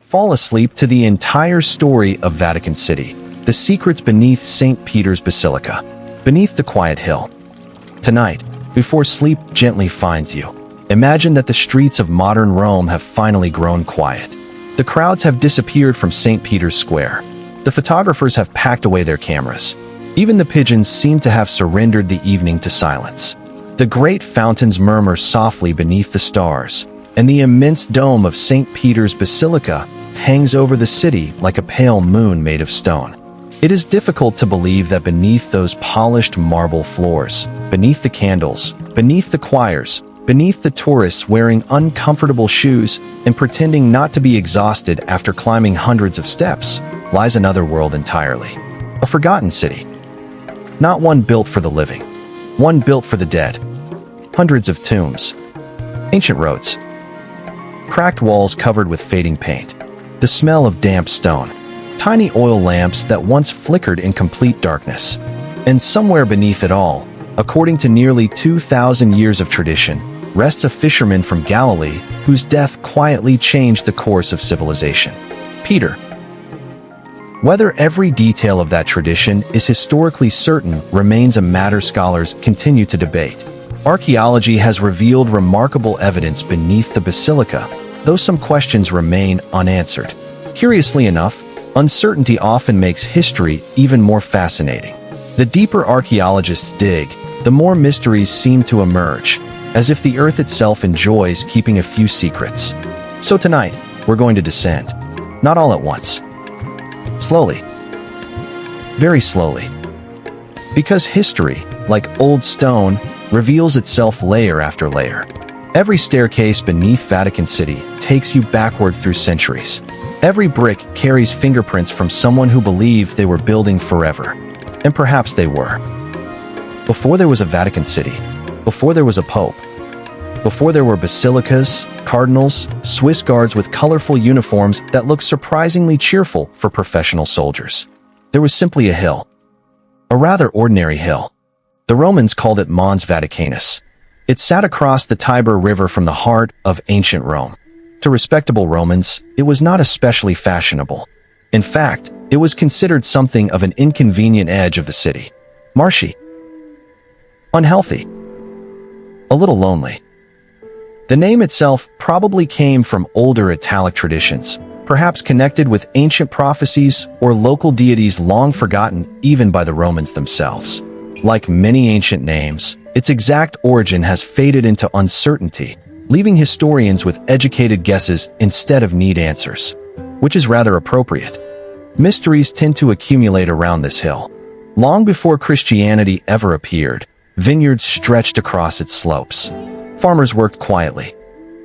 Fall asleep to the entire story of Vatican City, the secrets beneath St. Peter's Basilica, beneath the quiet hill. Tonight, before sleep gently finds you, imagine that the streets of modern Rome have finally grown quiet. The crowds have disappeared from St. Peter's Square. The photographers have packed away their cameras. Even the pigeons seem to have surrendered the evening to silence. The great fountains murmur softly beneath the stars, and the immense dome of St. Peter's Basilica hangs over the city like a pale moon made of stone. It is difficult to believe that beneath those polished marble floors, beneath the candles, beneath the choirs, beneath the tourists wearing uncomfortable shoes and pretending not to be exhausted after climbing hundreds of steps, lies another world entirely. A forgotten city. Not one built for the living. One built for the dead. Hundreds of tombs. Ancient roads. Cracked walls covered with fading paint. The smell of damp stone. Tiny oil lamps that once flickered in complete darkness. And somewhere beneath it all, according to nearly 2,000 years of tradition, rests a fisherman from Galilee whose death quietly changed the course of civilization. Peter. Whether every detail of that tradition is historically certain remains a matter scholars continue to debate. Archaeology has revealed remarkable evidence beneath the basilica, though some questions remain unanswered. Curiously enough, uncertainty often makes history even more fascinating. The deeper archaeologists dig, the more mysteries seem to emerge, as if the earth itself enjoys keeping a few secrets. So tonight, we're going to descend. Not all at once. Slowly. Very slowly. Because history, like old stone, reveals itself layer after layer. Every staircase beneath Vatican City takes you backward through centuries. Every brick carries fingerprints from someone who believed they were building forever. And perhaps they were. Before there was a Vatican City, before there was a pope, before there were basilicas, cardinals, Swiss guards with colorful uniforms that looked surprisingly cheerful for professional soldiers, there was simply a hill. A rather ordinary hill. The Romans called it Mons Vaticanus. It sat across the Tiber River from the heart of ancient Rome. To respectable Romans, it was not especially fashionable. In fact, it was considered something of an inconvenient edge of the city. Marshy. Unhealthy. A little lonely. The name itself probably came from older Italic traditions, perhaps connected with ancient prophecies or local deities long forgotten even by the Romans themselves. Like many ancient names, its exact origin has faded into uncertainty, leaving historians with educated guesses instead of neat answers, which is rather appropriate. Mysteries tend to accumulate around this hill. Long before Christianity ever appeared, vineyards stretched across its slopes. Farmers worked quietly.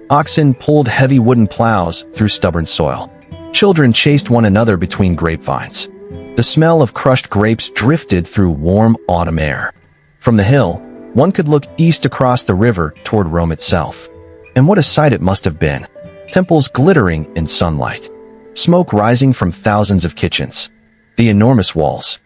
Oxen pulled heavy wooden plows through stubborn soil. Children chased one another between grapevines. The smell of crushed grapes drifted through warm autumn air. From the hill, one could look east across the river toward Rome itself. And what a sight it must have been. Temples glittering in sunlight. Smoke rising from thousands of kitchens. The enormous walls.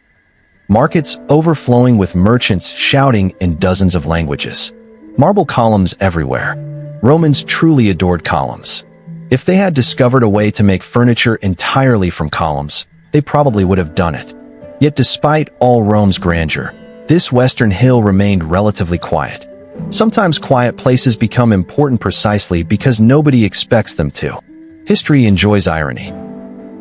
Markets overflowing with merchants shouting in dozens of languages. Marble columns everywhere. Romans truly adored columns. If they had discovered a way to make furniture entirely from columns, they probably would have done it. Yet despite all Rome's grandeur, this western hill remained relatively quiet. Sometimes quiet places become important precisely because nobody expects them to. History enjoys irony.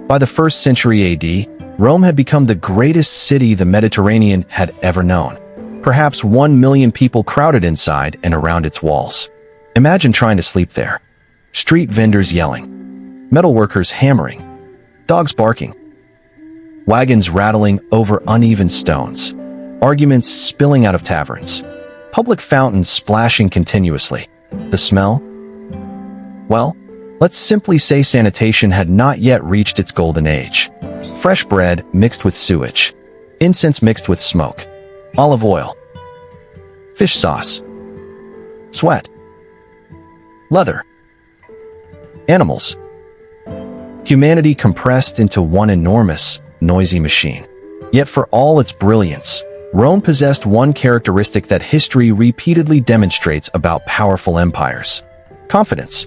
By the 1st century AD, Rome had become the greatest city the Mediterranean had ever known. Perhaps 1 million people crowded inside and around its walls. Imagine trying to sleep there. Street vendors yelling. Metalworkers hammering. Dogs barking. Wagons rattling over uneven stones. Arguments spilling out of taverns. Public fountains splashing continuously. The smell? Well, let's simply say sanitation had not yet reached its golden age. Fresh bread mixed with sewage. Incense mixed with smoke. Olive oil. Fish sauce. Sweat. Leather. Animals. Humanity compressed into one enormous, noisy machine. Yet for all its brilliance, Rome possessed one characteristic that history repeatedly demonstrates about powerful empires. Confidence.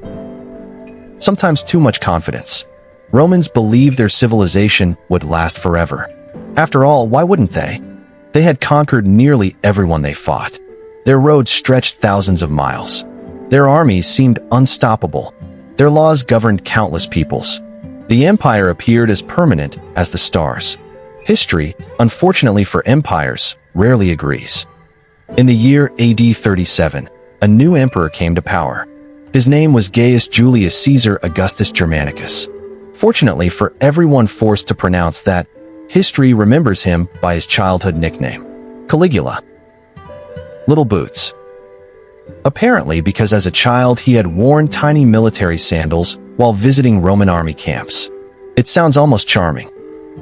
Sometimes too much confidence. Romans believed their civilization would last forever. After all, why wouldn't they? They had conquered nearly everyone they fought. Their roads stretched thousands of miles. Their armies seemed unstoppable. Their laws governed countless peoples. The empire appeared as permanent as the stars. History, unfortunately for empires, rarely agrees. In the year AD 37, a new emperor came to power. His name was Gaius Julius Caesar Augustus Germanicus. Fortunately for everyone forced to pronounce that, history remembers him by his childhood nickname, Caligula. Little Boots. Apparently because as a child he had worn tiny military sandals while visiting Roman army camps. It sounds almost charming.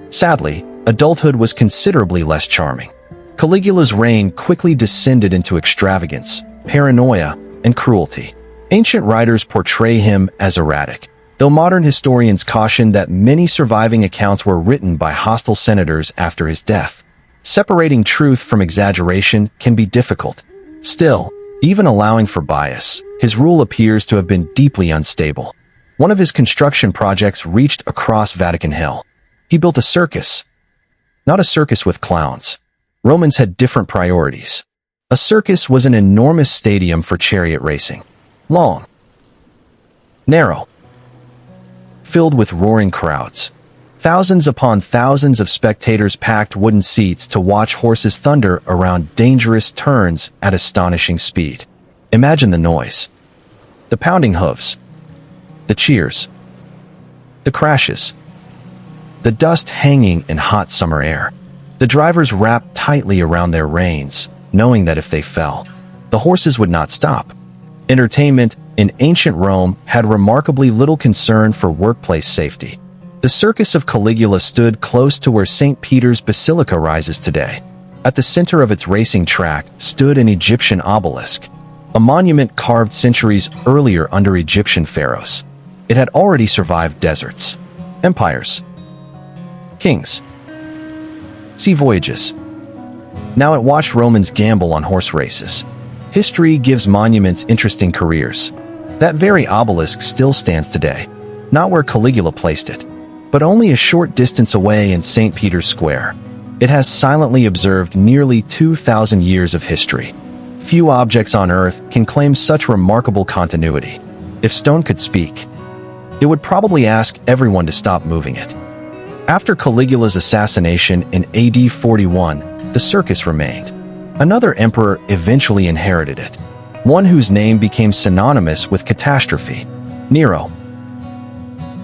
Sadly, adulthood was considerably less charming. Caligula's reign quickly descended into extravagance, paranoia, and cruelty. Ancient writers portray him as erratic, though modern historians caution that many surviving accounts were written by hostile senators after his death. Separating truth from exaggeration can be difficult. Still, even allowing for bias, his rule appears to have been deeply unstable. One of his construction projects reached across Vatican Hill. He built a circus. Not a circus with clowns. Romans had different priorities. A circus was an enormous stadium for chariot racing. Long. Narrow. Filled with roaring crowds. Thousands upon thousands of spectators packed wooden seats to watch horses thunder around dangerous turns at astonishing speed. Imagine the noise. The pounding hooves. The cheers. The crashes. The dust hanging in hot summer air. The drivers wrapped tightly around their reins, knowing that if they fell, the horses would not stop. Entertainment in ancient Rome had remarkably little concern for workplace safety. The Circus of Caligula stood close to where St. Peter's Basilica rises today. At the center of its racing track stood an Egyptian obelisk, a monument carved centuries earlier under Egyptian pharaohs. It had already survived deserts, empires, kings, sea voyages. Now it watched Romans gamble on horse races. History gives monuments interesting careers. That very obelisk still stands today, not where Caligula placed it, but only a short distance away in St. Peter's Square. It has silently observed nearly 2,000 years of history. Few objects on Earth can claim such remarkable continuity. If stone could speak, it would probably ask everyone to stop moving it. After Caligula's assassination in AD 41, the circus remained. Another emperor eventually inherited it, one whose name became synonymous with catastrophe, Nero.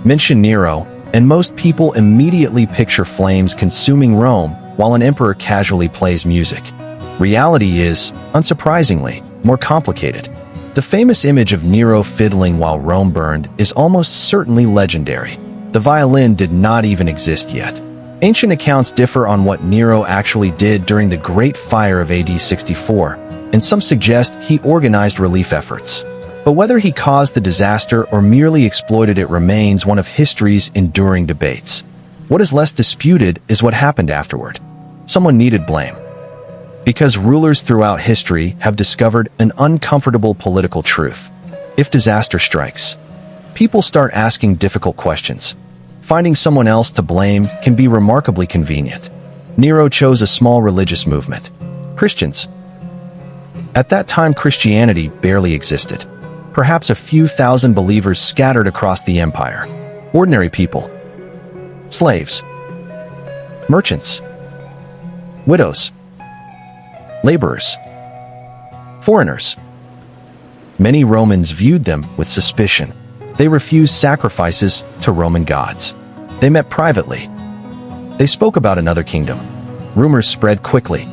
Mention Nero, and most people immediately picture flames consuming Rome while an emperor casually plays music. Reality is, unsurprisingly, more complicated. The famous image of Nero fiddling while Rome burned is almost certainly legendary. The violin did not even exist yet. Ancient accounts differ on what Nero actually did during the Great Fire of AD 64, and some suggest he organized relief efforts. But whether he caused the disaster or merely exploited it remains one of history's enduring debates. What is less disputed is what happened afterward. Someone needed blame. Because rulers throughout history have discovered an uncomfortable political truth. If disaster strikes, people start asking difficult questions. Finding someone else to blame can be remarkably convenient. Nero chose a small religious movement. Christians. At that time, Christianity barely existed. Perhaps a few thousand believers scattered across the empire. Ordinary people. Slaves. Merchants. Widows. Laborers. Foreigners. Many Romans viewed them with suspicion. They refused sacrifices to Roman gods. They met privately. They spoke about another kingdom. Rumors spread quickly.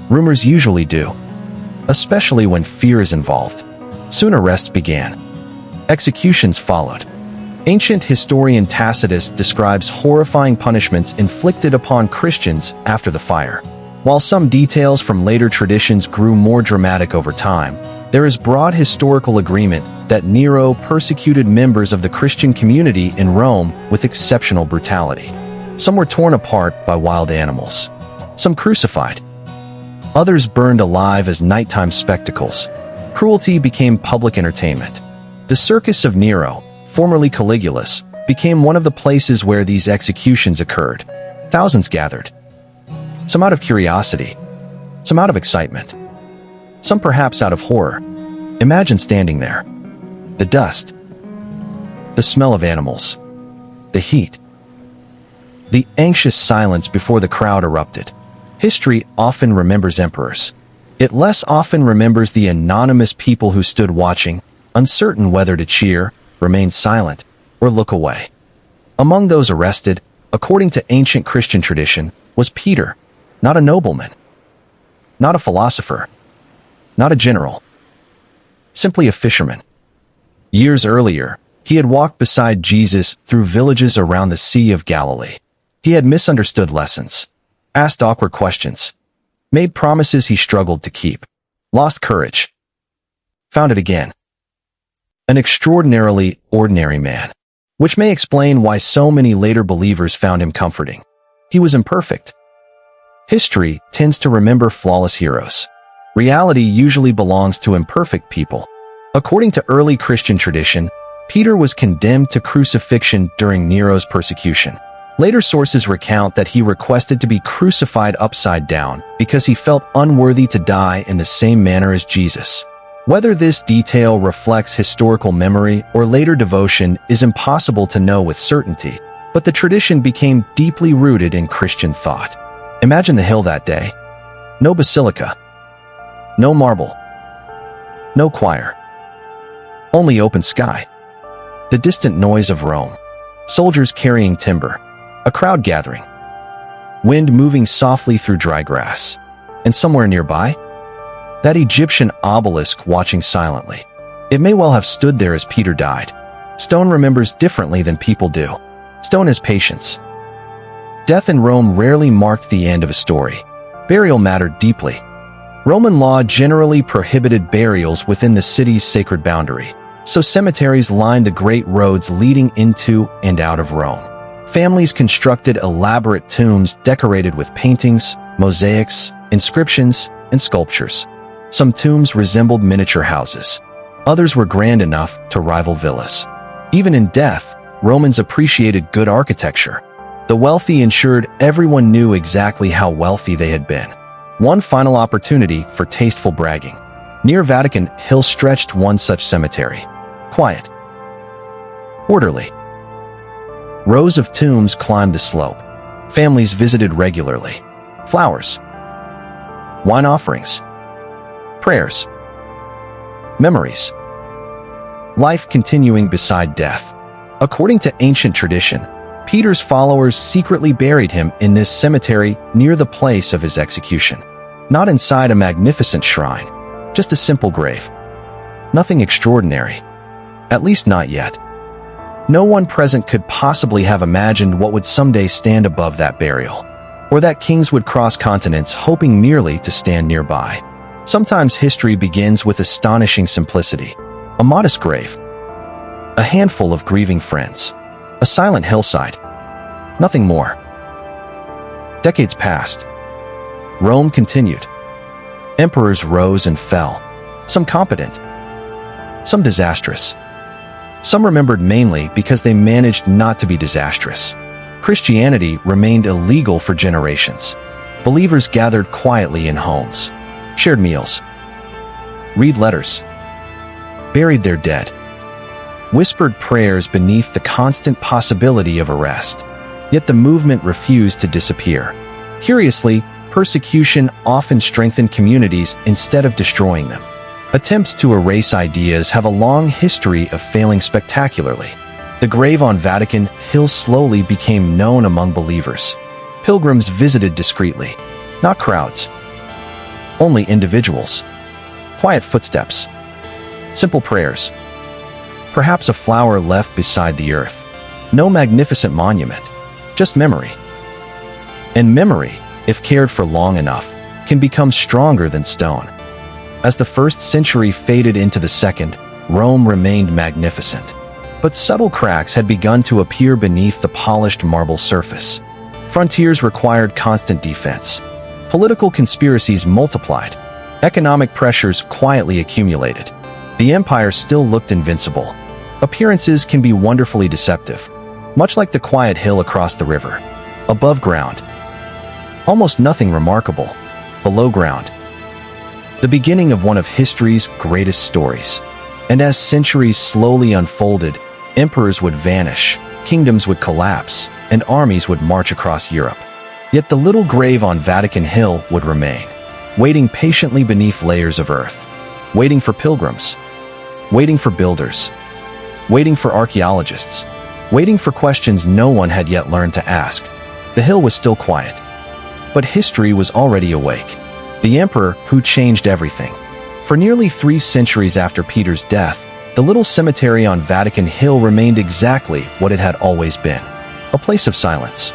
Rumors usually do, especially when fear is involved. Soon arrests began. Executions followed. Ancient historian Tacitus describes horrifying punishments inflicted upon Christians after the fire. While some details from later traditions grew more dramatic over time, there is broad historical agreement that Nero persecuted members of the Christian community in Rome with exceptional brutality. Some were torn apart by wild animals. Some crucified. Others burned alive as nighttime spectacles. Cruelty became public entertainment. The Circus of Nero, formerly Caligula's, became one of the places where these executions occurred. Thousands gathered, some out of curiosity, some out of excitement, some perhaps out of horror. Imagine standing there. The dust, the smell of animals, the heat, the anxious silence before the crowd erupted. History often remembers emperors. It less often remembers the anonymous people who stood watching, uncertain whether to cheer, remain silent, or look away. Among those arrested, according to ancient Christian tradition, was Peter, not a nobleman, not a philosopher, not a general, simply a fisherman. Years earlier, he had walked beside Jesus through villages around the Sea of Galilee. He had misunderstood lessons, asked awkward questions, made promises he struggled to keep, lost courage, found it again. An extraordinarily ordinary man, which may explain why so many later believers found him comforting. He was imperfect. History tends to remember flawless heroes. Reality usually belongs to imperfect people. According to early Christian tradition, Peter was condemned to crucifixion during Nero's persecution. Later sources recount that he requested to be crucified upside down because he felt unworthy to die in the same manner as Jesus. Whether this detail reflects historical memory or later devotion is impossible to know with certainty, but the tradition became deeply rooted in Christian thought. Imagine the hill that day. No basilica. No marble. No choir. Only open sky. The distant noise of Rome. Soldiers carrying timber. A crowd gathering. Wind moving softly through dry grass. And somewhere nearby, that Egyptian obelisk watching silently. It may well have stood there as Peter died. Stone remembers differently than people do. Stone has patience. Death in Rome rarely marked the end of a story. Burial mattered deeply. Roman law generally prohibited burials within the city's sacred boundary, so cemeteries lined the great roads leading into and out of Rome. Families constructed elaborate tombs decorated with paintings, mosaics, inscriptions, and sculptures. Some tombs resembled miniature houses. Others were grand enough to rival villas. Even in death, Romans appreciated good architecture. The wealthy ensured everyone knew exactly how wealthy they had been. One final opportunity for tasteful bragging. Near Vatican Hill stretched one such cemetery. Quiet. Orderly. Rows of tombs climbed the slope. Families visited regularly. Flowers. Wine offerings. Prayers. Memories. Life continuing beside death. According to ancient tradition, Peter's followers secretly buried him in this cemetery near the place of his execution. Not inside a magnificent shrine, just a simple grave. Nothing extraordinary. At least not yet. No one present could possibly have imagined what would someday stand above that burial, or that kings would cross continents hoping merely to stand nearby. Sometimes history begins with astonishing simplicity. A modest grave. A handful of grieving friends. A silent hillside. Nothing more. Decades passed. Rome continued. Emperors rose and fell. Some competent. Some disastrous. Some remembered mainly because they managed not to be disastrous. Christianity remained illegal for generations. Believers gathered quietly in homes, shared meals, read letters, buried their dead, whispered prayers beneath the constant possibility of arrest. Yet the movement refused to disappear. Curiously, persecution often strengthened communities instead of destroying them. Attempts to erase ideas have a long history of failing spectacularly. The grave on Vatican Hill slowly became known among believers. Pilgrims visited discreetly, not crowds. Only individuals. Quiet footsteps. Simple prayers. Perhaps a flower left beside the earth. No magnificent monument, just memory. And memory, if cared for long enough, can become stronger than stone. As the first century faded into the second, Rome remained magnificent. But subtle cracks had begun to appear beneath the polished marble surface. Frontiers required constant defense. Political conspiracies multiplied. Economic pressures quietly accumulated. The empire still looked invincible. Appearances can be wonderfully deceptive. much like the quiet hill across the river. Above ground, almost nothing remarkable. Below ground, the beginning of one of history's greatest stories. And as centuries slowly unfolded, emperors would vanish, kingdoms would collapse, and armies would march across Europe. Yet the little grave on Vatican Hill would remain, waiting patiently beneath layers of earth, waiting for pilgrims, waiting for builders, waiting for archaeologists, waiting for questions no one had yet learned to ask. The hill was still quiet, but history was already awake. The emperor who changed everything. For nearly 3 centuries after Peter's death, the little cemetery on Vatican Hill remained exactly what it had always been, a place of silence.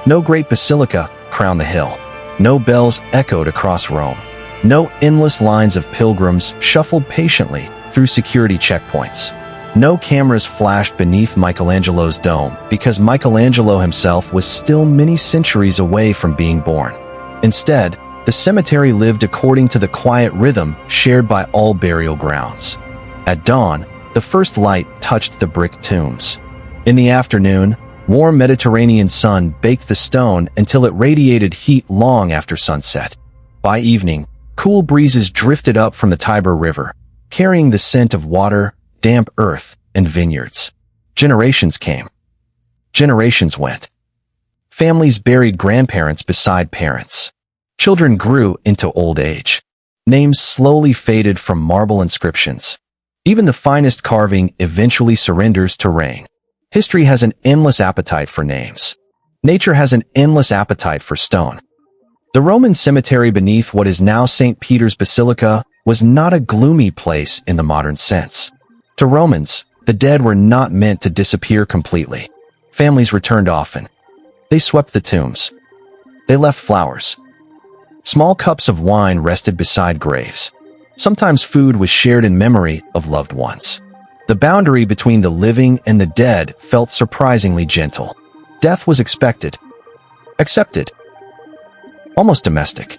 No great basilica crowned the hill. No bells echoed across Rome. No endless lines of pilgrims shuffled patiently through security checkpoints. No cameras flashed beneath Michelangelo's dome because Michelangelo himself was still many centuries away from being born. Instead, the cemetery lived according to the quiet rhythm shared by all burial grounds. At dawn, the first light touched the brick tombs. In the afternoon, warm Mediterranean sun baked the stone until it radiated heat long after sunset. By evening, cool breezes drifted up from the Tiber River, carrying the scent of water, damp earth, and vineyards. Generations came. Generations went. Families buried grandparents beside parents. Children grew into old age. Names slowly faded from marble inscriptions. Even the finest carving eventually surrenders to rain. History has an endless appetite for names. Nature has an endless appetite for stone. The Roman cemetery beneath what is now St. Peter's Basilica was not a gloomy place in the modern sense. To Romans, the dead were not meant to disappear completely. Families returned often. They swept the tombs. They left flowers. Small cups of wine rested beside graves. Sometimes food was shared in memory of loved ones. The boundary between the living and the dead felt surprisingly gentle. Death was expected. Accepted. Almost domestic.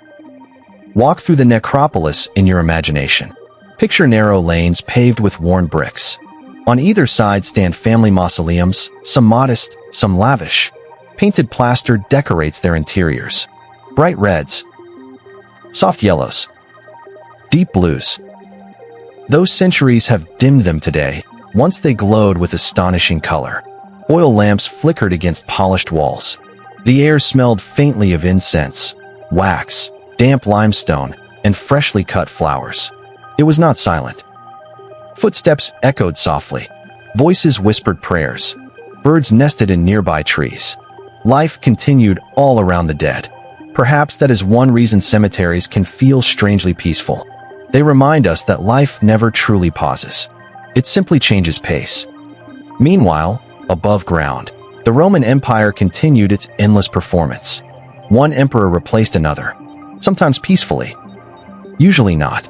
Walk through the necropolis in your imagination. Picture narrow lanes paved with worn bricks. On either side stand family mausoleums, some modest, some lavish. Painted plaster decorates their interiors. Bright reds. Soft yellows. Deep blues. Those centuries have dimmed them today. Once they glowed with astonishing color. Oil lamps flickered against polished walls. The air smelled faintly of incense, wax, damp limestone, and freshly cut flowers. It was not silent. Footsteps echoed softly. Voices whispered prayers. Birds nested in nearby trees. Life continued all around the dead. Perhaps that is one reason cemeteries can feel strangely peaceful. They remind us that life never truly pauses. It simply changes pace. Meanwhile, above ground, the Roman Empire continued its endless performance. One emperor replaced another, sometimes peacefully, usually not.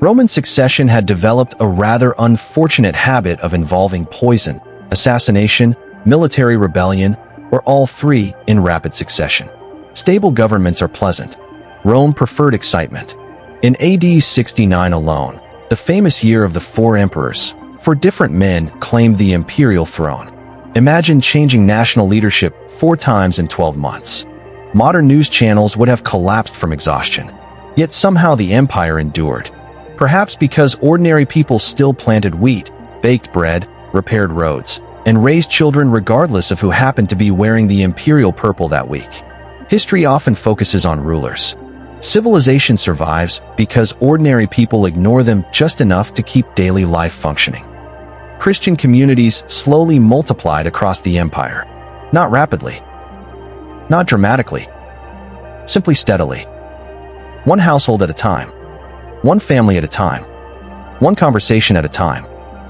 Roman succession had developed a rather unfortunate habit of involving poison, assassination, military rebellion, or all three in rapid succession. Stable governments are pleasant. Rome preferred excitement. In AD 69 alone, the famous year of the 4 emperors, 4 different men claimed the imperial throne. Imagine changing national leadership 4 times in 12 months. Modern news channels would have collapsed from exhaustion. Yet somehow the empire endured. Perhaps because ordinary people still planted wheat, baked bread, repaired roads, and raised children regardless of who happened to be wearing the imperial purple that week. History often focuses on rulers. Civilization survives because ordinary people ignore them just enough to keep daily life functioning. Christian communities slowly multiplied across the empire. Not rapidly. Not dramatically. Simply steadily. One household at a time. One family at a time. One conversation at a time.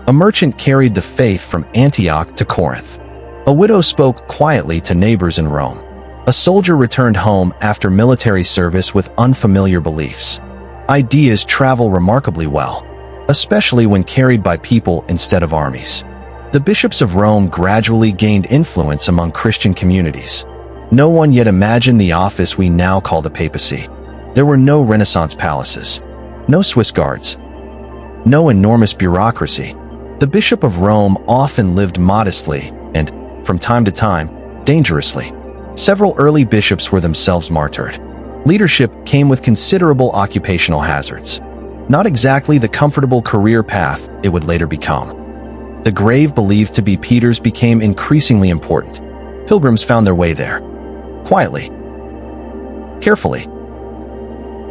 A merchant carried the faith from Antioch to Corinth. A widow spoke quietly to neighbors in Rome. A soldier returned home after military service with unfamiliar beliefs. Ideas travel remarkably well, especially when carried by people instead of armies. The bishops of Rome gradually gained influence among Christian communities. No one yet imagined the office we now call the papacy. There were no Renaissance palaces, no Swiss guards, no enormous bureaucracy. The bishop of Rome often lived modestly, and, from time to time, dangerously. Several early bishops were themselves martyred. Leadership came with considerable occupational hazards. Not exactly the comfortable career path it would later become. The grave believed to be Peter's became increasingly important. Pilgrims found their way there. Quietly. Carefully.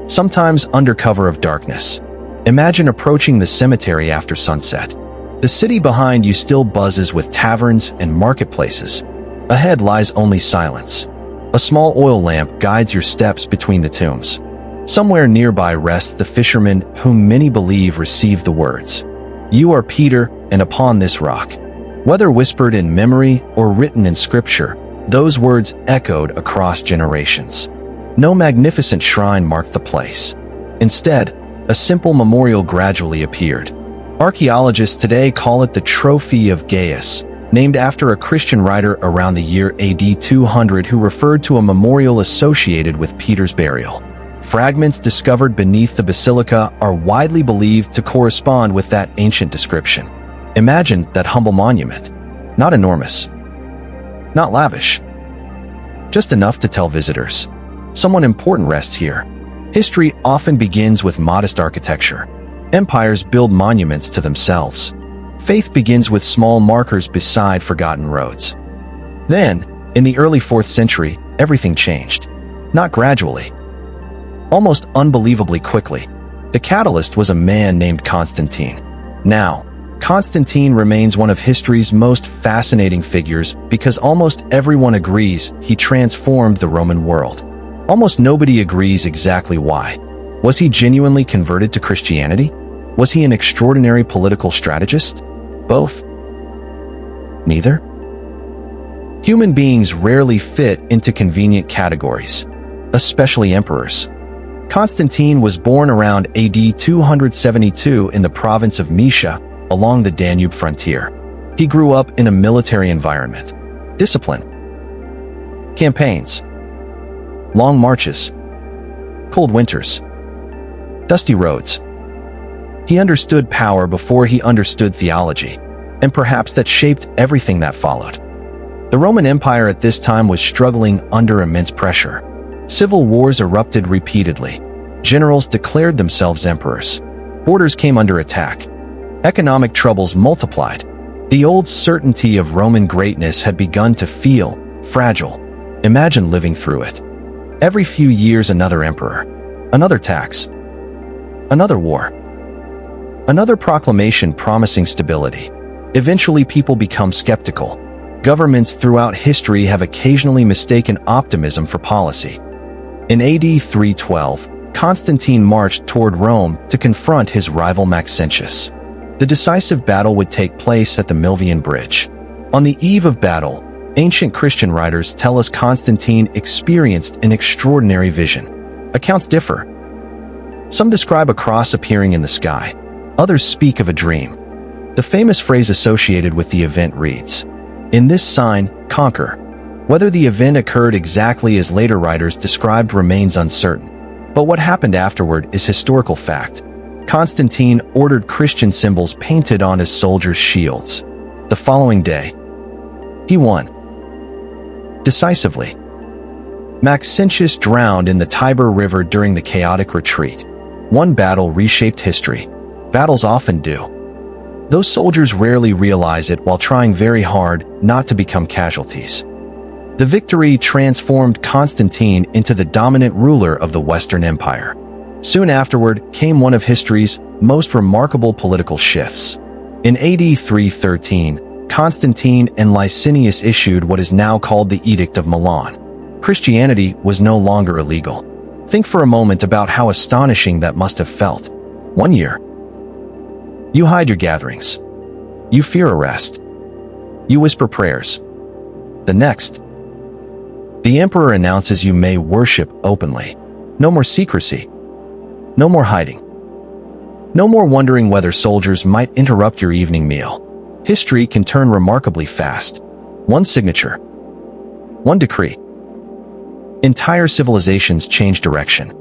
Sometimes under cover of darkness. Imagine approaching the cemetery after sunset. The city behind you still buzzes with taverns and marketplaces. Ahead lies only silence. A small oil lamp guides your steps between the tombs. Somewhere nearby rests the fisherman whom many believe received the words, "You are Peter, and upon this rock." Whether whispered in memory or written in scripture, those words echoed across generations. No magnificent shrine marked the place. Instead, a simple memorial gradually appeared. Archaeologists today call it the Trophy of Gaius, named after a Christian writer around the year AD 200 who referred to a memorial associated with Peter's burial. Fragments discovered beneath the basilica are widely believed to correspond with that ancient description. Imagine that humble monument. Not enormous. Not lavish. Just enough to tell visitors, someone important rests here. History often begins with modest architecture. Empires build monuments to themselves. Faith begins with small markers beside forgotten roads. Then, in the early 4th century, everything changed. Not gradually. Almost unbelievably quickly. The catalyst was a man named Constantine. Now, Constantine remains one of history's most fascinating figures because almost everyone agrees he transformed the Roman world. Almost nobody agrees exactly why. Was he genuinely converted to Christianity? Was he an extraordinary political strategist? Both? Neither? Human beings rarely fit into convenient categories, especially emperors. Constantine was born around AD 272 in the province of Moesia, along the Danube frontier. He grew up in a military environment. Discipline. Campaigns. Long marches. Cold winters. Dusty roads. He understood power before he understood theology, and perhaps that shaped everything that followed. The Roman Empire at this time was struggling under immense pressure. Civil wars erupted repeatedly. Generals declared themselves emperors. Borders came under attack. Economic troubles multiplied. The old certainty of Roman greatness had begun to feel fragile. Imagine living through it. Every few years another emperor, another tax, another war, another proclamation promising stability. Eventually people become skeptical. Governments throughout history have occasionally mistaken optimism for policy. In AD 312, Constantine marched toward Rome to confront his rival Maxentius. The decisive battle would take place at the Milvian Bridge. On the eve of battle, ancient Christian writers tell us Constantine experienced an extraordinary vision. Accounts differ. Some describe a cross appearing in the sky. Others speak of a dream. The famous phrase associated with the event reads, "In this sign, conquer." Whether the event occurred exactly as later writers described remains uncertain. But what happened afterward is historical fact. Constantine ordered Christian symbols painted on his soldiers' shields. The following day, he won. Decisively. Maxentius drowned in the Tiber River during the chaotic retreat. One battle reshaped history. Battles often do. Those soldiers rarely realize it while trying very hard not to become casualties. The victory transformed Constantine into the dominant ruler of the Western Empire. Soon afterward came one of history's most remarkable political shifts. In AD 313, Constantine and Licinius issued what is now called the Edict of Milan. Christianity was no longer illegal. Think for a moment about how astonishing that must have felt. One year, you hide your gatherings. You fear arrest. You whisper prayers. The next, the emperor announces you may worship openly. No more secrecy. No more hiding. No more wondering whether soldiers might interrupt your evening meal. History can turn remarkably fast. One signature. One decree. Entire civilizations change direction.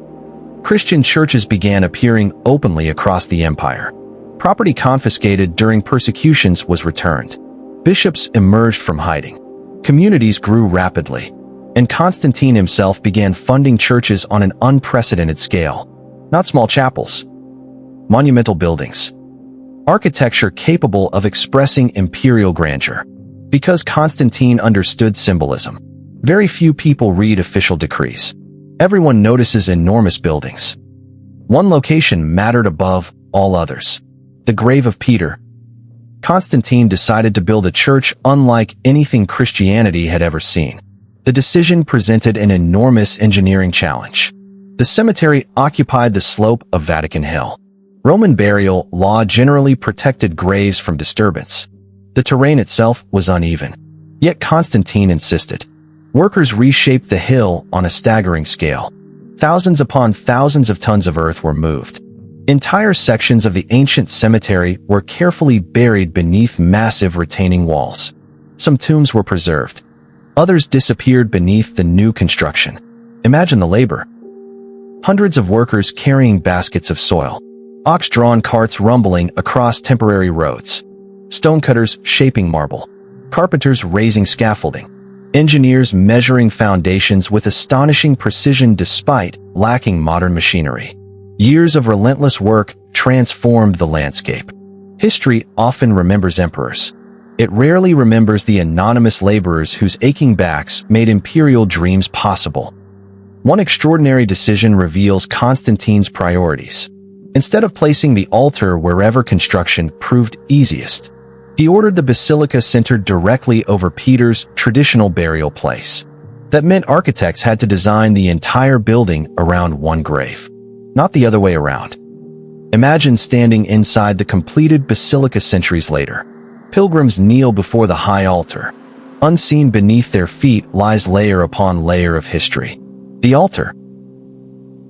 Christian churches began appearing openly across the empire. Property confiscated during persecutions was returned. Bishops emerged from hiding. Communities grew rapidly, and Constantine himself began funding churches on an unprecedented scale. Not small chapels, monumental buildings, architecture capable of expressing imperial grandeur. Because Constantine understood symbolism, very few people read official decrees. Everyone notices enormous buildings. One location mattered above all others: the grave of Peter. Constantine decided to build a church unlike anything Christianity had ever seen. The decision presented an enormous engineering challenge. The cemetery occupied the slope of Vatican Hill. Roman burial law generally protected graves from disturbance. The terrain itself was uneven. Yet Constantine insisted. Workers reshaped the hill on a staggering scale. Thousands upon thousands of tons of earth were moved. Entire sections of the ancient cemetery were carefully buried beneath massive retaining walls. Some tombs were preserved. Others disappeared beneath the new construction. Imagine the labor. Hundreds of workers carrying baskets of soil. Ox-drawn carts rumbling across temporary roads. Stonecutters shaping marble. Carpenters raising scaffolding. Engineers measuring foundations with astonishing precision despite lacking modern machinery. Years of relentless work transformed the landscape. History often remembers emperors. It rarely remembers the anonymous laborers whose aching backs made imperial dreams possible. One extraordinary decision reveals Constantine's priorities. Instead of placing the altar wherever construction proved easiest, he ordered the basilica centered directly over Peter's traditional burial place. That meant architects had to design the entire building around one grave, not the other way around. Imagine standing inside the completed basilica centuries later. Pilgrims kneel before the high altar. Unseen beneath their feet lies layer upon layer of history. The altar.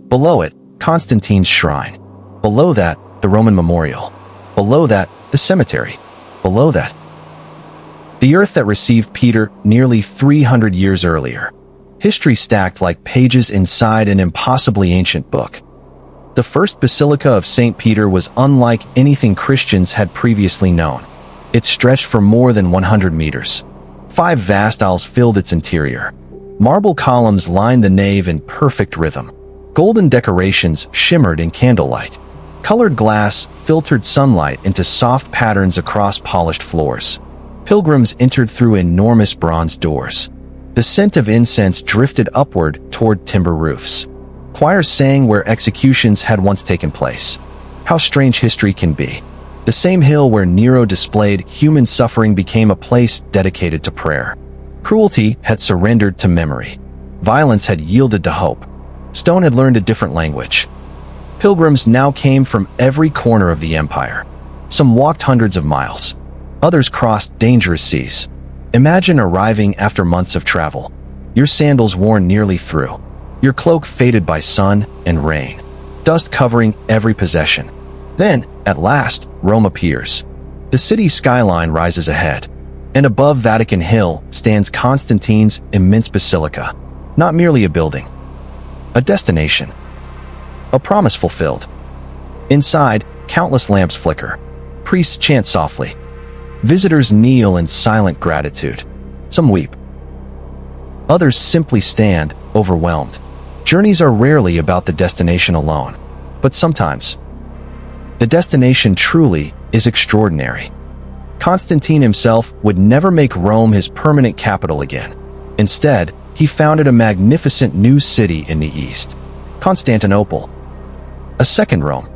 Below it, Constantine's shrine. Below that, the Roman memorial. Below that, the cemetery. Below that, the earth that received Peter nearly 300 years earlier. History stacked like pages inside an impossibly ancient book. The first Basilica of St. Peter was unlike anything Christians had previously known. It stretched for more than 100 meters. 5 vast aisles filled its interior. Marble columns lined the nave in perfect rhythm. Golden decorations shimmered in candlelight. Colored glass filtered sunlight into soft patterns across polished floors. Pilgrims entered through enormous bronze doors. The scent of incense drifted upward toward timber roofs. Choirs sang where executions had once taken place. How strange history can be. The same hill where Nero displayed human suffering became a place dedicated to prayer. Cruelty had surrendered to memory. Violence had yielded to hope. Stone had learned a different language. Pilgrims now came from every corner of the empire. Some walked hundreds of miles. Others crossed dangerous seas. Imagine arriving after months of travel. Your sandals worn nearly through. Your cloak faded by sun and rain. Dust covering every possession. Then, at last, Rome appears. The city's skyline rises ahead. And above Vatican Hill stands Constantine's immense basilica. Not merely a building. A destination. A promise fulfilled. Inside, countless lamps flicker. Priests chant softly. Visitors kneel in silent gratitude. Some weep. Others simply stand, overwhelmed. Journeys are rarely about the destination alone, but sometimes the destination truly is extraordinary. Constantine himself would never make Rome his permanent capital again. Instead, he founded a magnificent new city in the east, Constantinople. A second Rome.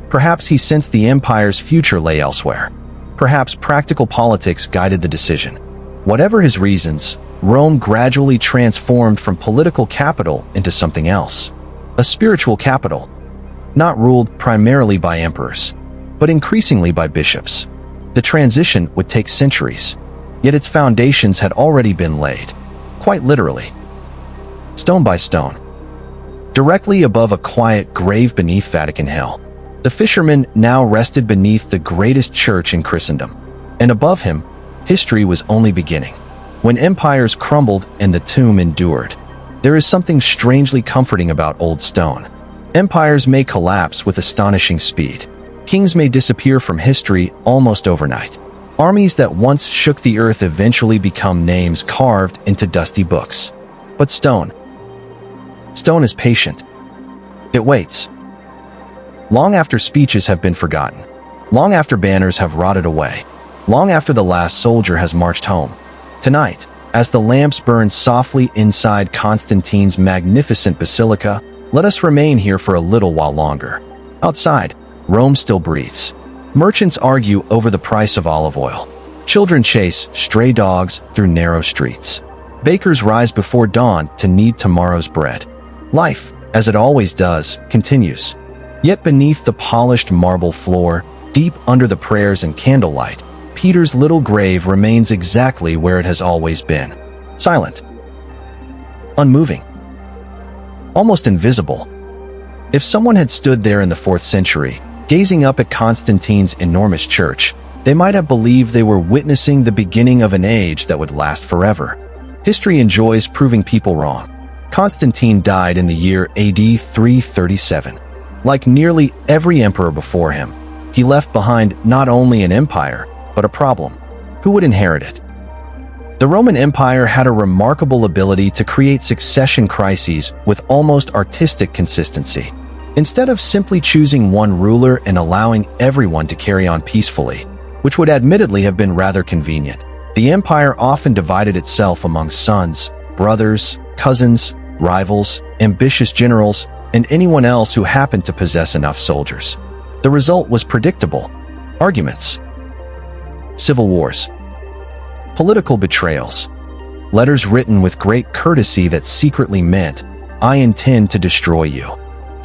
Perhaps he sensed the empire's future lay elsewhere. Perhaps practical politics guided the decision. Whatever his reasons, Rome gradually transformed from political capital into something else. A spiritual capital, not ruled primarily by emperors, but increasingly by bishops. The transition would take centuries, yet its foundations had already been laid, quite literally, stone by stone. Directly above a quiet grave beneath Vatican Hill, the fisherman now rested beneath the greatest church in Christendom. And above him, history was only beginning. When empires crumbled and the tomb endured, there is something strangely comforting about old stone. Empires may collapse with astonishing speed. Kings may disappear from history almost overnight. Armies that once shook the earth eventually become names carved into dusty books. But stone is patient. It waits. Long after speeches have been forgotten, long after banners have rotted away, long after the last soldier has marched home. Tonight, as the lamps burn softly inside Constantine's magnificent basilica, let us remain here for a little while longer. Outside, Rome still breathes. Merchants argue over the price of olive oil. Children chase stray dogs through narrow streets. Bakers rise before dawn to knead tomorrow's bread. Life, as it always does, continues. Yet beneath the polished marble floor, deep under the prayers and candlelight, Peter's little grave remains exactly where it has always been. Silent. Unmoving. Almost invisible. If someone had stood there in the 4th century, gazing up at Constantine's enormous church, they might have believed they were witnessing the beginning of an age that would last forever. History enjoys proving people wrong. Constantine died in the year AD 337. Like nearly every emperor before him, he left behind not only an empire, but a problem. Who would inherit it? The Roman Empire had a remarkable ability to create succession crises with almost artistic consistency. Instead of simply choosing one ruler and allowing everyone to carry on peacefully, which would admittedly have been rather convenient, the empire often divided itself among sons, brothers, cousins, rivals, ambitious generals, and anyone else who happened to possess enough soldiers. The result was predictable. Arguments. Civil wars. Political betrayals. Letters written with great courtesy that secretly meant, "I intend to destroy you."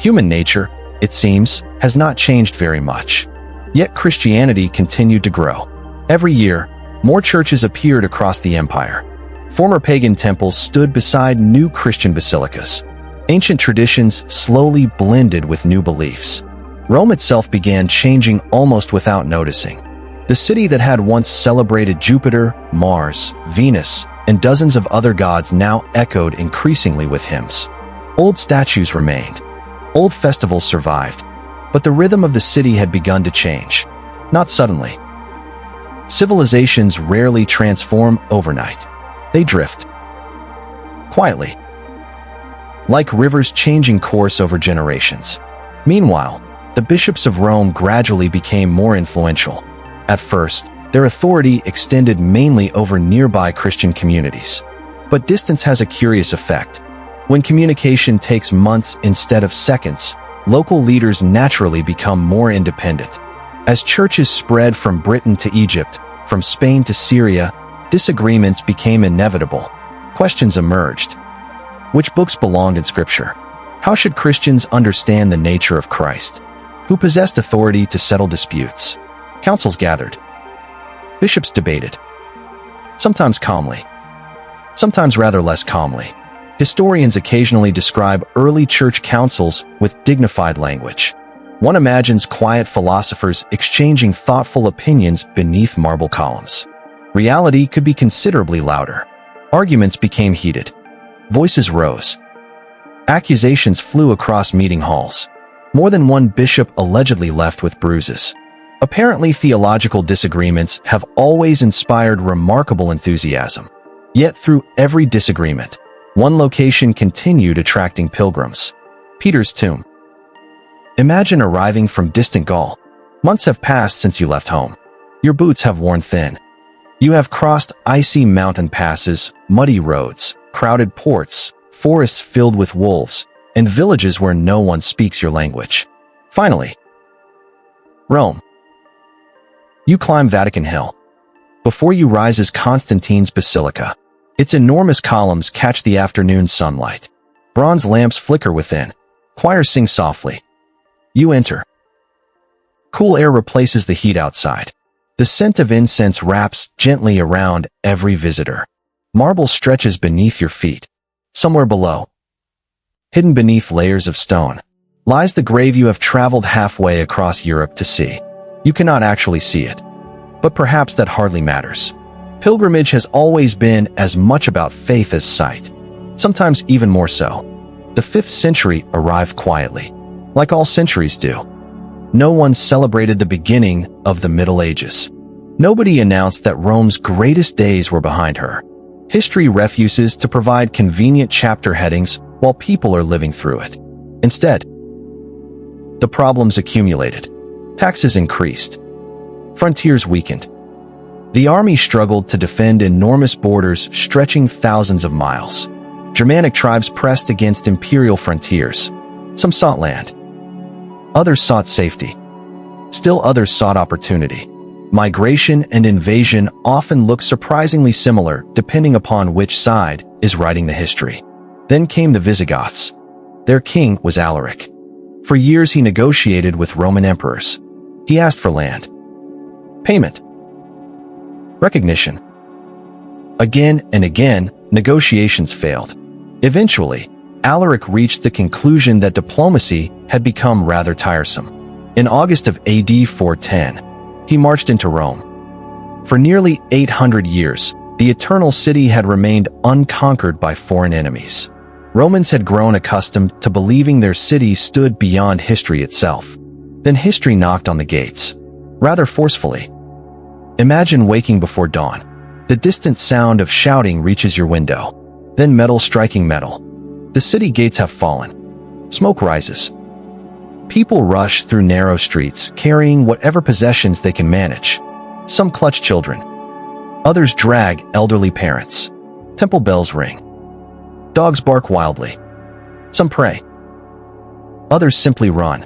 Human nature, it seems, has not changed very much. Yet Christianity continued to grow. Every year, more churches appeared across the empire. Former pagan temples stood beside new Christian basilicas. Ancient traditions slowly blended with new beliefs. Rome itself began changing almost without noticing. The city that had once celebrated Jupiter, Mars, Venus, and dozens of other gods now echoed increasingly with hymns. Old statues remained. Old festivals survived. But the rhythm of the city had begun to change. Not suddenly. Civilizations rarely transform overnight. They drift. Quietly. Like rivers changing course over generations. Meanwhile, the bishops of Rome gradually became more influential. At first, their authority extended mainly over nearby Christian communities. But distance has a curious effect. When communication takes months instead of seconds, local leaders naturally become more independent. As churches spread from Britain to Egypt, from Spain to Syria, disagreements became inevitable. Questions emerged. Which books belonged in Scripture? How should Christians understand the nature of Christ? Who possessed authority to settle disputes? Councils gathered. Bishops debated. Sometimes calmly. Sometimes rather less calmly. Historians occasionally describe early church councils with dignified language. One imagines quiet philosophers exchanging thoughtful opinions beneath marble columns. Reality could be considerably louder. Arguments became heated. Voices rose. Accusations flew across meeting halls. More than one bishop allegedly left with bruises. Apparently, theological disagreements have always inspired remarkable enthusiasm. Yet through every disagreement, one location continued attracting pilgrims. Peter's tomb. Imagine arriving from distant Gaul. Months have passed since you left home. Your boots have worn thin. You have crossed icy mountain passes, muddy roads, crowded ports, forests filled with wolves, and villages where no one speaks your language. Finally, Rome. You climb Vatican Hill. Before you rises Constantine's Basilica. Its enormous columns catch the afternoon sunlight. Bronze lamps flicker within. Choirs sing softly. You enter. Cool air replaces the heat outside. The scent of incense wraps gently around every visitor. Marble stretches beneath your feet. Somewhere below, hidden beneath layers of stone, lies the grave you have traveled halfway across Europe to see. You cannot actually see it. But perhaps that hardly matters. Pilgrimage has always been as much about faith as sight. Sometimes even more so. The 5th century arrived quietly, like all centuries do. No one celebrated the beginning of the Middle Ages. Nobody announced that Rome's greatest days were behind her. History refuses to provide convenient chapter headings while people are living through it. Instead, the problems accumulated. Taxes increased. Frontiers weakened. The army struggled to defend enormous borders stretching thousands of miles. Germanic tribes pressed against imperial frontiers. Some sought land. Others sought safety. Still others sought opportunity. Migration and invasion often look surprisingly similar depending upon which side is writing the history. Then came the Visigoths. Their king was Alaric. For years he negotiated with Roman emperors. He asked for land, payment, recognition. Again and again, negotiations failed. Eventually, Alaric reached the conclusion that diplomacy had become rather tiresome. In August of AD 410, he marched into Rome. For nearly 800 years, the Eternal City had remained unconquered by foreign enemies. Romans had grown accustomed to believing their city stood beyond history itself. Then history knocked on the gates, rather forcefully. Imagine waking before dawn. The distant sound of shouting reaches your window. Then metal striking metal. The city gates have fallen. Smoke rises. People rush through narrow streets, carrying whatever possessions they can manage. Some clutch children. Others drag elderly parents. Temple bells ring. Dogs bark wildly. Some pray. Others simply run.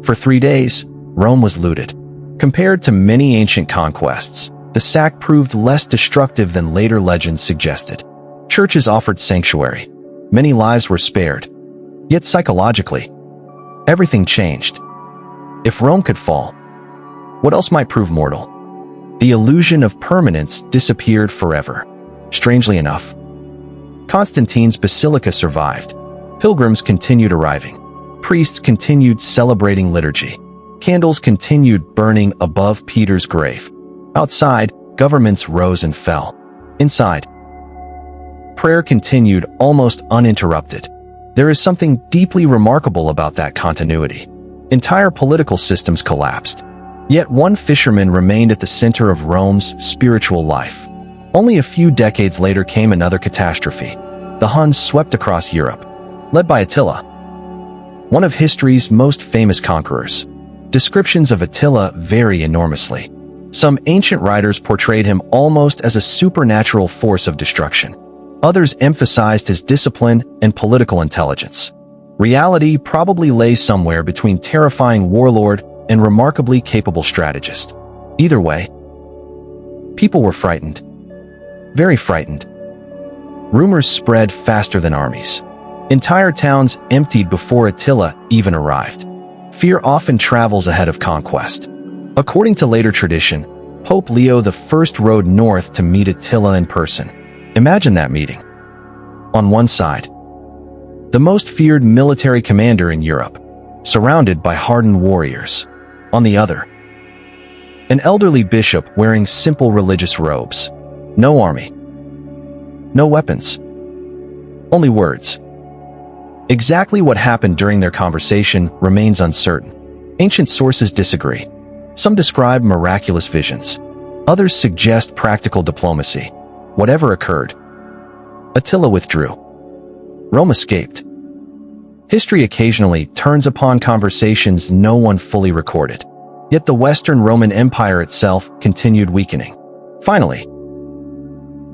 For 3 days, Rome was looted. Compared to many ancient conquests, the sack proved less destructive than later legends suggested. Churches offered sanctuary. Many lives were spared. Yet psychologically, everything changed. If Rome could fall, what else might prove mortal? The illusion of permanence disappeared forever. Strangely enough, Constantine's Basilica survived. Pilgrims continued arriving. Priests continued celebrating liturgy. Candles continued burning above Peter's grave. Outside, governments rose and fell. Inside, prayer continued almost uninterrupted. There is something deeply remarkable about that continuity. Entire political systems collapsed. Yet one fisherman remained at the center of Rome's spiritual life. Only a few decades later came another catastrophe. The Huns swept across Europe, led by Attila, one of history's most famous conquerors. Descriptions of Attila vary enormously. Some ancient writers portrayed him almost as a supernatural force of destruction. Others emphasized his discipline and political intelligence. Reality probably lay somewhere between terrifying warlord and remarkably capable strategist. Either way, people were frightened. Very frightened. Rumors spread faster than armies. Entire towns emptied before Attila even arrived. Fear often travels ahead of conquest. According to later tradition, Pope Leo I rode north to meet Attila in person. Imagine that meeting. On one side, the most feared military commander in Europe, surrounded by hardened warriors. On the other, an elderly bishop wearing simple religious robes. No army. No weapons. Only words. Exactly what happened during their conversation remains uncertain. Ancient sources disagree. Some describe miraculous visions. Others suggest practical diplomacy. Whatever occurred, Attila withdrew. Rome escaped. History occasionally turns upon conversations no one fully recorded. Yet the Western Roman Empire itself continued weakening. Finally,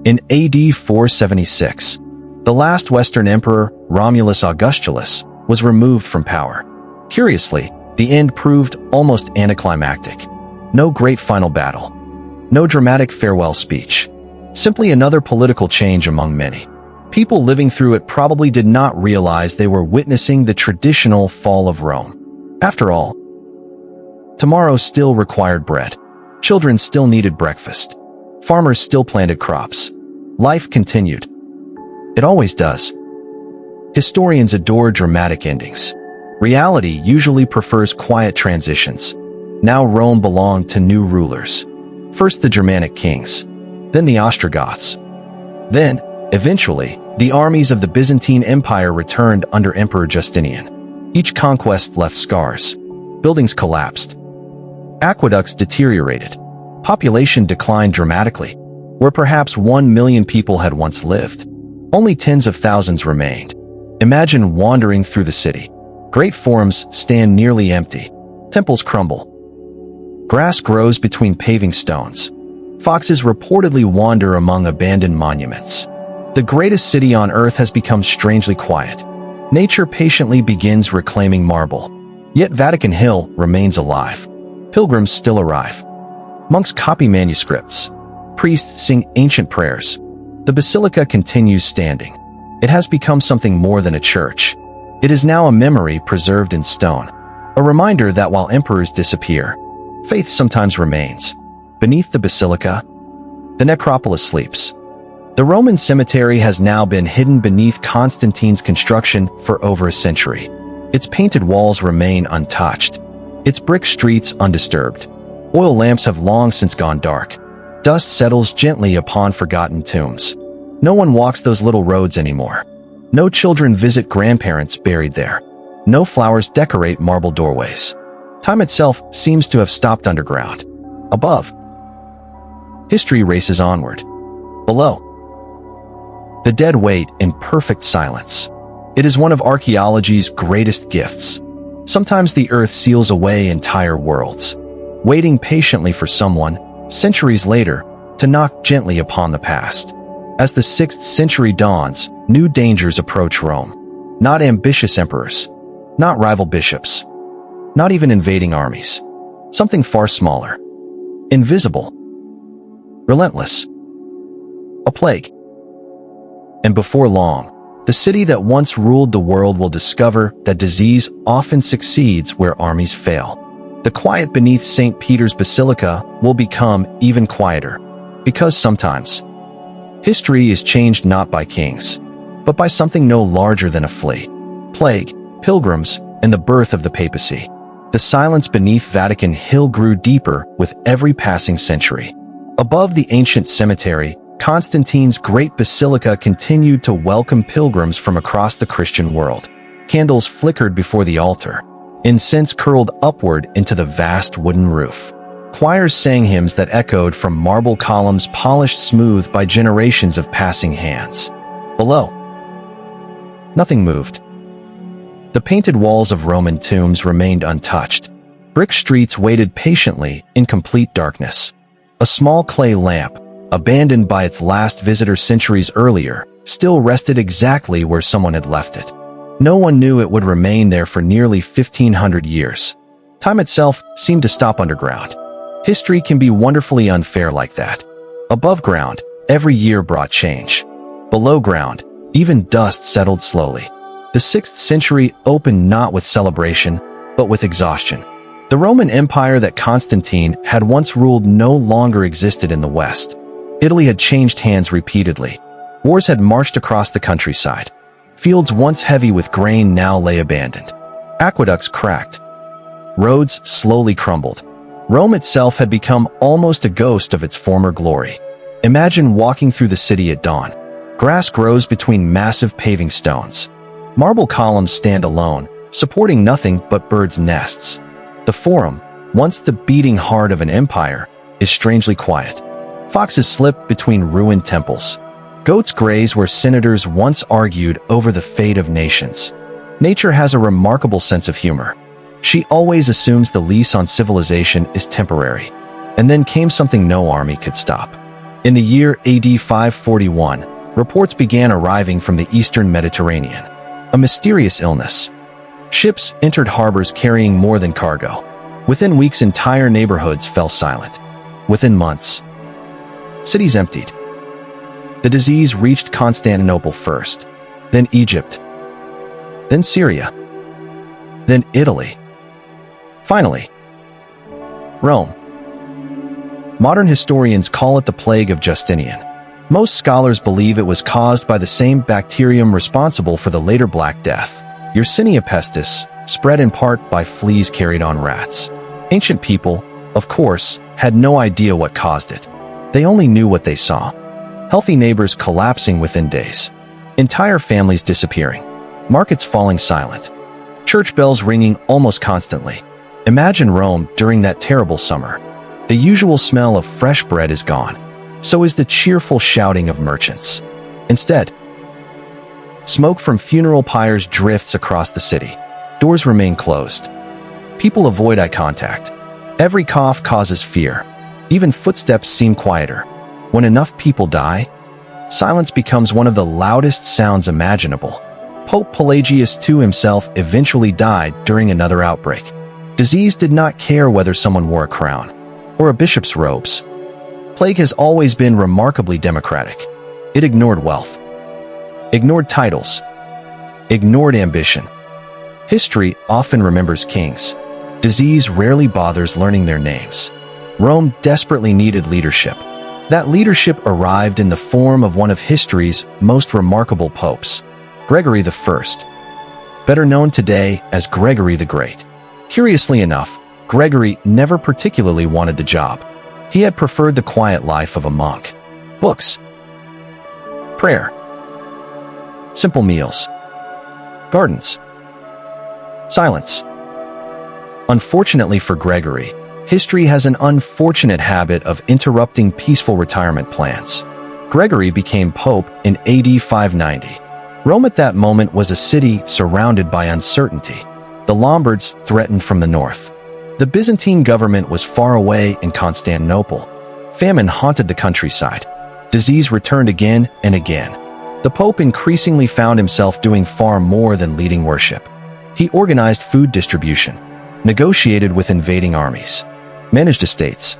in AD 476, the last Western emperor, Romulus Augustulus, was removed from power. Curiously, the end proved almost anticlimactic. No great final battle. No dramatic farewell speech. Simply another political change among many. People living through it probably did not realize they were witnessing the traditional fall of Rome. After all, tomorrow still required bread. Children still needed breakfast. Farmers still planted crops. Life continued. It always does. Historians adore dramatic endings. Reality usually prefers quiet transitions. Now Rome belonged to new rulers. First the Germanic kings, then the Ostrogoths. Then, eventually, the armies of the Byzantine Empire returned under Emperor Justinian. Each conquest left scars. Buildings collapsed. Aqueducts deteriorated. Population declined dramatically. Where perhaps 1 million people had once lived, only tens of thousands remained. Imagine wandering through the city. Great forums stand nearly empty. Temples crumble. Grass grows between paving stones. Foxes reportedly wander among abandoned monuments. The greatest city on earth has become strangely quiet. Nature patiently begins reclaiming marble. Yet Vatican Hill remains alive. Pilgrims still arrive. Monks copy manuscripts. Priests sing ancient prayers. The Basilica continues standing. It has become something more than a church. It is now a memory preserved in stone. A reminder that while emperors disappear, faith sometimes remains. Beneath the Basilica, the Necropolis sleeps. The Roman cemetery has now been hidden beneath Constantine's construction for over a century. Its painted walls remain untouched. Its brick streets undisturbed. Oil lamps have long since gone dark. Dust settles gently upon forgotten tombs. No one walks those little roads anymore. No children visit grandparents buried there. No flowers decorate marble doorways. Time itself seems to have stopped underground. Above, history races onward. Below, the dead wait in perfect silence. It is one of archaeology's greatest gifts. Sometimes the earth seals away entire worlds, waiting patiently for someone, centuries later, to knock gently upon the past. As the 6th century dawns, new dangers approach Rome. Not ambitious emperors, not rival bishops, not even invading armies. Something far smaller, invisible, relentless. A plague. And before long, the city that once ruled the world will discover that disease often succeeds where armies fail. The quiet beneath St. Peter's Basilica will become even quieter, because sometimes, history is changed not by kings, but by something no larger than a flea, plague, pilgrims, and the birth of the papacy. The silence beneath Vatican Hill grew deeper with every passing century. Above the ancient cemetery, Constantine's great basilica continued to welcome pilgrims from across the Christian world. Candles flickered before the altar. Incense curled upward into the vast wooden roof. Choirs sang hymns that echoed from marble columns polished smooth by generations of passing hands. Below, nothing moved. The painted walls of Roman tombs remained untouched. Brick streets waited patiently in complete darkness. A small clay lamp, abandoned by its last visitor centuries earlier, still rested exactly where someone had left it. No one knew it would remain there for nearly 1,500 years. Time itself seemed to stop underground. History can be wonderfully unfair like that. Above ground, every year brought change. Below ground, even dust settled slowly. The 6th century opened not with celebration, but with exhaustion. The Roman Empire that Constantine had once ruled no longer existed in the West. Italy had changed hands repeatedly. Wars had marched across the countryside. Fields once heavy with grain now lay abandoned. Aqueducts cracked. Roads slowly crumbled. Rome itself had become almost a ghost of its former glory. Imagine walking through the city at dawn. Grass grows between massive paving stones. Marble columns stand alone, supporting nothing but birds' nests. The Forum, once the beating heart of an empire, is strangely quiet. Foxes slip between ruined temples. Goats graze where senators once argued over the fate of nations. Nature has a remarkable sense of humor. She always assumes the lease on civilization is temporary. And then came something no army could stop. In the year AD 541, reports began arriving from the eastern Mediterranean. A mysterious illness. Ships entered harbors carrying more than cargo. Within weeks, entire neighborhoods fell silent. Within months, cities emptied. The disease reached Constantinople first, then Egypt, then Syria, then Italy. Finally, Rome. Modern historians call it the plague of Justinian. Most scholars believe it was caused by the same bacterium responsible for the later Black Death, Yersinia pestis, spread in part by fleas carried on rats. Ancient people, of course, had no idea what caused it. They only knew what they saw. Healthy neighbors collapsing within days. Entire families disappearing. Markets falling silent. Church bells ringing almost constantly. Imagine Rome during that terrible summer. The usual smell of fresh bread is gone. So is the cheerful shouting of merchants. Instead, smoke from funeral pyres drifts across the city. Doors remain closed. People avoid eye contact. Every cough causes fear. Even footsteps seem quieter. When enough people die, silence becomes one of the loudest sounds imaginable. Pope Pelagius II himself eventually died during another outbreak. Disease did not care whether someone wore a crown or a bishop's robes. Plague has always been remarkably democratic. It ignored wealth, ignored titles, ignored ambition. History often remembers kings. Disease rarely bothers learning their names. Rome desperately needed leadership. That leadership arrived in the form of one of history's most remarkable popes, Gregory I, better known today as Gregory the Great. Curiously enough, Gregory never particularly wanted the job. He had preferred the quiet life of a monk. Books, prayer, simple meals, gardens, silence. Unfortunately for Gregory, history has an unfortunate habit of interrupting peaceful retirement plans. Gregory became pope in AD 590. Rome at that moment was a city surrounded by uncertainty. The Lombards threatened from the north. The Byzantine government was far away in Constantinople. Famine haunted the countryside. Disease returned again and again. The Pope increasingly found himself doing far more than leading worship. He organized food distribution, negotiated with invading armies, managed estates,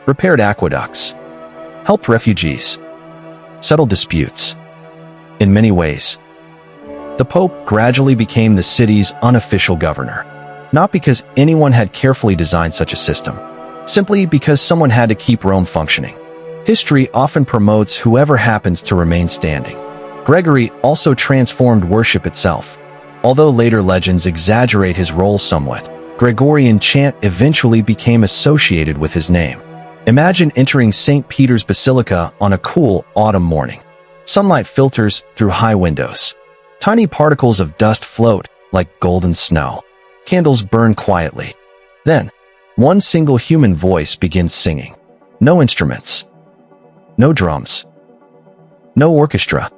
repaired aqueducts, helped refugees, settled disputes. In many ways, the Pope gradually became the city's unofficial governor. Not because anyone had carefully designed such a system, simply because someone had to keep Rome functioning. History often promotes whoever happens to remain standing. Gregory also transformed worship itself. Although later legends exaggerate his role somewhat, Gregorian chant eventually became associated with his name. Imagine entering St. Peter's Basilica on a cool autumn morning. Sunlight filters through high windows. Tiny particles of dust float like golden snow. Candles burn quietly. Then, one single human voice begins singing. No instruments. No drums. No orchestra.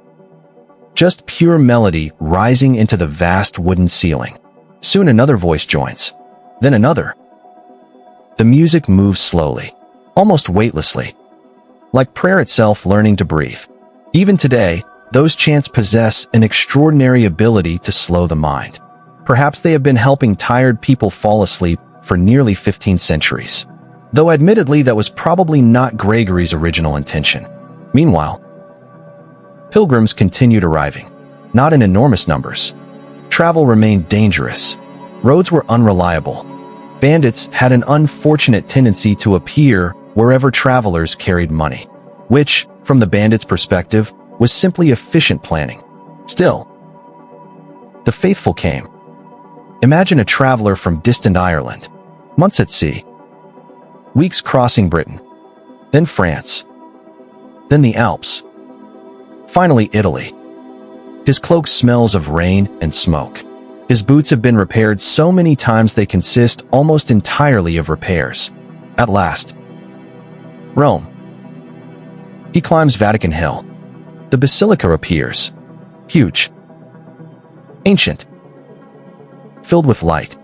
Just pure melody rising into the vast wooden ceiling. Soon another voice joins. Then another. The music moves slowly, almost weightlessly, like prayer itself learning to breathe. Even today, those chants possess an extraordinary ability to slow the mind. Perhaps they have been helping tired people fall asleep for nearly 15 centuries. Though admittedly that was probably not Gregory's original intention. Meanwhile, pilgrims continued arriving, not in enormous numbers. Travel remained dangerous. Roads were unreliable. Bandits had an unfortunate tendency to appear wherever travelers carried money, which, from the bandits' perspective, was simply efficient planning. Still, the faithful came. Imagine a traveler from distant Ireland, months at sea, weeks crossing Britain, then France, then the Alps, finally Italy. His cloak smells of rain and smoke. His boots have been repaired so many times they consist almost entirely of repairs. At last, Rome. He climbs Vatican Hill. The Basilica appears, huge, ancient, filled with light.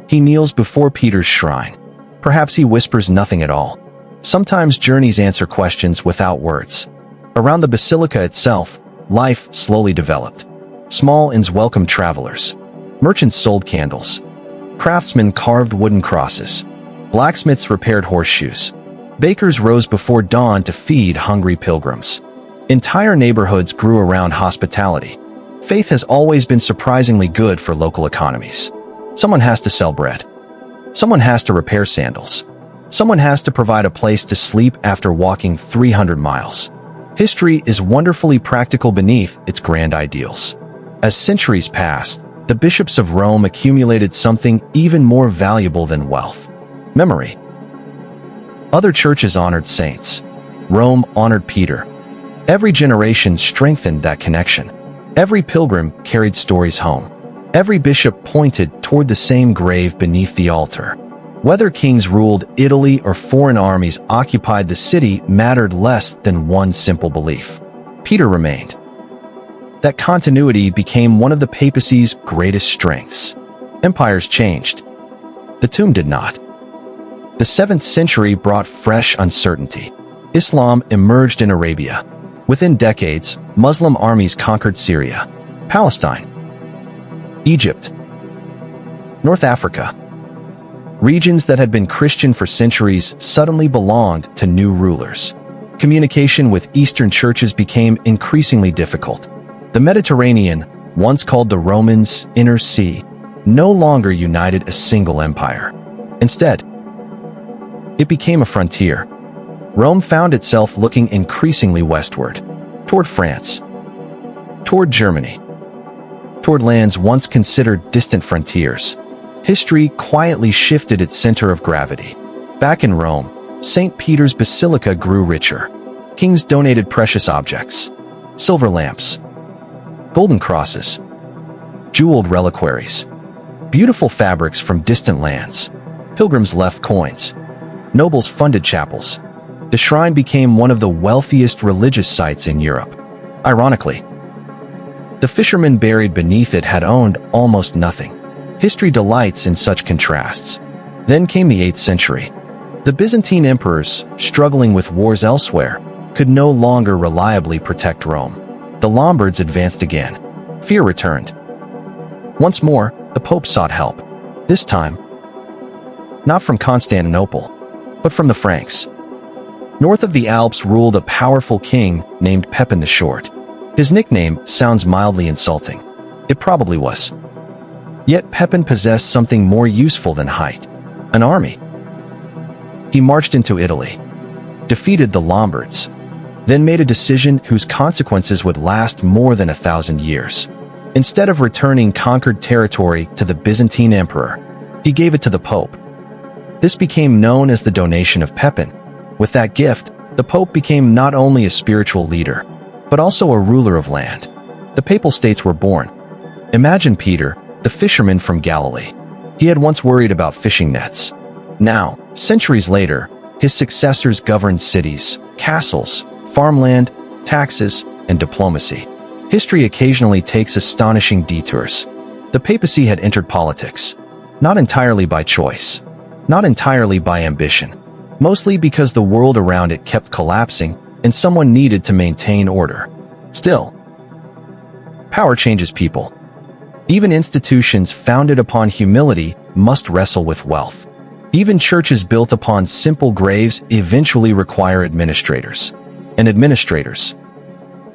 He kneels before Peter's shrine. Perhaps he whispers nothing at all. Sometimes journeys answer questions without words. Around the basilica itself, life slowly developed. Small inns welcomed travelers. Merchants sold candles. Craftsmen carved wooden crosses. Blacksmiths repaired horseshoes. Bakers rose before dawn to feed hungry pilgrims. Entire neighborhoods grew around hospitality. Faith has always been surprisingly good for local economies. Someone has to sell bread. Someone has to repair sandals. Someone has to provide a place to sleep after walking 300 miles. History is wonderfully practical beneath its grand ideals. As centuries passed, the bishops of Rome accumulated something even more valuable than wealth: memory. Other churches honored saints. Rome honored Peter. Every generation strengthened that connection. Every pilgrim carried stories home. Every bishop pointed toward the same grave beneath the altar. Whether kings ruled Italy or foreign armies occupied the city mattered less than one simple belief: Peter remained. That continuity became one of the papacy's greatest strengths. Empires changed. The tomb did not. The 7th century brought fresh uncertainty. Islam emerged in Arabia. Within decades, Muslim armies conquered Syria, Palestine, Egypt, North Africa. Regions that had been Christian for centuries suddenly belonged to new rulers. Communication with Eastern churches became increasingly difficult. The Mediterranean, once called the Romans' Inner Sea, no longer united a single empire. Instead, it became a frontier. Rome found itself looking increasingly westward, toward France, toward Germany, toward lands once considered distant frontiers. History quietly shifted its center of gravity. Back in Rome, St. Peter's Basilica grew richer. Kings donated precious objects: silver lamps, golden crosses, jeweled reliquaries, beautiful fabrics from distant lands. Pilgrims left coins. Nobles funded chapels. The shrine became one of the wealthiest religious sites in Europe. Ironically, the fishermen buried beneath it had owned almost nothing. History delights in such contrasts. Then came the 8th century. The Byzantine emperors, struggling with wars elsewhere, could no longer reliably protect Rome. The Lombards advanced again. Fear returned. Once more, the Pope sought help. This time, not from Constantinople, but from the Franks. North of the Alps ruled a powerful king named Pepin the Short. His nickname sounds mildly insulting. It probably was. Yet Pepin possessed something more useful than height: an army. He marched into Italy, defeated the Lombards, then made a decision whose consequences would last more than 1,000 years. Instead of returning conquered territory to the Byzantine emperor, he gave it to the Pope. This became known as the donation of Pepin. With that gift, the Pope became not only a spiritual leader, but also a ruler of land. The Papal States were born. Imagine Peter, the fisherman from Galilee. He had once worried about fishing nets. Now, centuries later, his successors governed cities, castles, farmland, taxes, and diplomacy. History occasionally takes astonishing detours. The papacy had entered politics, not entirely by choice, not entirely by ambition, mostly because the world around it kept collapsing and someone needed to maintain order. Still, power changes people. Even institutions founded upon humility must wrestle with wealth. Even churches built upon simple graves eventually require administrators. And administrators?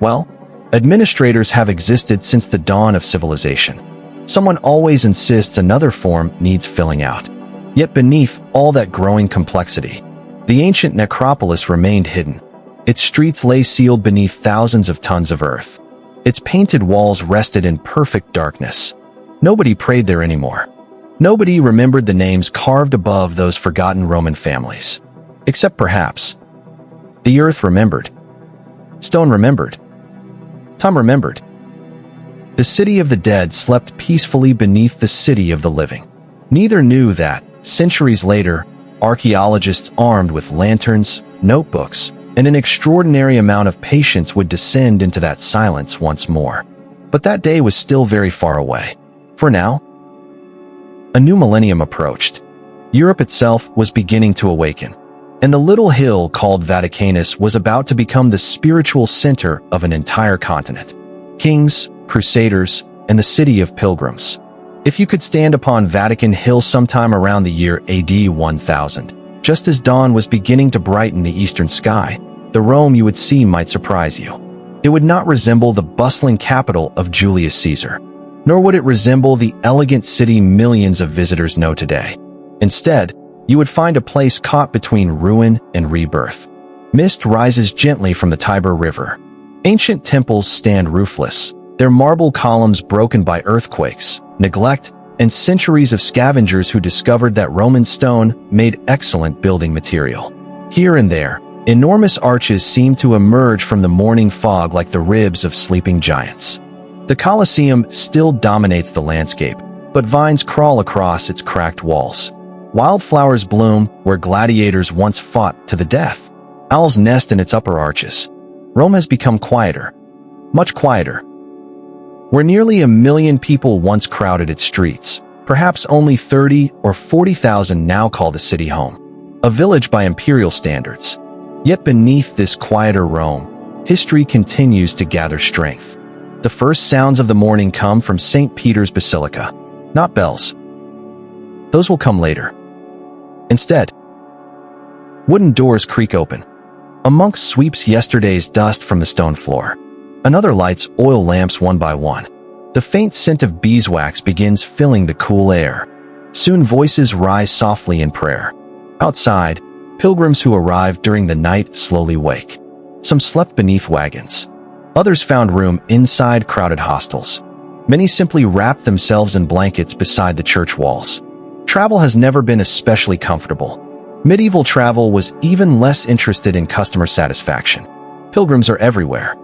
Well, administrators have existed since the dawn of civilization. Someone always insists another form needs filling out. Yet beneath all that growing complexity, the ancient necropolis remained hidden. Its streets lay sealed beneath thousands of tons of earth. Its painted walls rested in perfect darkness. Nobody prayed there anymore. Nobody remembered the names carved above those forgotten Roman families. Except perhaps the earth remembered. Stone remembered. Time remembered. The city of the dead slept peacefully beneath the city of the living. Neither knew that, centuries later, archaeologists armed with lanterns, notebooks, and an extraordinary amount of patience would descend into that silence once more. But that day was still very far away. For now, a new millennium approached. Europe itself was beginning to awaken, and the little hill called Vaticanus was about to become the spiritual center of an entire continent. Kings, crusaders, and the city of pilgrims. If you could stand upon Vatican Hill sometime around the year AD 1000, just as dawn was beginning to brighten the eastern sky, the Rome you would see might surprise you. It would not resemble the bustling capital of Julius Caesar, nor would it resemble the elegant city millions of visitors know today. Instead, you would find a place caught between ruin and rebirth. Mist rises gently from the Tiber River. Ancient temples stand roofless, their marble columns broken by earthquakes, neglect, and centuries of scavengers who discovered that Roman stone made excellent building material. Here and there, enormous arches seem to emerge from the morning fog like the ribs of sleeping giants. The Colosseum still dominates the landscape, but vines crawl across its cracked walls. Wildflowers bloom where gladiators once fought to the death. Owls nest in its upper arches. Rome has become quieter, much quieter. Where nearly 1 million people once crowded its streets, perhaps only 30 or 40,000 now call the city home. A village by imperial standards. Yet beneath this quieter Rome, history continues to gather strength. The first sounds of the morning come from St. Peter's Basilica. Not bells. Those will come later. Instead, wooden doors creak open. A monk sweeps yesterday's dust from the stone floor. Another lights oil lamps one by one. The faint scent of beeswax begins filling the cool air. Soon voices rise softly in prayer. Outside, pilgrims who arrived during the night slowly wake. Some slept beneath wagons. Others found room inside crowded hostels. Many simply wrapped themselves in blankets beside the church walls. Travel has never been especially comfortable. Medieval travel was even less interested in customer satisfaction. Pilgrims are everywhere.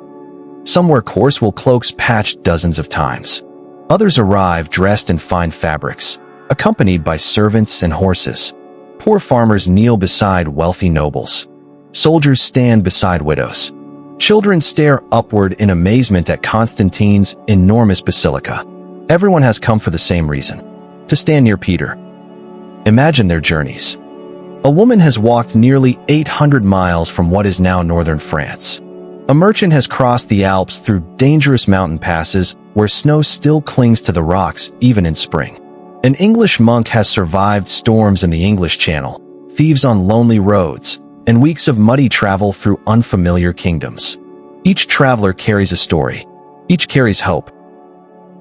Some wear coarse wool cloaks patched dozens of times. Others arrive dressed in fine fabrics, accompanied by servants and horses. Poor farmers kneel beside wealthy nobles. Soldiers stand beside widows. Children stare upward in amazement at Constantine's enormous basilica. Everyone has come for the same reason: to stand near Peter. Imagine their journeys. A woman has walked nearly 800 miles from what is now northern France. A merchant has crossed the Alps through dangerous mountain passes where snow still clings to the rocks even in spring. An English monk has survived storms in the English Channel, thieves on lonely roads, and weeks of muddy travel through unfamiliar kingdoms. Each traveler carries a story. Each carries hope.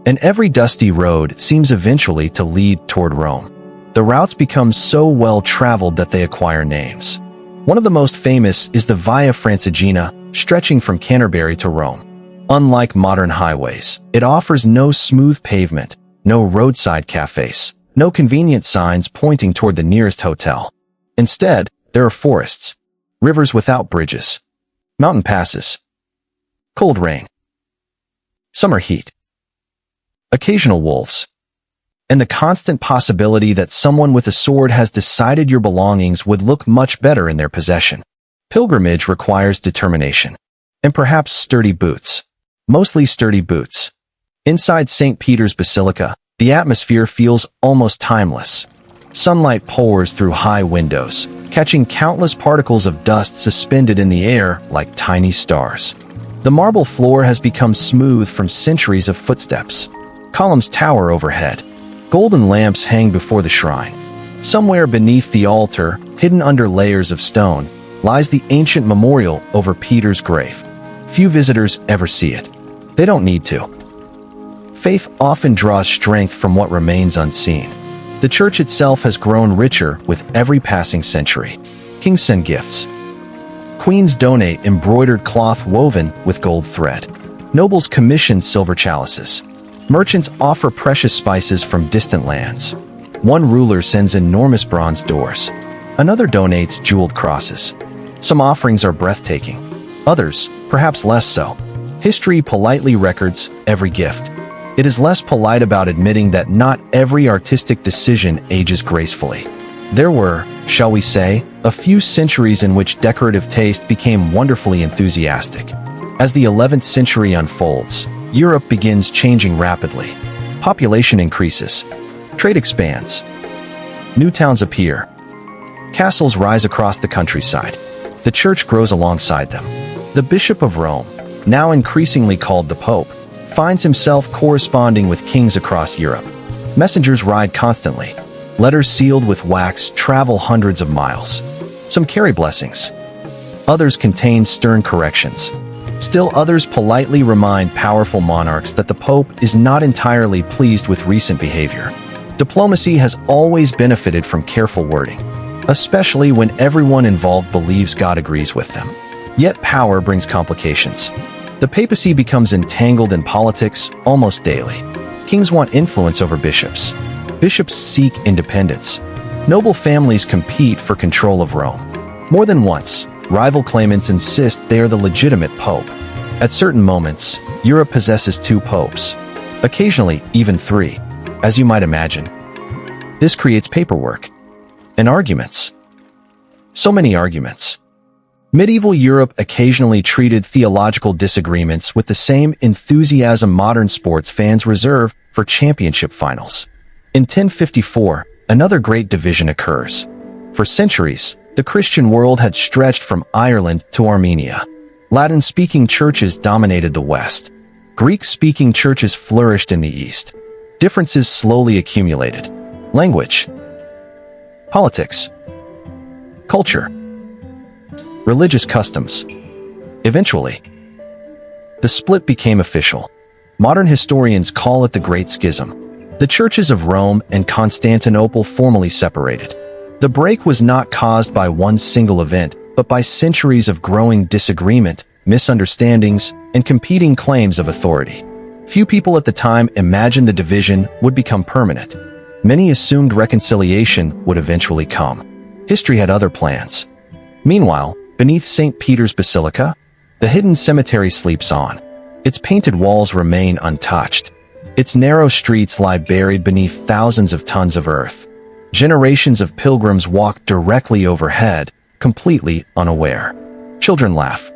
And every dusty road seems eventually to lead toward Rome. The routes become so well-traveled that they acquire names. One of the most famous is the Via Francigena, stretching from Canterbury to Rome. Unlike modern highways, it offers no smooth pavement, no roadside cafes, no convenient signs pointing toward the nearest hotel. Instead, there are forests, rivers without bridges, mountain passes, cold rain, summer heat, occasional wolves, and the constant possibility that someone with a sword has decided your belongings would look much better in their possession. Pilgrimage requires determination, and perhaps sturdy boots. Mostly sturdy boots. Inside St. Peter's Basilica, the atmosphere feels almost timeless. Sunlight pours through high windows, catching countless particles of dust suspended in the air like tiny stars. The marble floor has become smooth from centuries of footsteps. Columns tower overhead. Golden lamps hang before the shrine. Somewhere beneath the altar, hidden under layers of stone, lies the ancient memorial over Peter's grave. Few visitors ever see it. They don't need to. Faith often draws strength from what remains unseen. The church itself has grown richer with every passing century. Kings send gifts. Queens donate embroidered cloth woven with gold thread. Nobles commission silver chalices. Merchants offer precious spices from distant lands. One ruler sends enormous bronze doors. Another donates jeweled crosses. Some offerings are breathtaking. Others, perhaps less so. History politely records every gift. It is less polite about admitting that not every artistic decision ages gracefully. There were, shall we say, a few centuries in which decorative taste became wonderfully enthusiastic. As the 11th century unfolds, Europe begins changing rapidly. Population increases. Trade expands. New towns appear. Castles rise across the countryside. The church grows alongside them. The Bishop of Rome, now increasingly called the Pope, finds himself corresponding with kings across Europe. Messengers ride constantly. Letters sealed with wax travel hundreds of miles. Some carry blessings. Others contain stern corrections. Still others politely remind powerful monarchs that the Pope is not entirely pleased with recent behavior. Diplomacy has always benefited from careful wording, especially when everyone involved believes God agrees with them. Yet power brings complications. The papacy becomes entangled in politics almost daily. Kings want influence over bishops. Bishops seek independence. Noble families compete for control of Rome. More than once, rival claimants insist they are the legitimate pope. At certain moments, Europe possesses 2 popes. Occasionally, even 3, as you might imagine. This creates paperwork. And arguments. So many arguments. Medieval Europe occasionally treated theological disagreements with the same enthusiasm modern sports fans reserve for championship finals. In 1054, another great division occurs. For centuries, the Christian world had stretched from Ireland to Armenia. Latin-speaking churches dominated the West. Greek-speaking churches flourished in the East. Differences slowly accumulated. Language, politics, culture, religious customs. Eventually, the split became official. Modern historians call it the Great Schism. The churches of Rome and Constantinople formally separated. The break was not caused by one single event, but by centuries of growing disagreement, misunderstandings, and competing claims of authority. Few people at the time imagined the division would become permanent. Many assumed reconciliation would eventually come. History had other plans. Meanwhile, beneath St. Peter's Basilica, the hidden cemetery sleeps on. Its painted walls remain untouched. Its narrow streets lie buried beneath thousands of tons of earth. Generations of pilgrims walk directly overhead, completely unaware. Children laugh.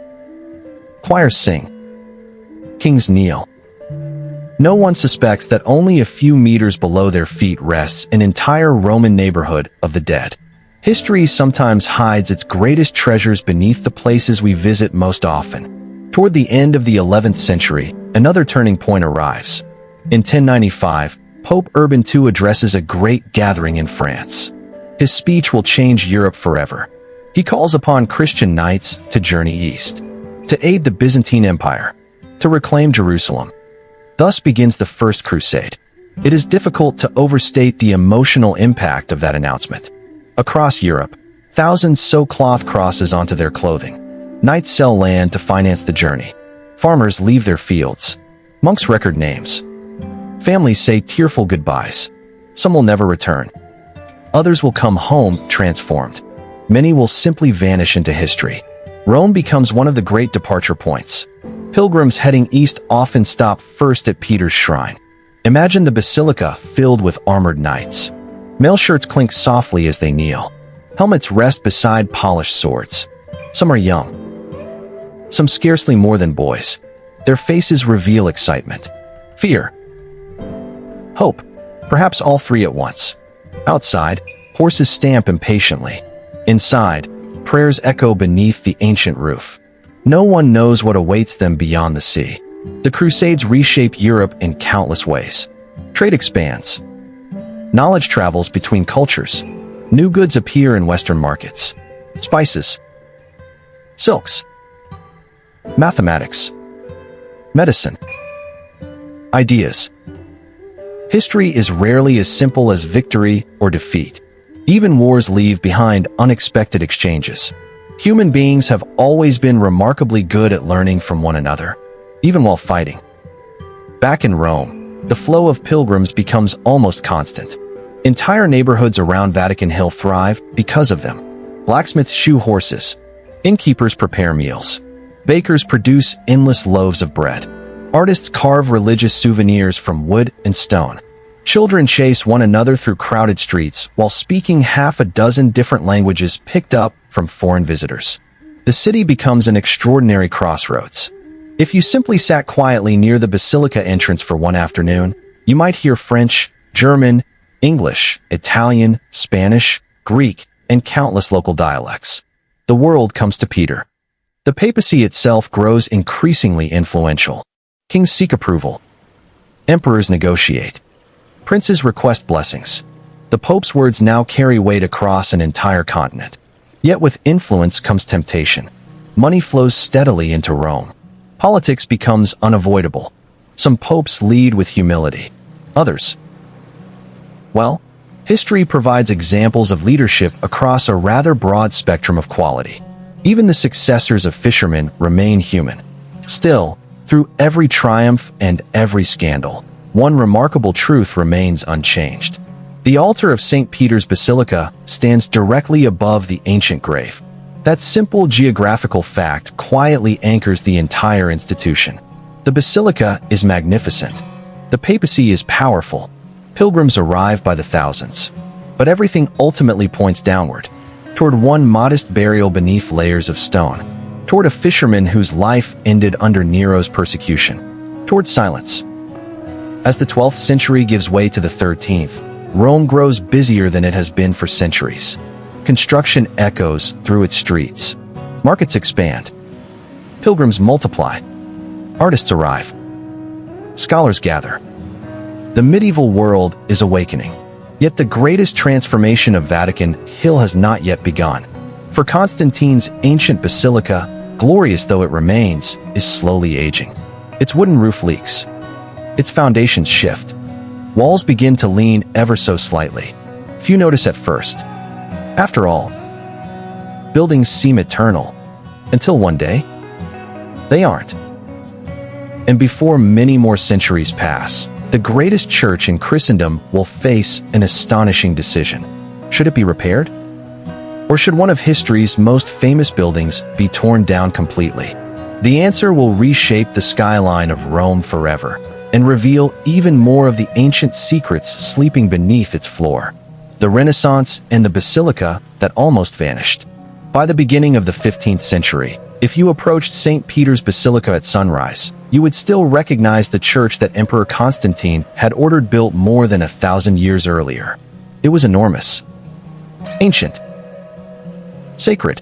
Choirs sing. Kings kneel. No one suspects that only a few meters below their feet rests an entire Roman neighborhood of the dead. History sometimes hides its greatest treasures beneath the places we visit most often. Toward the end of the 11th century, another turning point arrives. In 1095, Pope Urban II addresses a great gathering in France. His speech will change Europe forever. He calls upon Christian knights to journey east, to aid the Byzantine Empire, to reclaim Jerusalem. Thus begins the First Crusade. It is difficult to overstate the emotional impact of that announcement. Across Europe, thousands sew cloth crosses onto their clothing. Knights sell land to finance the journey. Farmers leave their fields. Monks record names. Families say tearful goodbyes. Some will never return. Others will come home transformed. Many will simply vanish into history. Rome becomes one of the great departure points. Pilgrims heading east often stop first at Peter's shrine. Imagine the basilica filled with armored knights. Mail shirts clink softly as they kneel. Helmets rest beside polished swords. Some are young. Some scarcely more than boys. Their faces reveal excitement, fear, hope, perhaps all three at once. Outside, horses stamp impatiently. Inside, prayers echo beneath the ancient roof. No one knows what awaits them beyond the sea. The Crusades reshape Europe in countless ways. Trade expands. Knowledge travels between cultures. New goods appear in Western markets. Spices, silks, mathematics, medicine, ideas. History is rarely as simple as victory or defeat. Even wars leave behind unexpected exchanges. Human beings have always been remarkably good at learning from one another, even while fighting. Back in Rome, the flow of pilgrims becomes almost constant. Entire neighborhoods around Vatican Hill thrive because of them. Blacksmiths shoe horses. Innkeepers prepare meals. Bakers produce endless loaves of bread. Artists carve religious souvenirs from wood and stone. Children chase one another through crowded streets while speaking half a dozen different languages picked up from foreign visitors. The city becomes an extraordinary crossroads. If you simply sat quietly near the Basilica entrance for one afternoon, you might hear French, German, English, Italian, Spanish, Greek, and countless local dialects. The world comes to Peter. The papacy itself grows increasingly influential. Kings seek approval. Emperors negotiate. Princes request blessings. The Pope's words now carry weight across an entire continent. Yet with influence comes temptation. Money flows steadily into Rome. Politics becomes unavoidable. Some popes lead with humility. Others, well, history provides examples of leadership across a rather broad spectrum of quality. Even the successors of fishermen remain human. Still, through every triumph and every scandal, one remarkable truth remains unchanged. The altar of St. Peter's Basilica stands directly above the ancient grave. That simple geographical fact quietly anchors the entire institution. The Basilica is magnificent. The papacy is powerful. Pilgrims arrive by the thousands. But everything ultimately points downward, toward one modest burial beneath layers of stone, toward a fisherman whose life ended under Nero's persecution, toward silence. As the 12th century gives way to the 13th, Rome grows busier than it has been for centuries. Construction echoes through its streets. Markets expand. Pilgrims multiply. Artists arrive. Scholars gather. The medieval world is awakening. Yet the greatest transformation of Vatican Hill has not yet begun. For Constantine's ancient basilica, glorious though it remains, is slowly aging. Its wooden roof leaks. Its foundations shift. Walls begin to lean ever so slightly. Few notice at first. After all, buildings seem eternal, until one day, they aren't. And before many more centuries pass, the greatest church in Christendom will face an astonishing decision. Should it be repaired? Or should one of history's most famous buildings be torn down completely? The answer will reshape the skyline of Rome forever and reveal even more of the ancient secrets sleeping beneath its floor. The Renaissance and the Basilica that almost vanished. By the beginning of the 15th century, if you approached St. Peter's Basilica at sunrise, you would still recognize the church that Emperor Constantine had ordered built more than 1,000 years earlier. It was enormous, ancient, sacred,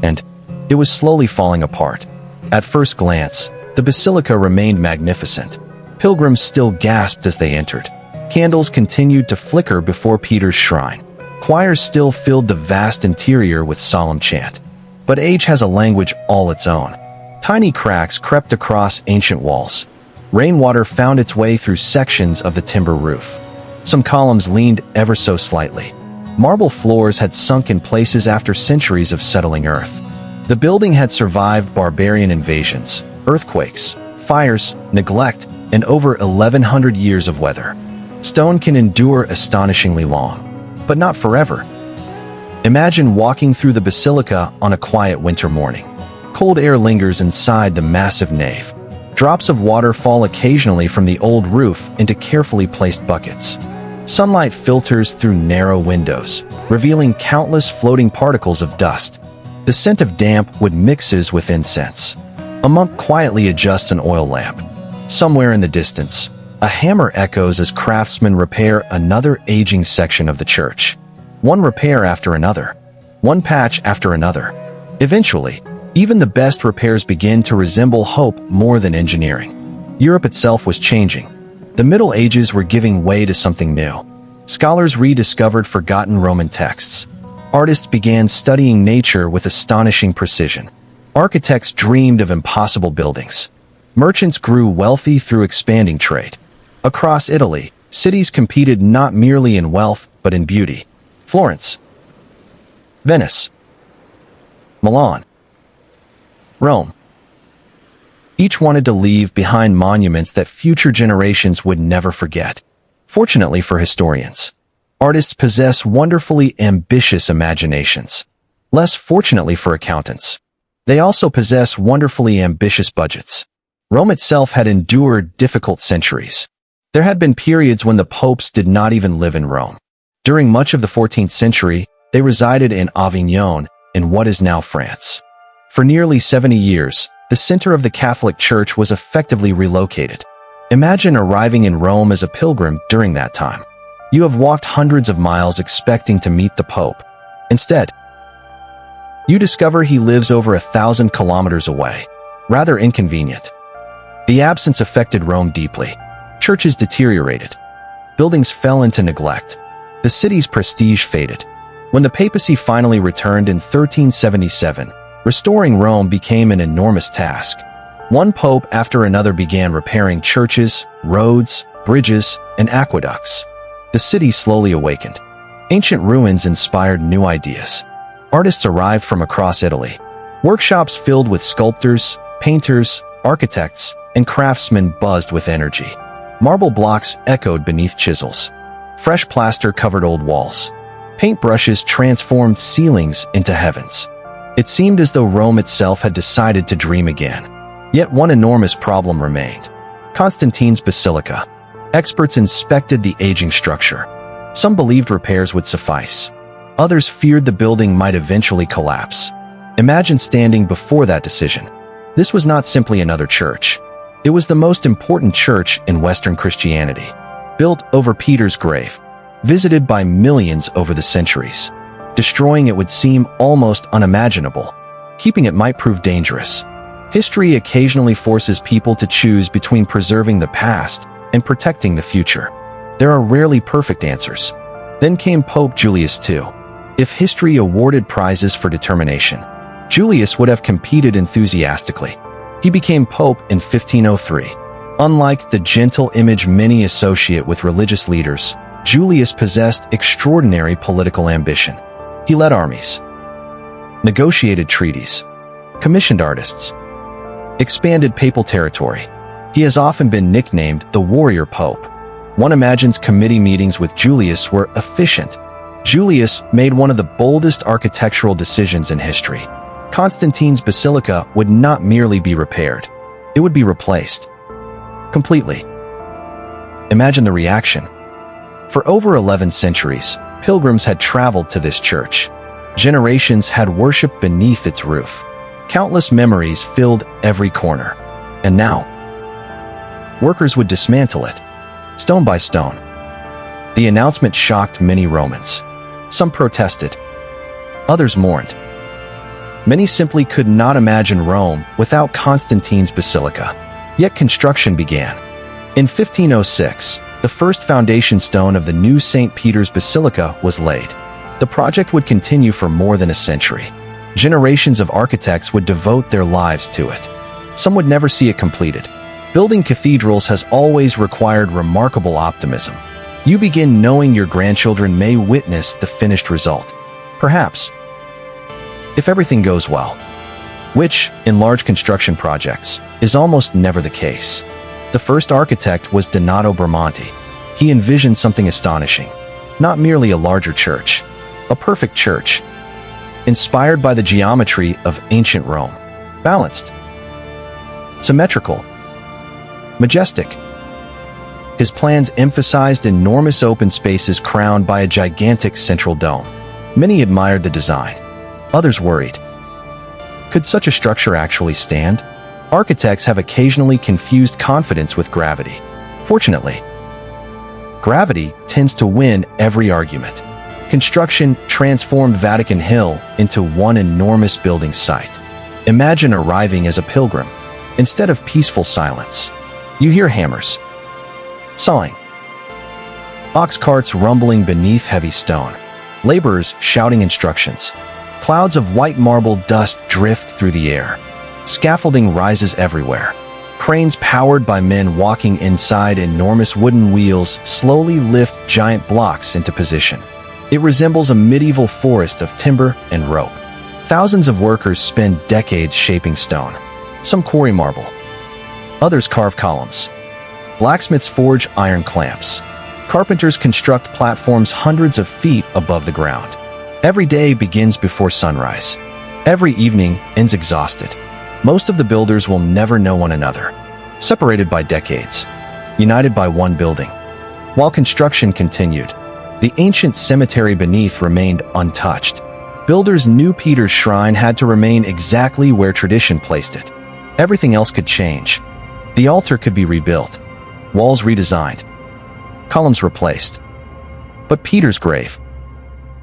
and it was slowly falling apart. At first glance, the basilica remained magnificent. Pilgrims still gasped as they entered. Candles continued to flicker before Peter's shrine. Choirs still filled the vast interior with solemn chant. But age has a language all its own. Tiny cracks crept across ancient walls. Rainwater found its way through sections of the timber roof. Some columns leaned ever so slightly. Marble floors had sunk in places after centuries of settling earth. The building had survived barbarian invasions, earthquakes, fires, neglect, and over 1,100 years of weather. Stone can endure astonishingly long, but not forever. Imagine walking through the basilica on a quiet winter morning. Cold air lingers inside the massive nave. Drops of water fall occasionally from the old roof into carefully placed buckets. Sunlight filters through narrow windows, revealing countless floating particles of dust. The scent of damp wood mixes with incense. A monk quietly adjusts an oil lamp. Somewhere in the distance, a hammer echoes as craftsmen repair another aging section of the church. One repair after another. One patch after another. Eventually, even the best repairs begin to resemble hope more than engineering. Europe itself was changing. The Middle Ages were giving way to something new. Scholars rediscovered forgotten Roman texts. Artists began studying nature with astonishing precision. Architects dreamed of impossible buildings. Merchants grew wealthy through expanding trade. Across Italy, cities competed not merely in wealth but in beauty. Florence, Venice, Milan, Rome. Each wanted to leave behind monuments that future generations would never forget. Fortunately for historians, artists possess wonderfully ambitious imaginations. Less fortunately for accountants, they also possess wonderfully ambitious budgets. Rome itself had endured difficult centuries. There had been periods when the popes did not even live in Rome. During much of the 14th century, they resided in Avignon, in what is now France. For nearly 70 years, the center of the Catholic Church was effectively relocated. Imagine arriving in Rome as a pilgrim during that time. You have walked hundreds of miles expecting to meet the Pope. Instead, you discover he lives over 1,000 kilometers away. Rather inconvenient. The absence affected Rome deeply. Churches deteriorated. Buildings fell into neglect. The city's prestige faded. When the papacy finally returned in 1377, restoring Rome became an enormous task. One pope after another began repairing churches, roads, bridges, and aqueducts. The city slowly awakened. Ancient ruins inspired new ideas. Artists arrived from across Italy. Workshops filled with sculptors, painters, architects, and craftsmen buzzed with energy. Marble blocks echoed beneath chisels. Fresh plaster covered old walls. Paintbrushes transformed ceilings into heavens. It seemed as though Rome itself had decided to dream again. Yet one enormous problem remained. Constantine's Basilica. Experts inspected the aging structure. Some believed repairs would suffice. Others feared the building might eventually collapse. Imagine standing before that decision. This was not simply another church. It was the most important church in Western Christianity, built over Peter's grave, visited by millions over the centuries. Destroying it would seem almost unimaginable. Keeping it might prove dangerous. History occasionally forces people to choose between preserving the past and protecting the future. There are rarely perfect answers. Then came Pope Julius II. If history awarded prizes for determination, Julius would have competed enthusiastically. He became pope in 1503. Unlike the gentle image many associate with religious leaders, Julius possessed extraordinary political ambition. He led armies, negotiated treaties, commissioned artists, expanded papal territory. He has often been nicknamed the Warrior Pope. One imagines committee meetings with Julius were efficient. Julius made one of the boldest architectural decisions in history. Constantine's Basilica would not merely be repaired. It would be replaced. Completely. Imagine the reaction. For over 11 centuries, pilgrims had traveled to this church. Generations had worshipped beneath its roof. Countless memories filled every corner. And now, workers would dismantle it, stone by stone. The announcement shocked many Romans. Some protested. Others mourned. Many simply could not imagine Rome without Constantine's Basilica. Yet construction began. In 1506, the first foundation stone of the new St. Peter's Basilica was laid. The project would continue for more than a century. Generations of architects would devote their lives to it. Some would never see it completed. Building cathedrals has always required remarkable optimism. You begin knowing your grandchildren may witness the finished result. Perhaps, if everything goes well, which, in large construction projects, is almost never the case. The first architect was Donato Bramante. He envisioned something astonishing. Not merely a larger church, a perfect church, inspired by the geometry of ancient Rome. Balanced, symmetrical, majestic. His plans emphasized enormous open spaces crowned by a gigantic central dome. Many admired the design. Others worried. Could such a structure actually stand? Architects have occasionally confused confidence with gravity. Fortunately, gravity tends to win every argument. Construction transformed Vatican Hill into one enormous building site. Imagine arriving as a pilgrim. Instead of peaceful silence, you hear hammers, sawing, ox carts rumbling beneath heavy stone, laborers shouting instructions. Clouds of white marble dust drift through the air. Scaffolding rises everywhere. Cranes powered by men walking inside enormous wooden wheels slowly lift giant blocks into position. It resembles a medieval forest of timber and rope. Thousands of workers spend decades shaping stone. Some quarry marble. Others carve columns. Blacksmiths forge iron clamps. Carpenters construct platforms hundreds of feet above the ground. Every day begins before sunrise. Every evening ends exhausted. Most of the builders will never know one another. Separated by decades. United by one building. While construction continued, the ancient cemetery beneath remained untouched. Builders knew Peter's shrine had to remain exactly where tradition placed it. Everything else could change. The altar could be rebuilt. Walls redesigned. Columns replaced. But Peter's grave,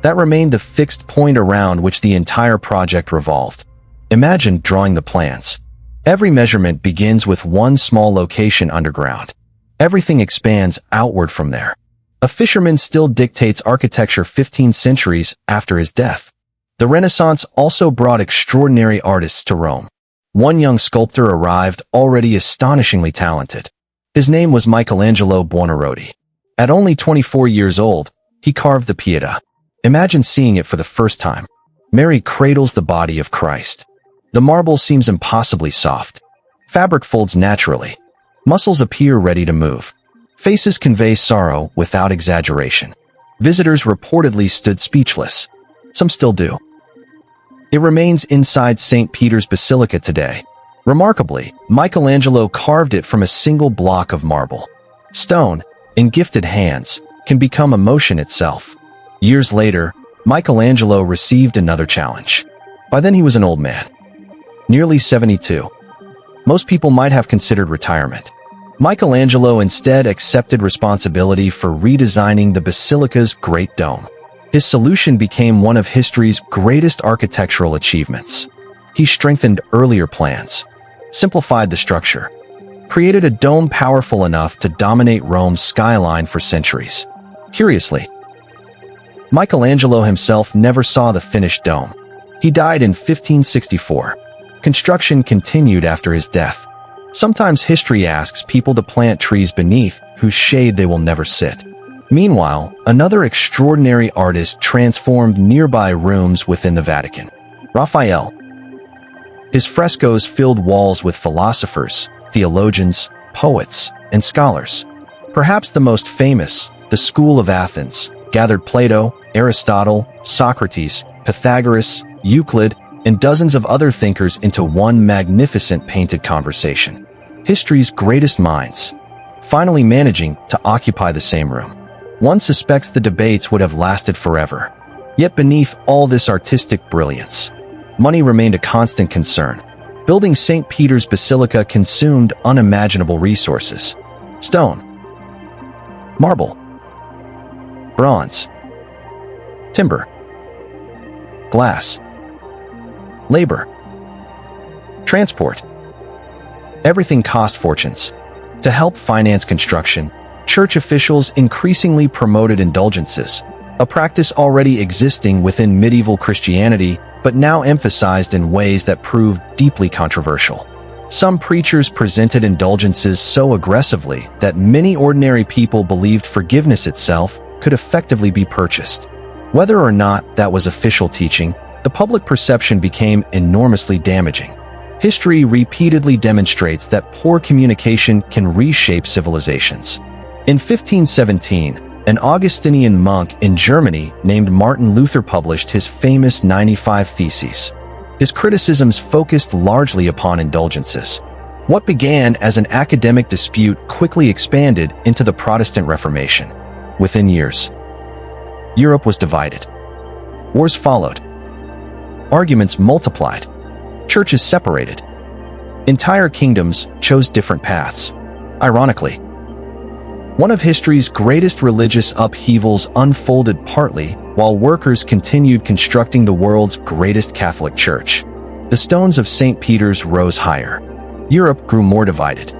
that remained the fixed point around which the entire project revolved. Imagine drawing the plans. Every measurement begins with one small location underground. Everything expands outward from there. A fisherman still dictates architecture 15 centuries after his death. The Renaissance also brought extraordinary artists to Rome. One young sculptor arrived already astonishingly talented. His name was Michelangelo Buonarroti. At only 24 years old, he carved the Pietà. Imagine seeing it for the first time. Mary cradles the body of Christ. The marble seems impossibly soft. Fabric folds naturally. Muscles appear ready to move. Faces convey sorrow without exaggeration. Visitors reportedly stood speechless. Some still do. It remains inside St. Peter's Basilica today. Remarkably, Michelangelo carved it from a single block of marble. Stone, in gifted hands, can become emotion itself. Years later, Michelangelo received another challenge. By then he was an old man, nearly 72. Most people might have considered retirement. Michelangelo instead accepted responsibility for redesigning the Basilica's Great Dome. His solution became one of history's greatest architectural achievements. He strengthened earlier plans, simplified the structure, created a dome powerful enough to dominate Rome's skyline for centuries. Curiously, Michelangelo himself never saw the finished dome. He died in 1564. Construction continued after his death. Sometimes history asks people to plant trees beneath whose shade they will never sit. Meanwhile, another extraordinary artist transformed nearby rooms within the Vatican. Raphael. His frescoes filled walls with philosophers, theologians, poets, and scholars. Perhaps the most famous, the School of Athens, gathered Plato, Aristotle, Socrates, Pythagoras, Euclid, and dozens of other thinkers into one magnificent painted conversation. History's greatest minds, finally managing to occupy the same room. One suspects the debates would have lasted forever. Yet beneath all this artistic brilliance, money remained a constant concern. Building St. Peter's Basilica consumed unimaginable resources. Stone, marble, bronze, timber, glass, labor, transport. Everything cost fortunes. To help finance construction, church officials increasingly promoted indulgences, a practice already existing within medieval Christianity, but now emphasized in ways that proved deeply controversial. Some preachers presented indulgences so aggressively that many ordinary people believed forgiveness itself could effectively be purchased. Whether or not that was official teaching, the public perception became enormously damaging. History repeatedly demonstrates that poor communication can reshape civilizations. In 1517, an Augustinian monk in Germany named Martin Luther published his famous 95 Theses. His criticisms focused largely upon indulgences. What began as an academic dispute quickly expanded into the Protestant Reformation. Within years, Europe was divided. Wars followed. Arguments multiplied. Churches separated. Entire kingdoms chose different paths. Ironically, one of history's greatest religious upheavals unfolded partly while workers continued constructing the world's greatest Catholic church. The stones of St. Peter's rose higher. Europe grew more divided.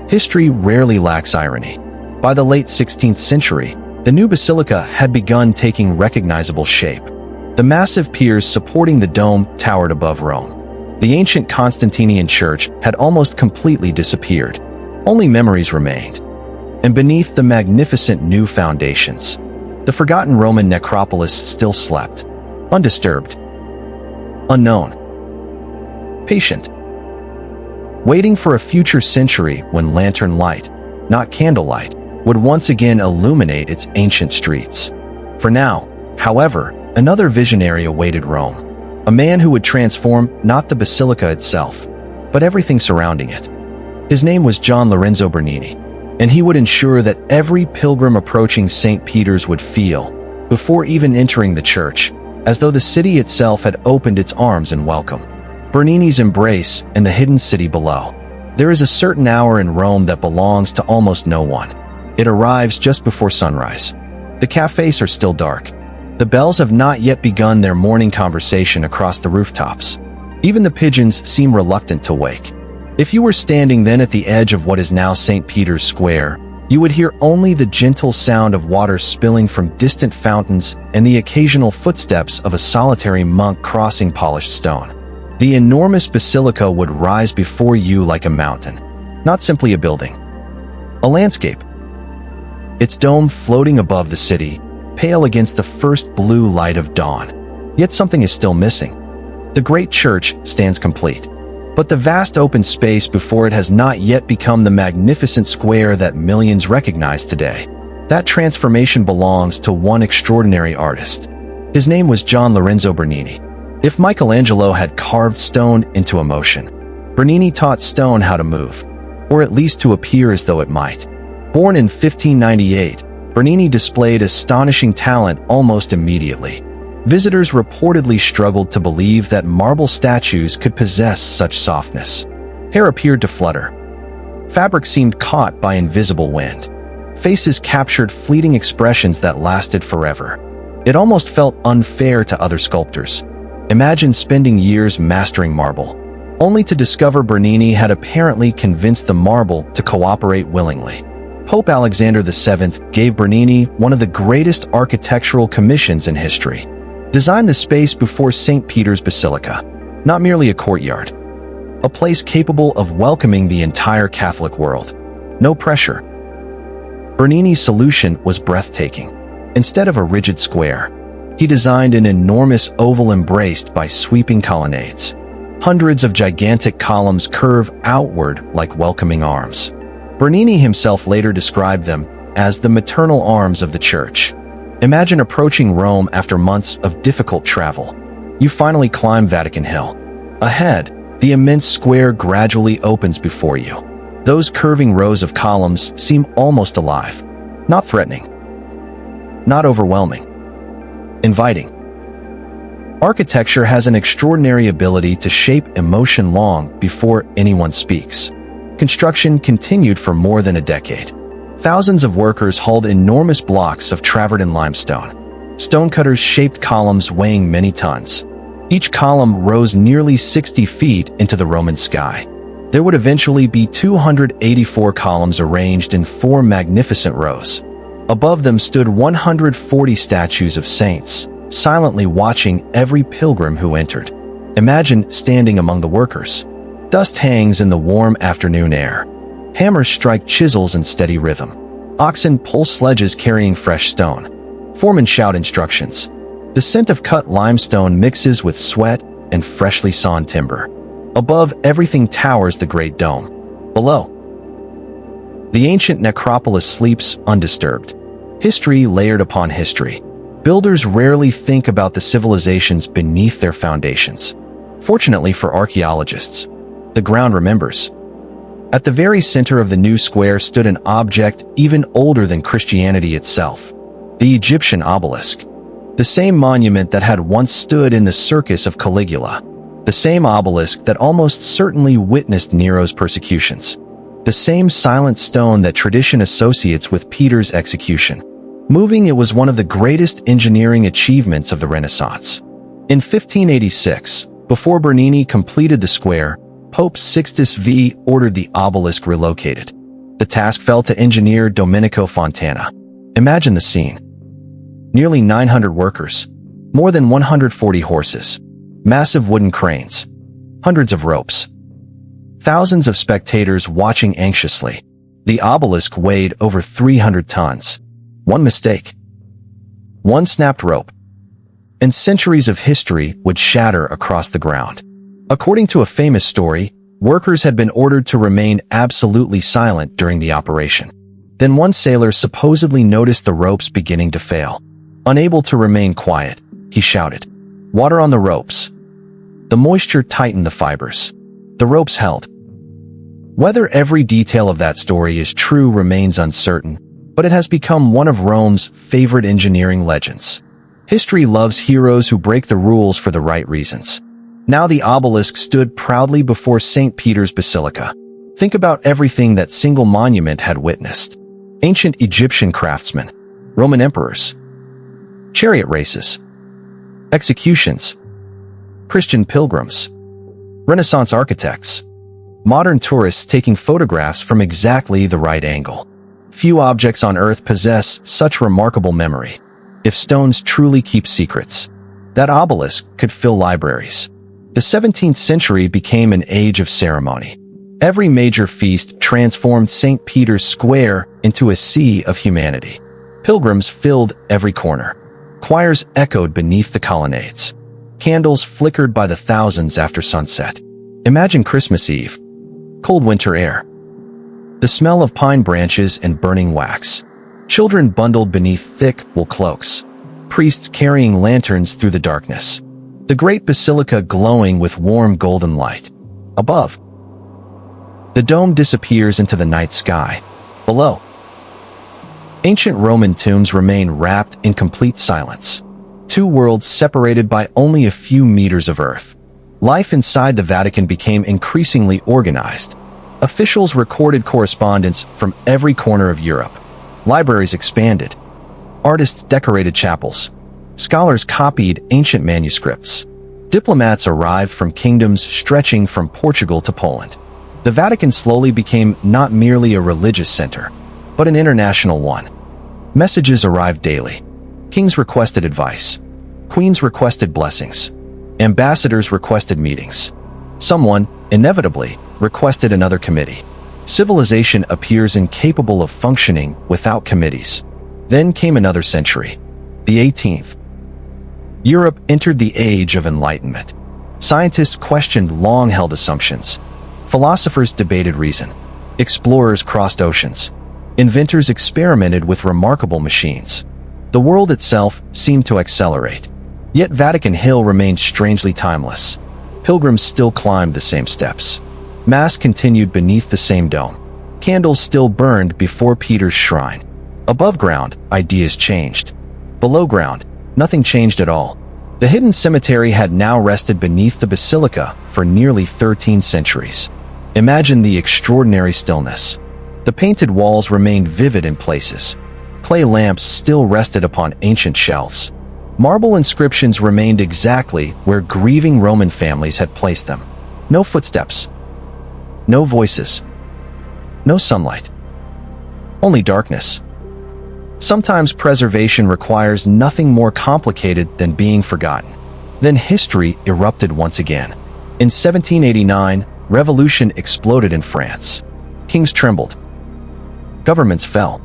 History rarely lacks irony. By the late 16th century, the new basilica had begun taking recognizable shape. The massive piers supporting the dome towered above Rome. The ancient Constantinian church had almost completely disappeared. Only memories remained. And beneath the magnificent new foundations, the forgotten Roman necropolis still slept, undisturbed, unknown, patient, waiting for a future century when lantern light, not candlelight, would once again illuminate its ancient streets. For now, however, another visionary awaited Rome. A man who would transform not the basilica itself, but everything surrounding it. His name was John Lorenzo Bernini, and he would ensure that every pilgrim approaching St. Peter's would feel, before even entering the church, as though the city itself had opened its arms in welcome. Bernini's embrace and the hidden city below. There is a certain hour in Rome that belongs to almost no one. It arrives just before sunrise. The cafes are still dark. The bells have not yet begun their morning conversation across the rooftops. Even the pigeons seem reluctant to wake. If you were standing then at the edge of what is now St. Peter's Square, you would hear only the gentle sound of water spilling from distant fountains and the occasional footsteps of a solitary monk crossing polished stone. The enormous basilica would rise before you like a mountain, not simply a building, a landscape. Its dome floating above the city, pale against the first blue light of dawn. Yet something is still missing. The great church stands complete, but the vast open space before it has not yet become the magnificent square that millions recognize today. That transformation belongs to one extraordinary artist. His name was John Lorenzo Bernini. If Michelangelo had carved stone into emotion, Bernini taught stone how to move, or at least to appear as though it might. Born in 1598, Bernini displayed astonishing talent almost immediately. Visitors reportedly struggled to believe that marble statues could possess such softness. Hair appeared to flutter. Fabric seemed caught by invisible wind. Faces captured fleeting expressions that lasted forever. It almost felt unfair to other sculptors. Imagine spending years mastering marble, only to discover Bernini had apparently convinced the marble to cooperate willingly. Pope Alexander VII gave Bernini one of the greatest architectural commissions in history. Design the space before St. Peter's Basilica, not merely a courtyard. A place capable of welcoming the entire Catholic world. No pressure. Bernini's solution was breathtaking. Instead of a rigid square, he designed an enormous oval embraced by sweeping colonnades. Hundreds of gigantic columns curve outward like welcoming arms. Bernini himself later described them as the maternal arms of the church. Imagine approaching Rome after months of difficult travel. You finally climb Vatican Hill. Ahead, the immense square gradually opens before you. Those curving rows of columns seem almost alive. Not threatening. Not overwhelming. Inviting. Architecture has an extraordinary ability to shape emotion long before anyone speaks. Construction continued for more than a decade. Thousands of workers hauled enormous blocks of travertine limestone. Stonecutters shaped columns weighing many tons. Each column rose nearly 60 feet into the Roman sky. There would eventually be 284 columns arranged in 4 magnificent rows. Above them stood 140 statues of saints, silently watching every pilgrim who entered. Imagine standing among the workers. Dust hangs in the warm afternoon air. Hammers strike chisels in steady rhythm. Oxen pull sledges carrying fresh stone. Foremen shout instructions. The scent of cut limestone mixes with sweat and freshly sawn timber. Above everything towers the Great Dome. Below, the ancient necropolis sleeps undisturbed. History layered upon history. Builders rarely think about the civilizations beneath their foundations. Fortunately for archaeologists, the ground remembers. At the very center of the new square stood an object even older than Christianity itself, the Egyptian obelisk. The same monument that had once stood in the circus of Caligula. The same obelisk that almost certainly witnessed Nero's persecutions. The same silent stone that tradition associates with Peter's execution. Moving it was one of the greatest engineering achievements of the Renaissance. In 1586, before Bernini completed the square, Pope Sixtus V ordered the obelisk relocated. The task fell to engineer Domenico Fontana. Imagine the scene. Nearly 900 workers, more than 140 horses, massive wooden cranes, hundreds of ropes, thousands of spectators watching anxiously. The obelisk weighed over 300 tons. One mistake, one snapped rope, and centuries of history would shatter across the ground. According to a famous story, workers had been ordered to remain absolutely silent during the operation. Then one sailor supposedly noticed the ropes beginning to fail. Unable to remain quiet, he shouted, "Water on the ropes." The moisture tightened the fibers. The ropes held. Whether every detail of that story is true remains uncertain, but it has become one of Rome's favorite engineering legends. History loves heroes who break the rules for the right reasons. Now the obelisk stood proudly before St. Peter's Basilica. Think about everything that single monument had witnessed. Ancient Egyptian craftsmen, Roman emperors, chariot races, executions, Christian pilgrims, Renaissance architects, modern tourists taking photographs from exactly the right angle. Few objects on Earth possess such remarkable memory. If stones truly keep secrets, that obelisk could fill libraries. The 17th century became an age of ceremony. Every major feast transformed St. Peter's Square into a sea of humanity. Pilgrims filled every corner. Choirs echoed beneath the colonnades. Candles flickered by the thousands after sunset. Imagine Christmas Eve. Cold winter air. The smell of pine branches and burning wax. Children bundled beneath thick wool cloaks. Priests carrying lanterns through the darkness. The great basilica glowing with warm golden light. Above, the dome disappears into the night sky. Below, Ancient Roman tombs remain wrapped in complete silence. Two worlds separated by only a few meters of earth. Life inside the Vatican became increasingly organized. Officials recorded correspondence from every corner of Europe. Libraries expanded. Artists decorated chapels. Scholars copied ancient manuscripts. Diplomats arrived from kingdoms stretching from Portugal to Poland. The Vatican slowly became not merely a religious center, but an international one. Messages arrived daily. Kings requested advice. Queens requested blessings. Ambassadors requested meetings. Someone, inevitably, requested another committee. Civilization appears incapable of functioning without committees. Then came another century, the 18th. Europe entered the Age of Enlightenment. Scientists questioned long-held assumptions. Philosophers debated reason. Explorers crossed oceans. Inventors experimented with remarkable machines. The world itself seemed to accelerate. Yet Vatican Hill remained strangely timeless. Pilgrims still climbed the same steps. Mass continued beneath the same dome. Candles still burned before Peter's shrine. Above ground, ideas changed. Below ground, nothing changed at all. The hidden cemetery had now rested beneath the Basilica for nearly 13 centuries. Imagine the extraordinary stillness. The painted walls remained vivid in places. Clay lamps still rested upon ancient shelves. Marble inscriptions remained exactly where grieving Roman families had placed them. No footsteps. No voices. No sunlight. Only darkness. Sometimes preservation requires nothing more complicated than being forgotten. Then history erupted once again. In 1789, revolution exploded in France. Kings trembled. Governments fell.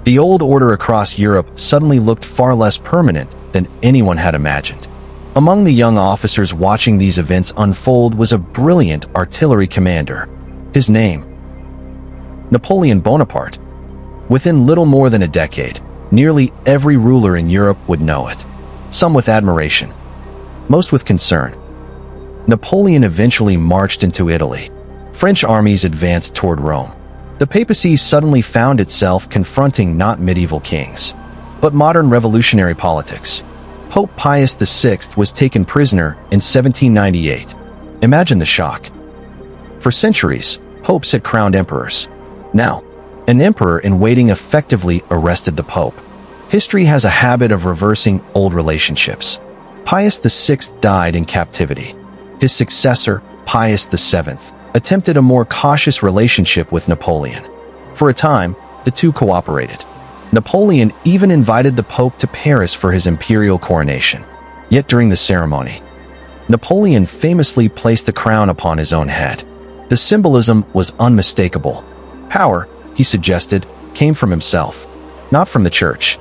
The old order across Europe suddenly looked far less permanent than anyone had imagined. Among the young officers watching these events unfold was a brilliant artillery commander. His name, Napoleon Bonaparte. Within little more than a decade, nearly every ruler in Europe would know it. Some with admiration, most with concern. Napoleon eventually marched into Italy. French armies advanced toward Rome. The papacy suddenly found itself confronting not medieval kings, but modern revolutionary politics. Pope Pius VI was taken prisoner in 1798. Imagine the shock. For centuries, popes had crowned emperors. Now, an emperor in waiting effectively arrested the pope. History has a habit of reversing old relationships. Pius VI died in captivity. His successor, Pius VII, attempted a more cautious relationship with Napoleon. For a time, the two cooperated. Napoleon even invited the Pope to Paris for his imperial coronation. Yet during the ceremony, Napoleon famously placed the crown upon his own head. The symbolism was unmistakable. Power, he suggested, came from himself, not from the church.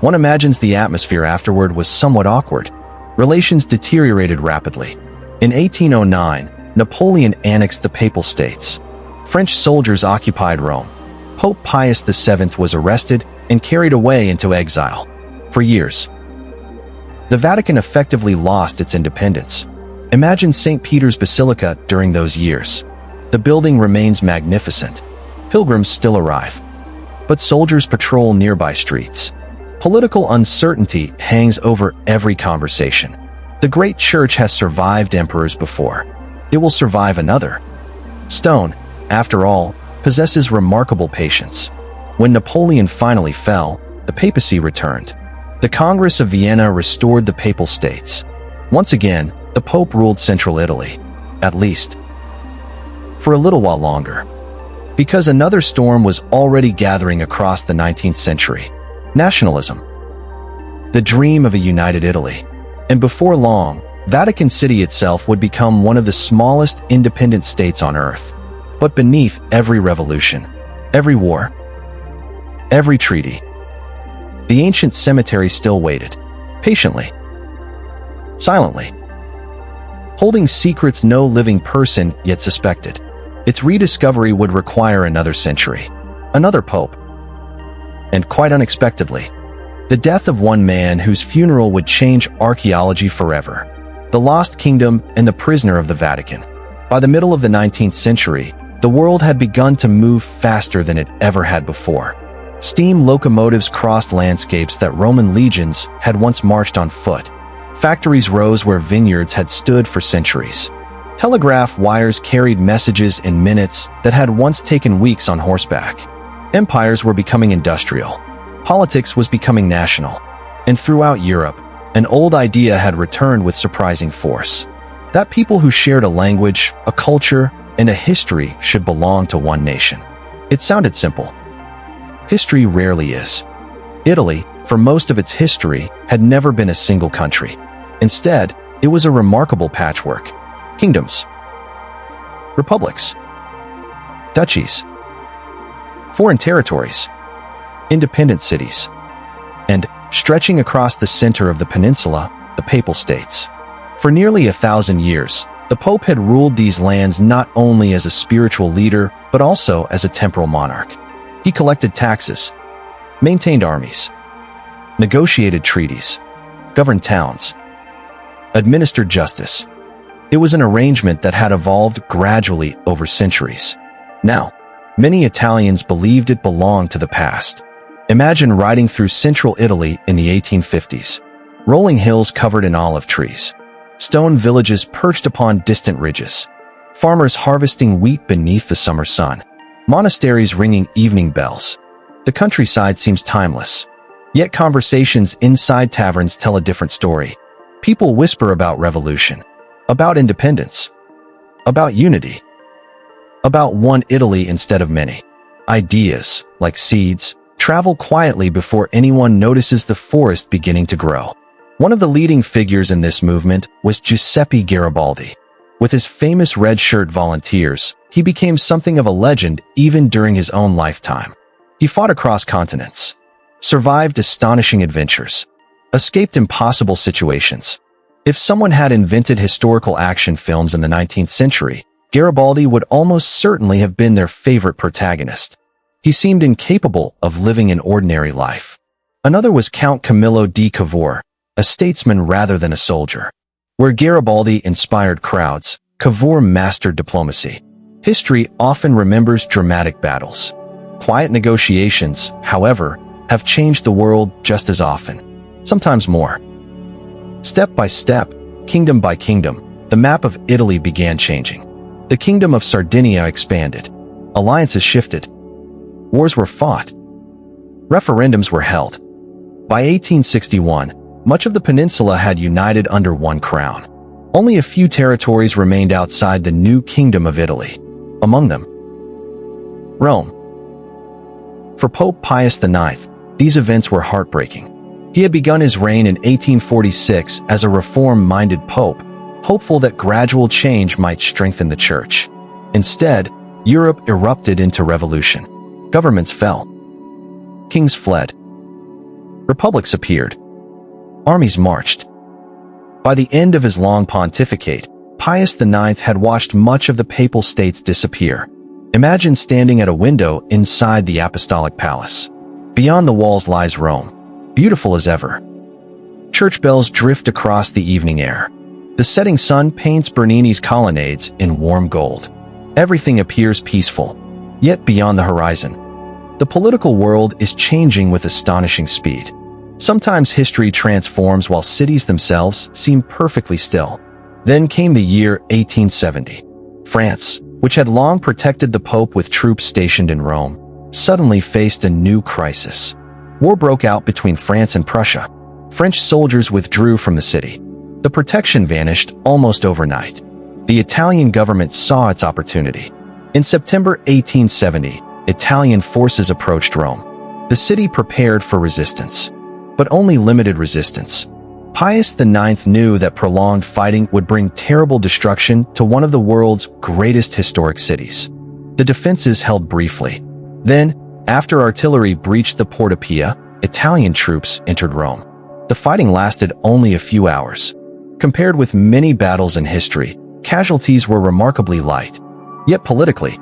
One imagines the atmosphere afterward was somewhat awkward. Relations deteriorated rapidly. In 1809, Napoleon annexed the Papal States. French soldiers occupied Rome. Pope Pius VII was arrested and carried away into exile. For years, the Vatican effectively lost its independence. Imagine St. Peter's Basilica during those years. The building remains magnificent. Pilgrims still arrive, but soldiers patrol nearby streets. Political uncertainty hangs over every conversation. The great church has survived emperors before. It will survive another. Stone, after all, possesses remarkable patience. When Napoleon finally fell, the papacy returned. The Congress of Vienna restored the Papal States. Once again, the Pope ruled central Italy, at least for a little while longer. Because another storm was already gathering across the 19th century. Nationalism. The dream of a united Italy. And before long, Vatican City itself would become one of the smallest independent states on earth. But beneath every revolution, every war, every treaty, the ancient cemetery still waited, patiently, silently, holding secrets no living person yet suspected. Its rediscovery would require another century, another pope, and quite unexpectedly, the death of one man whose funeral would change archaeology forever. The Lost Kingdom and the Prisoner of the Vatican. By the middle of the 19th century, the world had begun to move faster than it ever had before. Steam locomotives crossed landscapes that Roman legions had once marched on foot. Factories rose where vineyards had stood for centuries. Telegraph wires carried messages in minutes that had once taken weeks on horseback. Empires were becoming industrial. Politics was becoming national. And throughout Europe, an old idea had returned with surprising force. That people who shared a language, a culture, and a history should belong to one nation. It sounded simple. History rarely is. Italy, for most of its history, had never been a single country. Instead, it was a remarkable patchwork. Kingdoms, republics, duchies, foreign territories, independent cities, and, stretching across the center of the peninsula, the Papal States. For nearly 1,000 years, the Pope had ruled these lands not only as a spiritual leader, but also as a temporal monarch. He collected taxes, maintained armies, negotiated treaties, governed towns, administered justice. It was an arrangement that had evolved gradually over centuries. Now, many Italians believed it belonged to the past. Imagine riding through central Italy in the 1850s. Rolling hills covered in olive trees. Stone villages perched upon distant ridges. Farmers harvesting wheat beneath the summer sun. Monasteries ringing evening bells. The countryside seems timeless. Yet conversations inside taverns tell a different story. People whisper about revolution, about independence, about unity, about one Italy instead of many. Ideas, like seeds, travel quietly before anyone notices the forest beginning to grow. One of the leading figures in this movement was Giuseppe Garibaldi. With his famous red shirt volunteers, he became something of a legend even during his own lifetime. He fought across continents, survived astonishing adventures, escaped impossible situations. If someone had invented historical action films in the 19th century, Garibaldi would almost certainly have been their favorite protagonist. He seemed incapable of living an ordinary life. Another was Count Camillo di Cavour, a statesman rather than a soldier. Where Garibaldi inspired crowds, Cavour mastered diplomacy. History often remembers dramatic battles. Quiet negotiations, however, have changed the world just as often, sometimes more. Step by step, kingdom by kingdom, the map of Italy began changing. The kingdom of Sardinia expanded. Alliances shifted. Wars were fought. Referendums were held. By 1861, much of the peninsula had united under one crown. Only a few territories remained outside the new kingdom of Italy. Among them, Rome. For Pope Pius IX, these events were heartbreaking. He had begun his reign in 1846 as a reform-minded pope, hopeful that gradual change might strengthen the church. Instead, Europe erupted into revolution. Governments fell. Kings fled. Republics appeared. Armies marched. By the end of his long pontificate, Pius IX had watched much of the Papal States disappear. Imagine standing at a window inside the Apostolic Palace. Beyond the walls lies Rome, beautiful as ever. Church bells drift across the evening air. The setting sun paints Bernini's colonnades in warm gold. Everything appears peaceful, yet beyond the horizon, the political world is changing with astonishing speed. Sometimes history transforms while cities themselves seem perfectly still. Then came the year 1870. France, which had long protected the Pope with troops stationed in Rome, suddenly faced a new crisis. War broke out between France and Prussia. French soldiers withdrew from the city. The protection vanished almost overnight. The Italian government saw its opportunity. In September 1870, Italian forces approached Rome. The city prepared for resistance, but only limited resistance. Pius IX knew that prolonged fighting would bring terrible destruction to one of the world's greatest historic cities. The defenses held briefly. Then, after artillery breached the Porta Pia, Italian troops entered Rome. The fighting lasted only a few hours. Compared with many battles in history, casualties were remarkably light. Yet politically,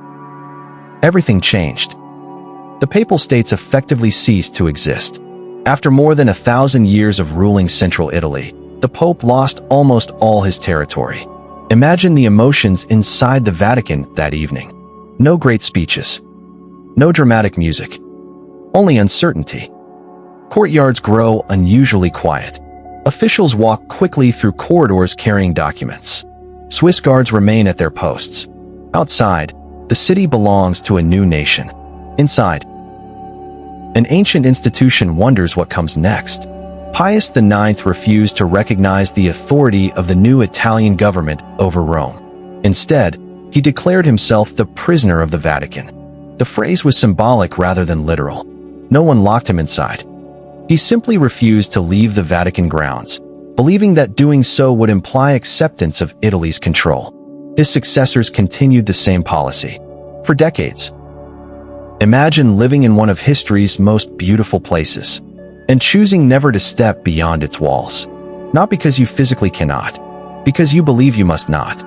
everything changed. The Papal States effectively ceased to exist. After more than 1,000 years of ruling central Italy, the Pope lost almost all his territory. Imagine the emotions inside the Vatican that evening. No great speeches. No dramatic music. Only uncertainty. Courtyards grow unusually quiet. Officials walk quickly through corridors carrying documents. Swiss guards remain at their posts. Outside, the city belongs to a new nation. Inside, an ancient institution wonders what comes next. Pius IX refused to recognize the authority of the new Italian government over Rome. Instead, he declared himself the prisoner of the Vatican. The phrase was symbolic rather than literal. No one locked him inside. He simply refused to leave the Vatican grounds, believing that doing so would imply acceptance of Italy's control. His successors continued the same policy. For decades. Imagine living in one of history's most beautiful places, and choosing never to step beyond its walls. Not because you physically cannot, because you believe you must not.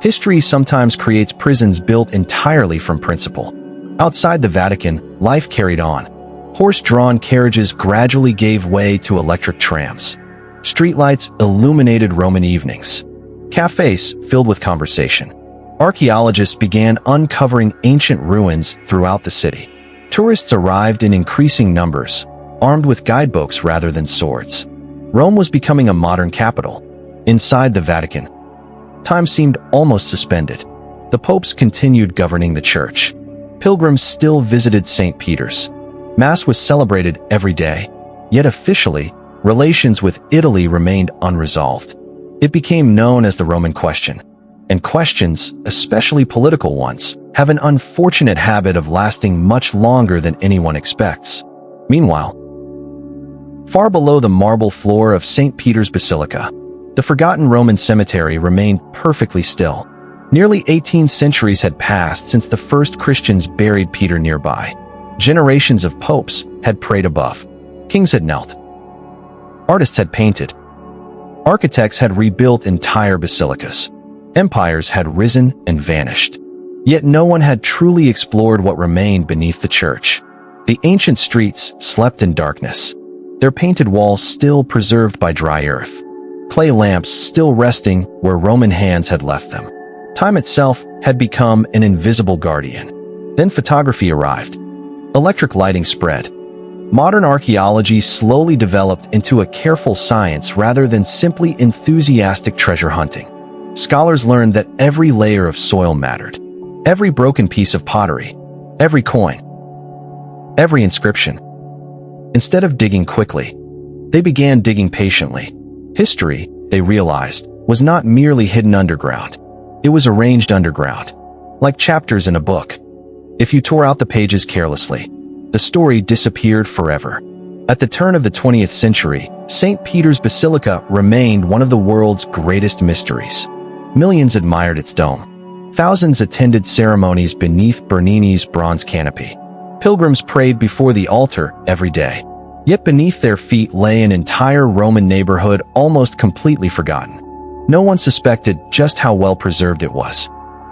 History sometimes creates prisons built entirely from principle. Outside the Vatican, life carried on. Horse-drawn carriages gradually gave way to electric trams. Streetlights illuminated Roman evenings. Cafes filled with conversation. Archaeologists began uncovering ancient ruins throughout the city. Tourists arrived in increasing numbers, armed with guidebooks rather than swords. Rome was becoming a modern capital. Inside the Vatican, time seemed almost suspended. The popes continued governing the church. Pilgrims still visited St. Peter's. Mass was celebrated every day, yet officially, relations with Italy remained unresolved. It became known as the Roman question, and questions, especially political ones, have an unfortunate habit of lasting much longer than anyone expects. Meanwhile, far below the marble floor of St. Peter's Basilica, the forgotten Roman cemetery remained perfectly still. Nearly 18 centuries had passed since the first Christians buried Peter nearby. Generations of popes had prayed above. Kings had knelt. Artists had painted. Architects had rebuilt entire basilicas. Empires had risen and vanished. Yet no one had truly explored what remained beneath the church. The ancient streets slept in darkness. Their painted walls still preserved by dry earth. Clay lamps still resting where Roman hands had left them. Time itself had become an invisible guardian. Then photography arrived. Electric lighting spread. Modern archaeology slowly developed into a careful science rather than simply enthusiastic treasure hunting. Scholars learned that every layer of soil mattered. Every broken piece of pottery. Every coin. Every inscription. Instead of digging quickly, they began digging patiently. History, they realized, was not merely hidden underground. It was arranged underground, like chapters in a book. If you tore out the pages carelessly, the story disappeared forever. At the turn of the 20th century, St. Peter's Basilica remained one of the world's greatest mysteries. Millions admired its dome. Thousands attended ceremonies beneath Bernini's bronze canopy. Pilgrims prayed before the altar every day. Yet beneath their feet lay an entire Roman neighborhood almost completely forgotten. No one suspected just how well preserved it was,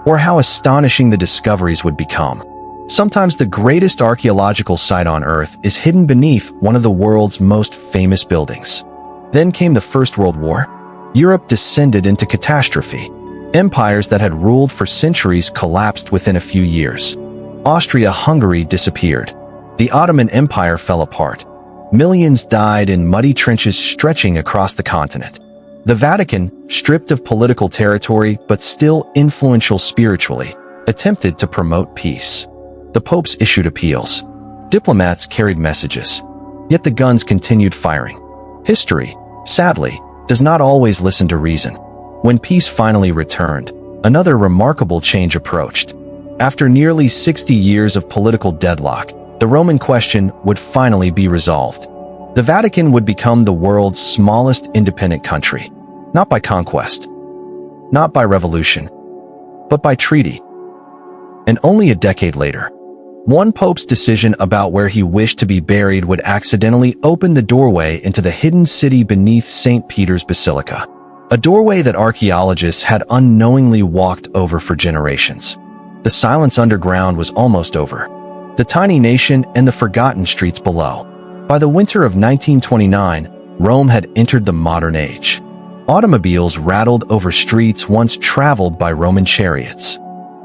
or how astonishing the discoveries would become. Sometimes the greatest archaeological site on Earth is hidden beneath one of the world's most famous buildings. Then came the First World War. Europe descended into catastrophe. Empires that had ruled for centuries collapsed within a few years. Austria-Hungary disappeared. The Ottoman Empire fell apart. Millions died in muddy trenches stretching across the continent. The Vatican, stripped of political territory but still influential spiritually, attempted to promote peace. The popes issued appeals. Diplomats carried messages. Yet the guns continued firing. History, sadly, does not always listen to reason. When peace finally returned, another remarkable change approached. After nearly 60 years of political deadlock, the Roman question would finally be resolved. The Vatican would become the world's smallest independent country, not by conquest, not by revolution, but by treaty. And only a decade later, one pope's decision about where he wished to be buried would accidentally open the doorway into the hidden city beneath St. Peter's Basilica, a doorway that archaeologists had unknowingly walked over for generations. The silence underground was almost over. The tiny nation and the forgotten streets below. By the winter of 1929, Rome had entered the modern age. Automobiles rattled over streets once traveled by Roman chariots.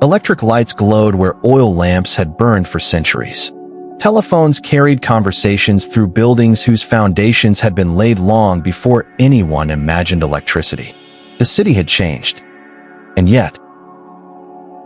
Electric lights glowed where oil lamps had burned for centuries. Telephones carried conversations through buildings whose foundations had been laid long before anyone imagined electricity. The city had changed. And yet,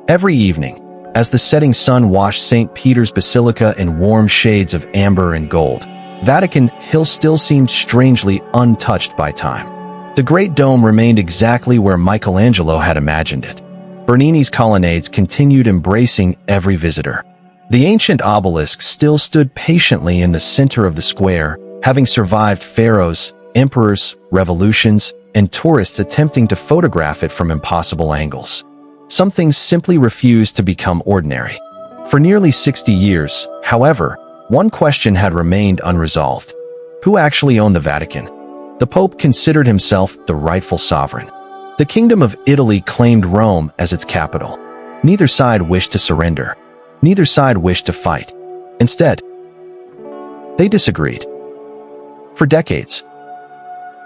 every evening, as the setting sun washed St. Peter's Basilica in warm shades of amber and gold, Vatican Hill still seemed strangely untouched by time. The Great Dome remained exactly where Michelangelo had imagined it. Bernini's colonnades continued embracing every visitor. The ancient obelisk still stood patiently in the center of the square, having survived pharaohs, emperors, revolutions, and tourists attempting to photograph it from impossible angles. Some things simply refused to become ordinary. For nearly 60 years, however, one question had remained unresolved. Who actually owned the Vatican? The Pope considered himself the rightful sovereign. The Kingdom of Italy claimed Rome as its capital. Neither side wished to surrender. Neither side wished to fight. Instead, they disagreed. For decades.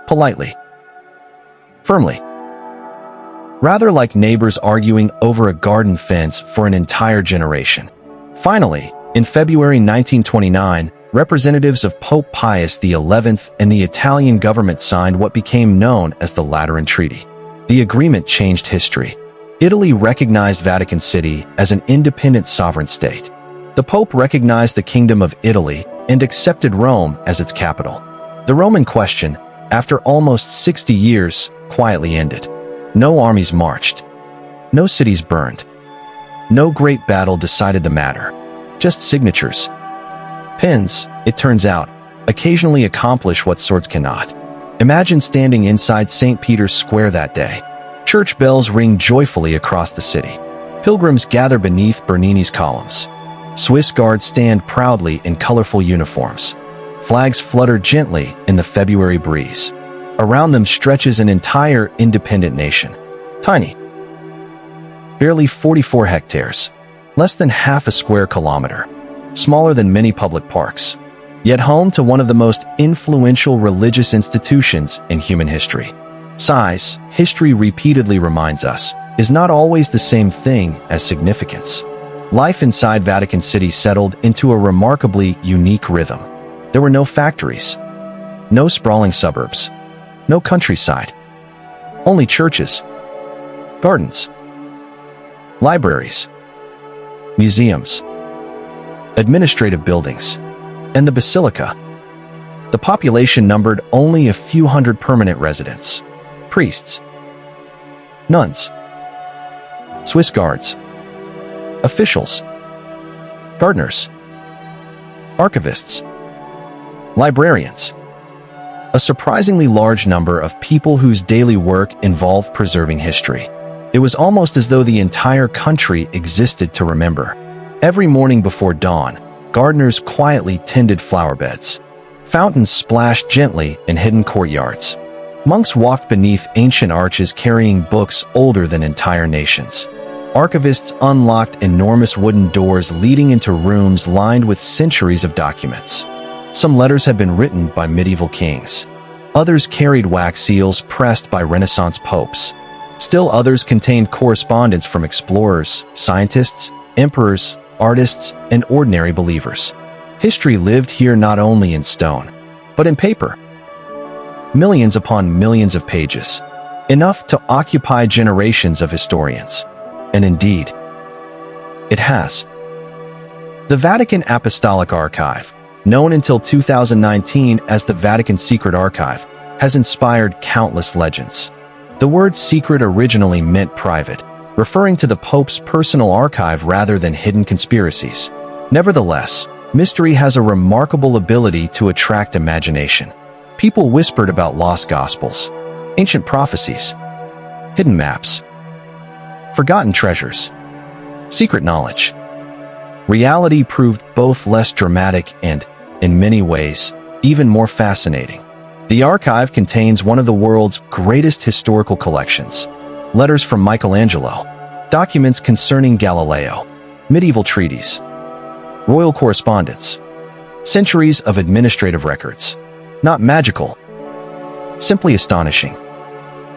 Politely. Firmly. Rather like neighbors arguing over a garden fence for an entire generation. Finally, in February 1929, representatives of Pope Pius XI and the Italian government signed what became known as the Lateran Treaty. The agreement changed history. Italy recognized Vatican City as an independent sovereign state. The Pope recognized the Kingdom of Italy and accepted Rome as its capital. The Roman question, after almost 60 years, quietly ended. No armies marched. No cities burned. No great battle decided the matter. Just signatures. Pens, it turns out, occasionally accomplish what swords cannot. Imagine standing inside St. Peter's Square that day. Church bells ring joyfully across the city. Pilgrims gather beneath Bernini's columns. Swiss guards stand proudly in colorful uniforms. Flags flutter gently in the February breeze. Around them stretches an entire independent nation. Tiny. Barely 44 hectares. Less than half a square kilometer. Smaller than many public parks. Yet home to one of the most influential religious institutions in human history. Size, history repeatedly reminds us, is not always the same thing as significance. Life inside Vatican City settled into a remarkably unique rhythm. There were no factories. No sprawling suburbs. No countryside. Only churches. Gardens. Libraries. Museums. Administrative buildings. And the Basilica. The population numbered only a few hundred permanent residents. Priests. Nuns. Swiss guards. Officials. Gardeners. Archivists. Librarians. A surprisingly large number of people whose daily work involved preserving history. It was almost as though the entire country existed to remember. Every morning before dawn, gardeners quietly tended flower beds. Fountains splashed gently in hidden courtyards. Monks walked beneath ancient arches carrying books older than entire nations. Archivists unlocked enormous wooden doors leading into rooms lined with centuries of documents. Some letters had been written by medieval kings. Others carried wax seals pressed by Renaissance popes. Still others contained correspondence from explorers, scientists, emperors, artists, and ordinary believers. History lived here not only in stone, but in paper. Millions upon millions of pages, enough to occupy generations of historians. And indeed, it has. The Vatican Apostolic Archive, known until 2019 as the Vatican Secret Archive, has inspired countless legends. The word secret originally meant private, referring to the Pope's personal archive rather than hidden conspiracies. Nevertheless, mystery has a remarkable ability to attract imagination. People whispered about lost gospels, ancient prophecies, hidden maps, forgotten treasures, secret knowledge. Reality proved both less dramatic and, in many ways, even more fascinating. The archive contains one of the world's greatest historical collections. Letters from Michelangelo, documents concerning Galileo, medieval treaties, royal correspondence, centuries of administrative records. Not magical, simply astonishing.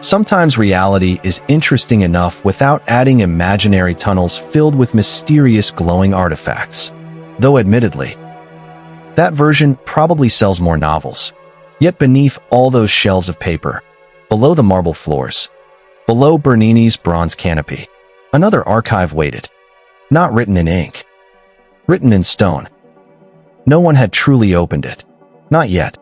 Sometimes reality is interesting enough without adding imaginary tunnels filled with mysterious glowing artifacts. Though admittedly, That version probably sells more novels. Yet beneath all those shelves of paper, below the marble floors, below Bernini's bronze canopy, another archive waited. Not written in ink. Written in stone. No one had truly opened it. Not yet.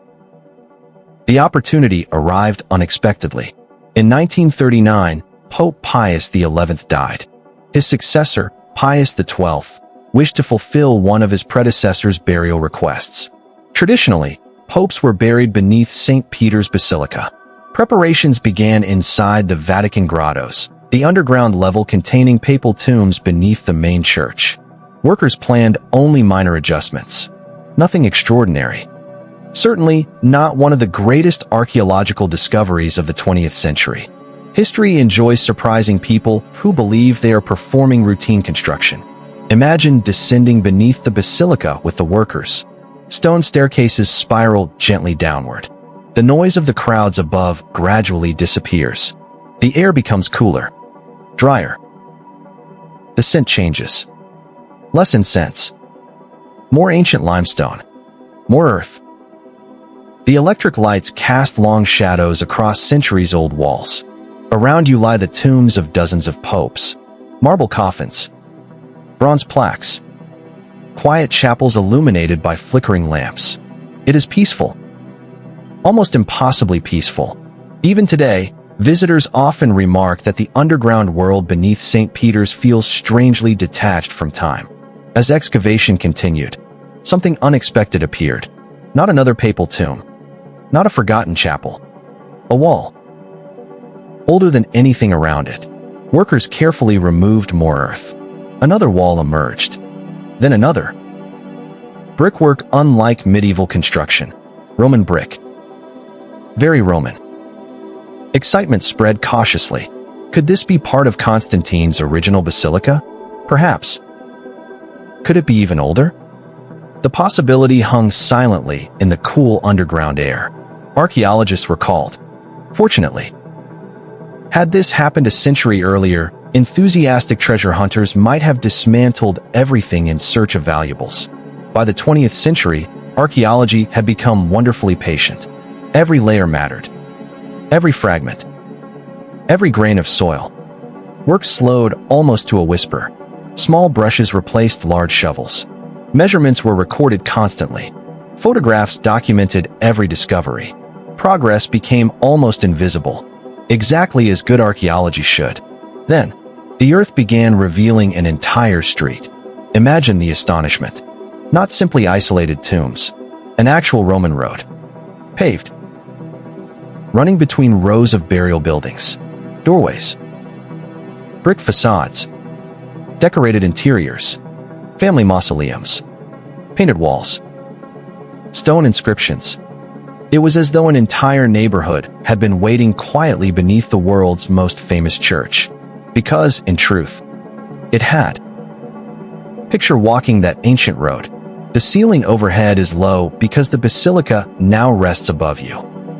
The opportunity arrived unexpectedly. In 1939, Pope Pius XI died. His successor, Pius XII, wished to fulfill one of his predecessor's burial requests. Traditionally, popes were buried beneath St. Peter's Basilica. Preparations began inside the Vatican grottos, the underground level containing papal tombs beneath the main church. Workers planned only minor adjustments. Nothing extraordinary. Certainly not one of the greatest archaeological discoveries of the 20th century. History enjoys surprising people who believe they are performing routine construction. Imagine descending beneath the basilica with the workers. Stone staircases spiral gently downward. The noise of the crowds above gradually disappears. The air becomes cooler, drier. The scent changes. Less incense. More ancient limestone. More earth. The electric lights cast long shadows across centuries-old walls. Around you lie the tombs of dozens of popes. Marble coffins. Bronze plaques. Quiet chapels illuminated by flickering lamps. It is peaceful. Almost impossibly peaceful. Even today, visitors often remark that the underground world beneath St. Peter's feels strangely detached from time. As excavation continued, something unexpected appeared. Not another papal tomb. Not a forgotten chapel. A wall. Older than anything around it. Workers carefully removed more earth. Another wall emerged. Then another. Brickwork unlike medieval construction. Roman brick. Very Roman. Excitement spread cautiously. Could this be part of Constantine's original basilica? Perhaps. Could it be even older? The possibility hung silently in the cool underground air. Archaeologists were called. Fortunately. Had this happened a century earlier, enthusiastic treasure hunters might have dismantled everything in search of valuables. By the 20th century, archaeology had become wonderfully patient. Every layer mattered. Every fragment. Every grain of soil. Work slowed almost to a whisper. Small brushes replaced large shovels. Measurements were recorded constantly. Photographs documented every discovery. Progress became almost invisible. Exactly as good archaeology should. Then, the earth began revealing an entire street. Imagine the astonishment. Not simply isolated tombs. An actual Roman road. Paved. Running between rows of burial buildings. Doorways. Brick facades. Decorated interiors. Family mausoleums. Painted walls. Stone inscriptions. It was as though an entire neighborhood had been waiting quietly beneath the world's most famous church. Because, in truth, it had. Picture walking that ancient road. The ceiling overhead is low because the basilica now rests above you.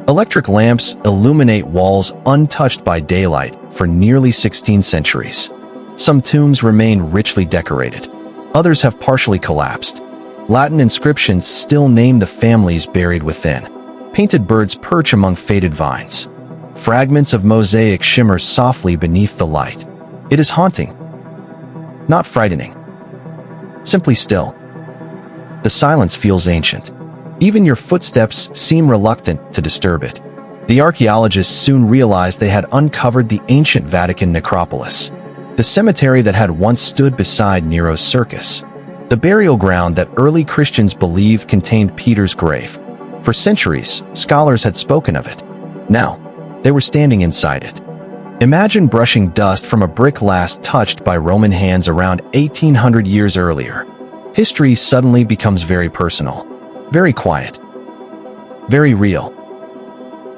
Electric lamps illuminate walls untouched by daylight for nearly 16 centuries. Some tombs remain richly decorated. Others have partially collapsed. Latin inscriptions still name the families buried within. Painted birds perch among faded vines. Fragments of mosaic shimmer softly beneath the light. It is haunting. Not frightening. Simply still. The silence feels ancient. Even your footsteps seem reluctant to disturb it. The archaeologists soon realized they had uncovered the ancient Vatican Necropolis, the cemetery that had once stood beside Nero's circus, the burial ground that early Christians believed contained Peter's grave. For centuries, scholars had spoken of it. Now, they were standing inside it. Imagine brushing dust from a brick last touched by Roman hands around 1800 years earlier. History suddenly becomes very personal, very quiet, very real.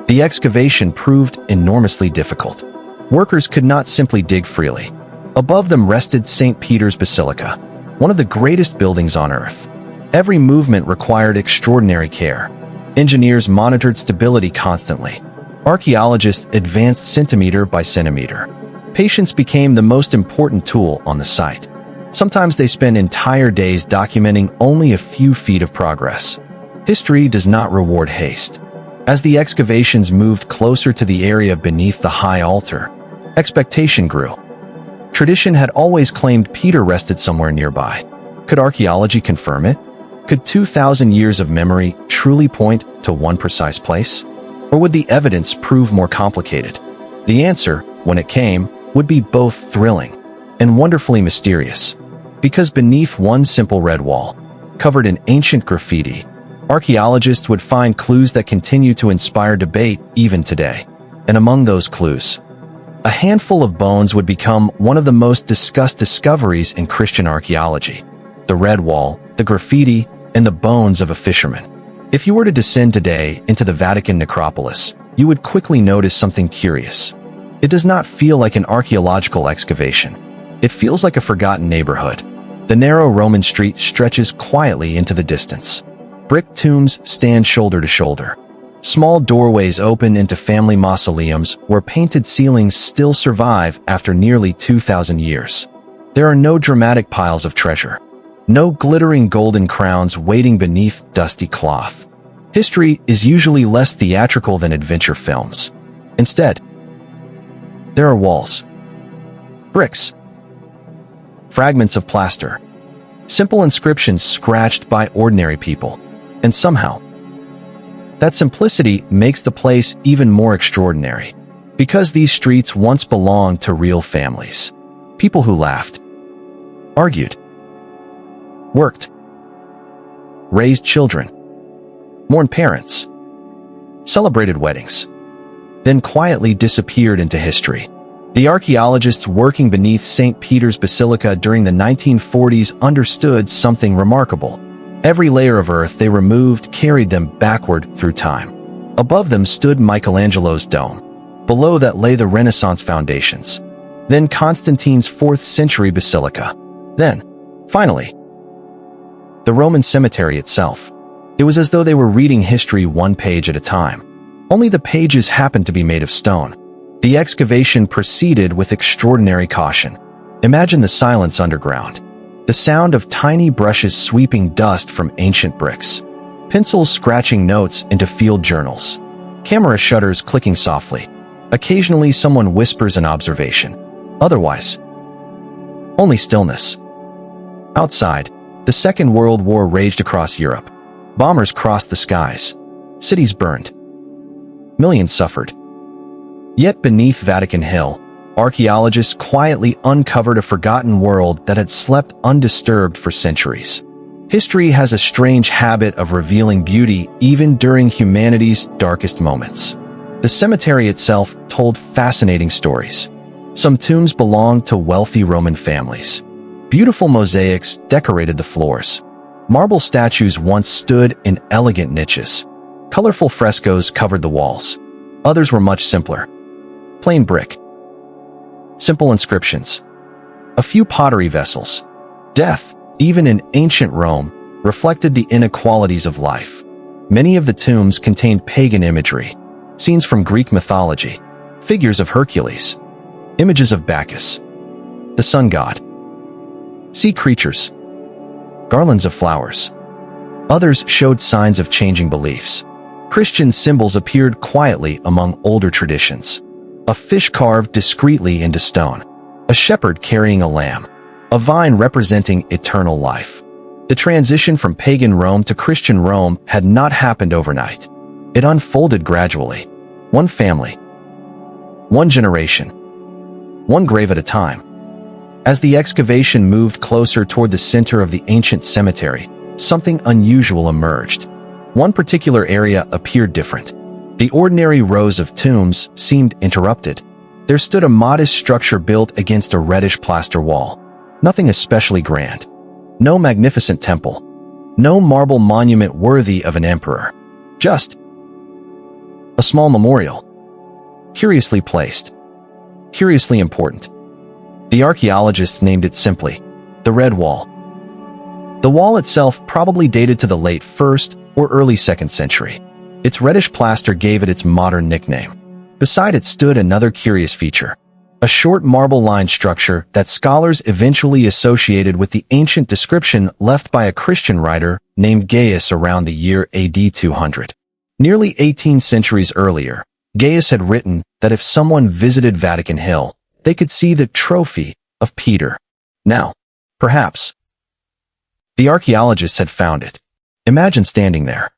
The excavation proved enormously difficult. Workers could not simply dig freely. Above them rested St. Peter's Basilica, one of the greatest buildings on Earth. Every movement required extraordinary care. Engineers monitored stability constantly. Archaeologists advanced centimeter by centimeter. Patience became the most important tool on the site. Sometimes they spend entire days documenting only a few feet of progress. History does not reward haste. As the excavations moved closer to the area beneath the high altar, expectation grew. Tradition had always claimed Peter rested somewhere nearby. Could archaeology confirm it? Could 2,000 years of memory truly point to one precise place? Or would the evidence prove more complicated? The answer, when it came, would be both thrilling and wonderfully mysterious. Because beneath one simple red wall, covered in ancient graffiti, archaeologists would find clues that continue to inspire debate even today. And among those clues, a handful of bones would become one of the most discussed discoveries in Christian archaeology. The red wall, the graffiti, and the bones of a fisherman. If you were to descend today into the Vatican Necropolis, you would quickly notice something curious. It does not feel like an archaeological excavation. It feels like a forgotten neighborhood. The narrow Roman street stretches quietly into the distance. Brick tombs stand shoulder to shoulder. Small doorways open into family mausoleums where painted ceilings still survive after nearly 2,000 years. There are no dramatic piles of treasure. No glittering golden crowns waiting beneath dusty cloth. History is usually less theatrical than adventure films. Instead, there are walls, bricks, fragments of plaster, simple inscriptions scratched by ordinary people, and somehow, that simplicity makes the place even more extraordinary. Because these streets once belonged to real families. People who laughed, argued, worked, raised children, mourned parents, celebrated weddings, then quietly disappeared into history. The archaeologists working beneath St. Peter's Basilica during the 1940s understood something remarkable. Every layer of earth they removed carried them backward through time. Above them stood Michelangelo's dome. Below that lay the Renaissance foundations. Then Constantine's 4th century Basilica. Then, finally, the Roman cemetery itself. It was as though they were reading history one page at a time. Only the pages happened to be made of stone. The excavation proceeded with extraordinary caution. Imagine the silence underground. The sound of tiny brushes sweeping dust from ancient bricks. Pencils scratching notes into field journals. Camera shutters clicking softly. Occasionally someone whispers an observation. Otherwise, only stillness. Outside, the Second World War raged across Europe. Bombers crossed the skies. Cities burned. Millions suffered. Yet beneath Vatican Hill, archaeologists quietly uncovered a forgotten world that had slept undisturbed for centuries. History has a strange habit of revealing beauty even during humanity's darkest moments. The cemetery itself told fascinating stories. Some tombs belonged to wealthy Roman families. Beautiful mosaics decorated the floors. Marble statues once stood in elegant niches. Colorful frescoes covered the walls. Others were much simpler. Plain brick. Simple inscriptions. A few pottery vessels. Death, even in ancient Rome, reflected the inequalities of life. Many of the tombs contained pagan imagery. Scenes from Greek mythology. Figures of Hercules. Images of Bacchus, the sun god. Sea creatures. Garlands of flowers. Others showed signs of changing beliefs. Christian symbols appeared quietly among older traditions. A fish carved discreetly into stone. A shepherd carrying a lamb. A vine representing eternal life. The transition from pagan Rome to Christian Rome had not happened overnight. It unfolded gradually. One family. One generation. One grave at a time. As the excavation moved closer toward the center of the ancient cemetery, something unusual emerged. One particular area appeared different. The ordinary rows of tombs seemed interrupted. There stood a modest structure built against a reddish plaster wall. Nothing especially grand. No magnificent temple. No marble monument worthy of an emperor. Just a small memorial. Curiously placed. Curiously important. The archaeologists named it simply the Red Wall. The wall itself probably dated to the late 1st or early 2nd century. Its reddish plaster gave it its modern nickname. Beside it stood another curious feature. a short marble-lined structure that scholars eventually associated with the ancient description left by a Christian writer named Gaius around the year AD 200. Nearly 18 centuries earlier, Gaius had written that if someone visited Vatican Hill, they could see the trophy of Peter. Now, perhaps, the archaeologists had found it. Imagine standing there.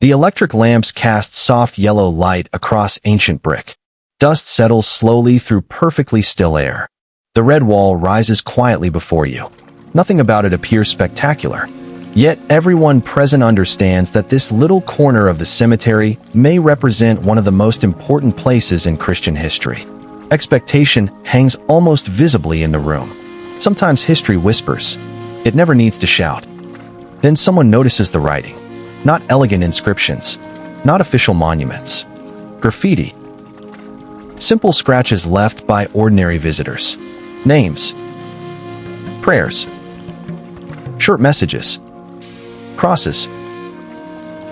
The electric lamps cast soft yellow light across ancient brick. Dust settles slowly through perfectly still air. The red wall rises quietly before you. Nothing about it appears spectacular. Yet everyone present understands that this little corner of the cemetery may represent one of the most important places in Christian history. Expectation hangs almost visibly in the room. Sometimes history whispers. It never needs to shout. Then someone notices the writing. Not elegant inscriptions. Not official monuments. Graffiti. Simple scratches left by ordinary visitors. Names. Prayers. Short messages. Crosses.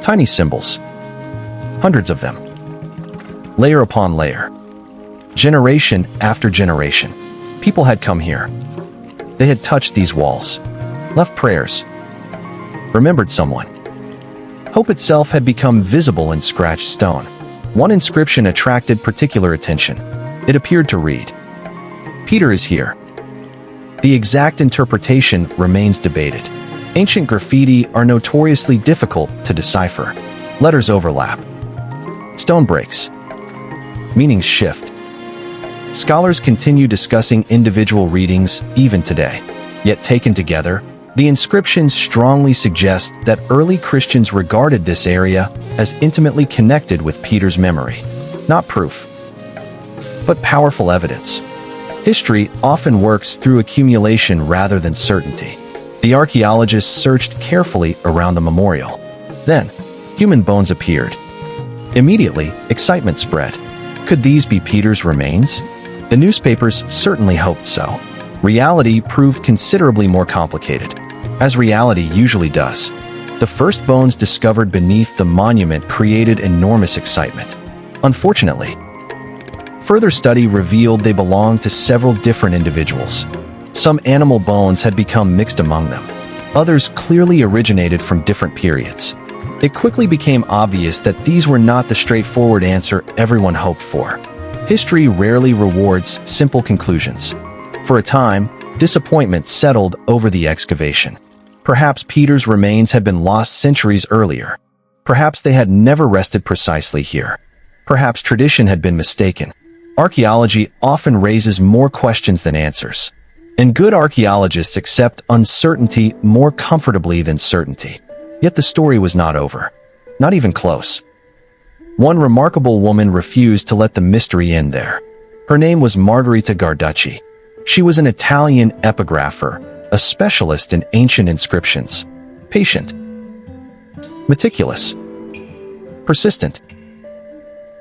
Tiny symbols. Hundreds of them. Layer upon layer. Generation after generation. People had come here. They had touched these walls. Left prayers. Remembered someone. Hope itself had become visible in scratched stone. One inscription attracted particular attention. It appeared to read, "Peter is here." The exact interpretation remains debated. Ancient graffiti are notoriously difficult to decipher. Letters overlap. Stone breaks. Meanings shift. Scholars continue discussing individual readings even today. Yet taken together, the inscriptions strongly suggest that early Christians regarded this area as intimately connected with Peter's memory. Not proof, but powerful evidence. History often works through accumulation rather than certainty. The archaeologists searched carefully around the memorial. Then, human bones appeared. Immediately, excitement spread. Could these be Peter's remains? The newspapers certainly hoped so. Reality proved considerably more complicated, as reality usually does. The first bones discovered beneath the monument created enormous excitement. Unfortunately, further study revealed they belonged to several different individuals. Some animal bones had become mixed among them. Others clearly originated from different periods. It quickly became obvious that these were not the straightforward answer everyone hoped for. History rarely rewards simple conclusions. For a time, disappointment settled over the excavation. Perhaps Peter's remains had been lost centuries earlier. Perhaps they had never rested precisely here. Perhaps tradition had been mistaken. Archaeology often raises more questions than answers. And good archaeologists accept uncertainty more comfortably than certainty. Yet the story was not over. Not even close. One remarkable woman refused to let the mystery end there. Her name was Margherita Guarducci. She was an Italian epigrapher, a specialist in ancient inscriptions. Patient. Meticulous. Persistent.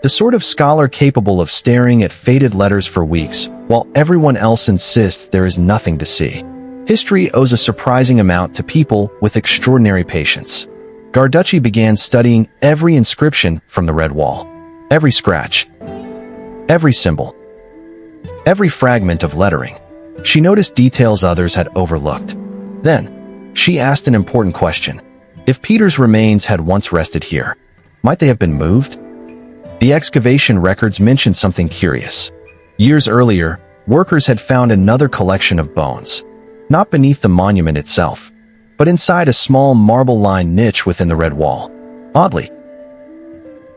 The sort of scholar capable of staring at faded letters for weeks, while everyone else insists there is nothing to see. History owes a surprising amount to people with extraordinary patience. Guarducci began studying every inscription from the red wall. Every scratch. Every symbol. Every fragment of lettering. She noticed details others had overlooked. Then, she asked an important question. If Peter's remains had once rested here, might they have been moved? The excavation records mentioned something curious. Years earlier, workers had found another collection of bones. Not beneath the monument itself, but inside a small marble-lined niche within the red wall. Oddly,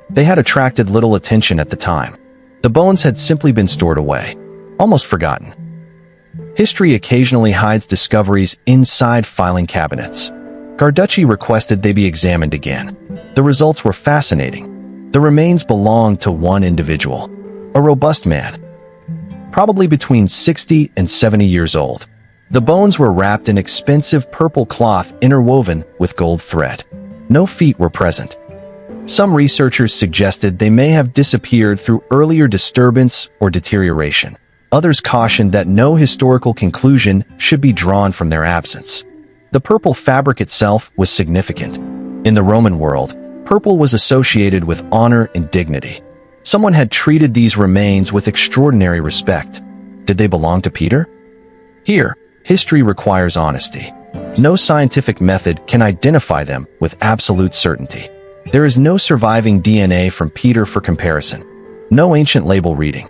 they had attracted little attention at the time. The bones had simply been stored away, almost forgotten. History occasionally hides discoveries inside filing cabinets. Guarducci requested they be examined again. The results were fascinating. The remains belonged to one individual, a robust man, probably between 60 and 70 years old. The bones were wrapped in expensive purple cloth interwoven with gold thread. No feet were present. Some researchers suggested they may have disappeared through earlier disturbance or deterioration. Others cautioned that no historical conclusion should be drawn from their absence. The purple fabric itself was significant. In the Roman world, purple was associated with honor and dignity. Someone had treated these remains with extraordinary respect. Did they belong to Peter? Here, history requires honesty. No scientific method can identify them with absolute certainty. There is no surviving DNA from Peter for comparison. No ancient label reading.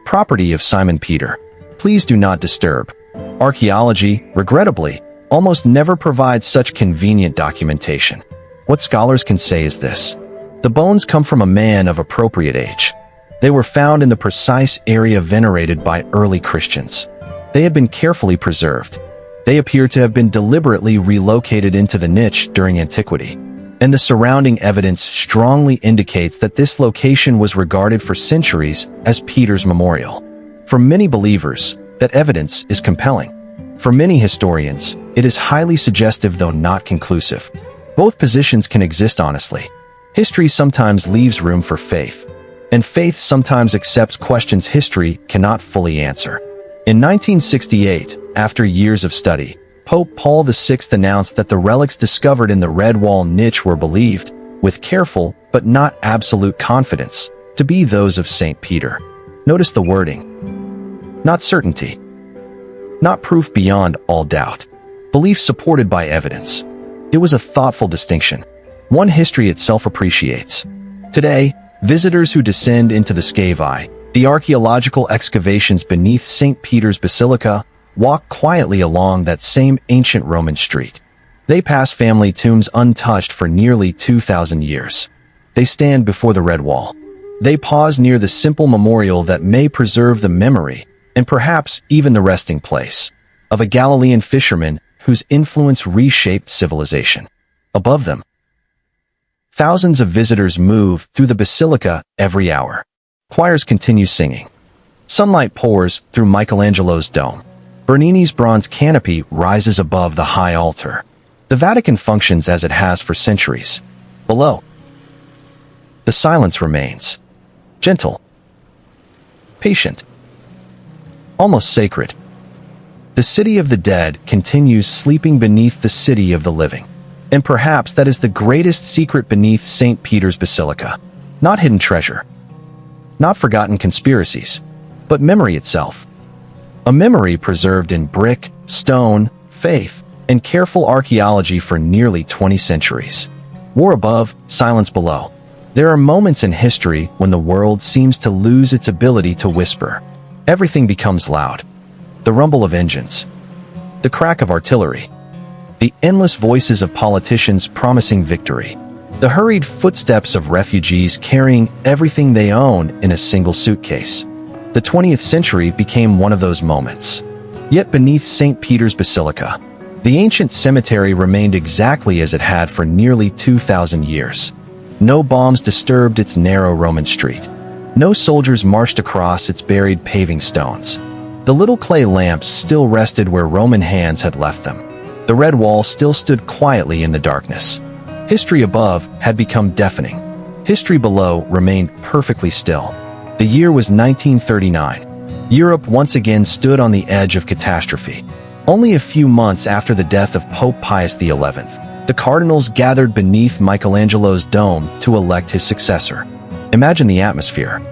Property of Simon Peter. Please do not disturb. Archaeology, regrettably, almost never provides such convenient documentation. What scholars can say is this: the bones come from a man of appropriate age. They were found in the precise area venerated by early Christians. They had been carefully preserved. They appear to have been deliberately relocated into the niche during antiquity, and the surrounding evidence strongly indicates that this location was regarded for centuries as Peter's memorial. For many believers, that evidence is compelling. For many historians, it is highly suggestive though not conclusive. Both positions can exist honestly. History sometimes leaves room for faith, and faith sometimes accepts questions history cannot fully answer. In 1968, after years of study, Pope Paul VI announced that the relics discovered in the Red Wall niche were believed, with careful but not absolute confidence, to be those of St. Peter. Notice the wording. Not certainty. Not proof beyond all doubt. Belief supported by evidence. It was a thoughtful distinction, one history itself appreciates. Today, visitors who descend into the Scavi, the archaeological excavations beneath St. Peter's Basilica, walk quietly along that same ancient Roman street. They pass family tombs untouched for nearly 2,000 years. They stand before the Red Wall. They pause near the simple memorial that may preserve the memory, and perhaps even the resting place, of a Galilean fisherman whose influence reshaped civilization. Above them, thousands of visitors move through the basilica every hour. Choirs continue singing. Sunlight pours through Michelangelo's dome. Bernini's bronze canopy rises above the high altar. The Vatican functions as it has for centuries. Below, the silence remains. Gentle. Patient. Almost sacred. The city of the dead continues sleeping beneath the city of the living. And perhaps that is the greatest secret beneath St. Peter's Basilica. Not hidden treasure. Not forgotten conspiracies. But memory itself. A memory preserved in brick, stone, faith, and careful archaeology for nearly 20 centuries. War above, silence below. There are moments in history when the world seems to lose its ability to whisper. Everything becomes loud. The rumble of engines. The crack of artillery. The endless voices of politicians promising victory. The hurried footsteps of refugees carrying everything they own in a single suitcase. The 20th century became one of those moments. Yet beneath St. Peter's Basilica, the ancient cemetery remained exactly as it had for nearly 2,000 years. No bombs disturbed its narrow Roman street. No soldiers marched across its buried paving stones. The little clay lamps still rested where Roman hands had left them. The Red Wall still stood quietly in the darkness. History above had become deafening. History below remained perfectly still. The year was 1939. Europe once again stood on the edge of catastrophe. Only a few months after the death of Pope Pius XI, the cardinals gathered beneath Michelangelo's dome to elect his successor. Imagine the atmosphere.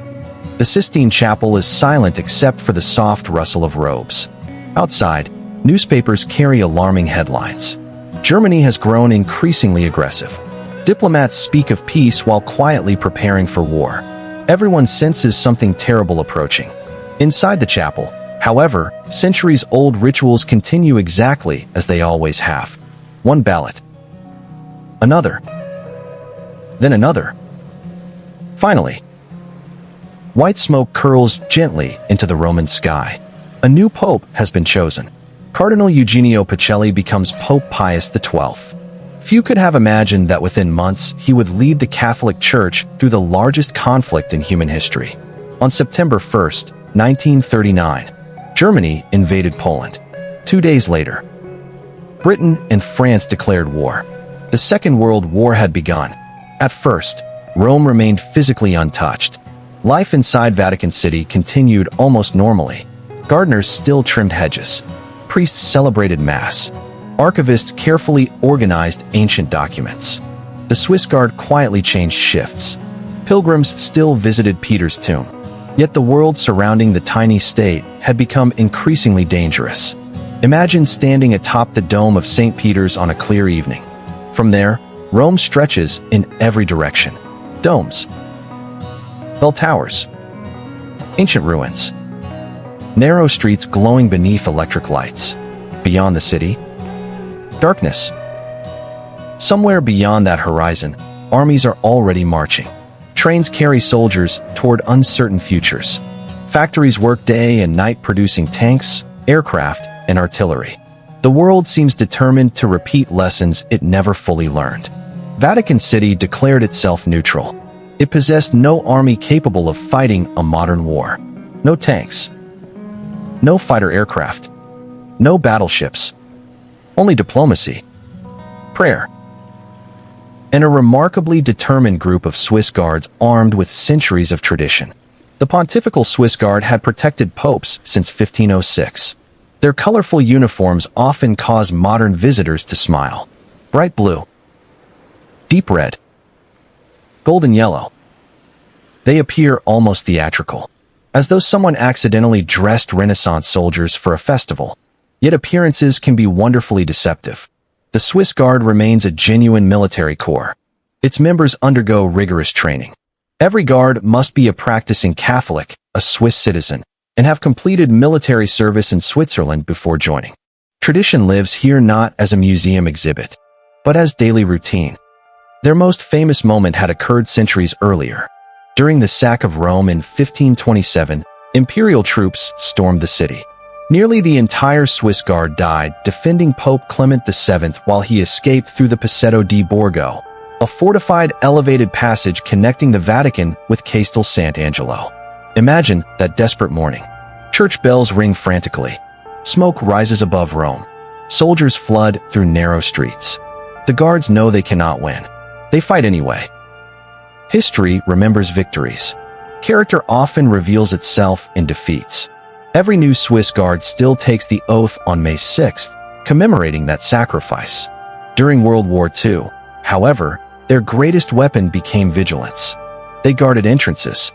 The Sistine Chapel is silent except for the soft rustle of robes. Outside, newspapers carry alarming headlines. Germany has grown increasingly aggressive. Diplomats speak of peace while quietly preparing for war. Everyone senses something terrible approaching. Inside the chapel, however, centuries-old rituals continue exactly as they always have. One ballot. Another. Then another. Finally, white smoke curls gently into the Roman sky. A new pope has been chosen. Cardinal Eugenio Pacelli becomes Pope Pius XII. Few could have imagined that within months he would lead the Catholic Church through the largest conflict in human history. On September 1st, 1939, Germany invaded Poland. 2 days later, Britain and France declared war. The Second World War had begun. At first, Rome remained physically untouched. Life inside Vatican City continued almost normally. Gardeners still trimmed hedges. Priests celebrated Mass. Archivists carefully organized ancient documents. The Swiss Guard quietly changed shifts. Pilgrims still visited Peter's tomb. Yet the world surrounding the tiny state had become increasingly dangerous. Imagine standing atop the dome of St. Peter's on a clear evening. From there, Rome stretches in every direction. Domes, bell towers, ancient ruins, narrow streets glowing beneath electric lights. Beyond the city, darkness. Somewhere beyond that horizon, armies are already marching. Trains carry soldiers toward uncertain futures. Factories work day and night producing tanks, aircraft, and artillery. The world seems determined to repeat lessons it never fully learned. Vatican City declared itself neutral. It possessed no army capable of fighting a modern war. No tanks. No fighter aircraft. No battleships. Only diplomacy, prayer, and a remarkably determined group of Swiss guards armed with centuries of tradition. The Pontifical Swiss Guard had protected popes since 1506. Their colorful uniforms often cause modern visitors to smile. Bright blue, deep red, golden yellow. They appear almost theatrical, as though someone accidentally dressed Renaissance soldiers for a festival. Yet appearances can be wonderfully deceptive. The Swiss Guard remains a genuine military corps. Its members undergo rigorous training. Every guard must be a practicing Catholic, a Swiss citizen, and have completed military service in Switzerland before joining. Tradition lives here not as a museum exhibit, but as daily routine. Their most famous moment had occurred centuries earlier. During the sack of Rome in 1527, imperial troops stormed the city. Nearly the entire Swiss Guard died defending Pope Clement VII while he escaped through the Passetto di Borgo, a fortified elevated passage connecting the Vatican with Castel Sant'Angelo. Imagine that desperate morning. Church bells ring frantically. Smoke rises above Rome. Soldiers flood through narrow streets. The guards know they cannot win. They fight anyway. History remembers victories. Character often reveals itself in defeats. Every new Swiss Guard still takes the oath on May 6th, commemorating that sacrifice. During World War II, however, their greatest weapon became vigilance. They guarded entrances,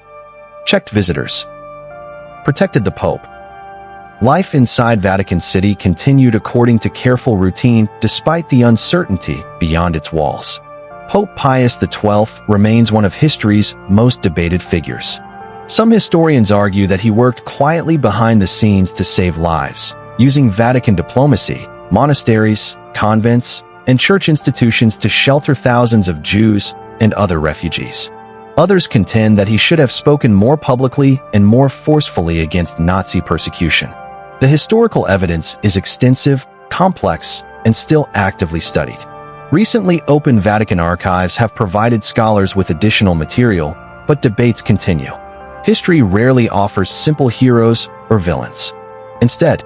checked visitors, protected the Pope. Life inside Vatican City continued according to careful routine despite the uncertainty beyond its walls. Pope Pius XII remains one of history's most debated figures. Some historians argue that he worked quietly behind the scenes to save lives, using Vatican diplomacy, monasteries, convents, and church institutions to shelter thousands of Jews and other refugees. Others contend that he should have spoken more publicly and more forcefully against Nazi persecution. The historical evidence is extensive, complex, and still actively studied. Recently opened Vatican archives have provided scholars with additional material, but debates continue. History rarely offers simple heroes or villains. Instead,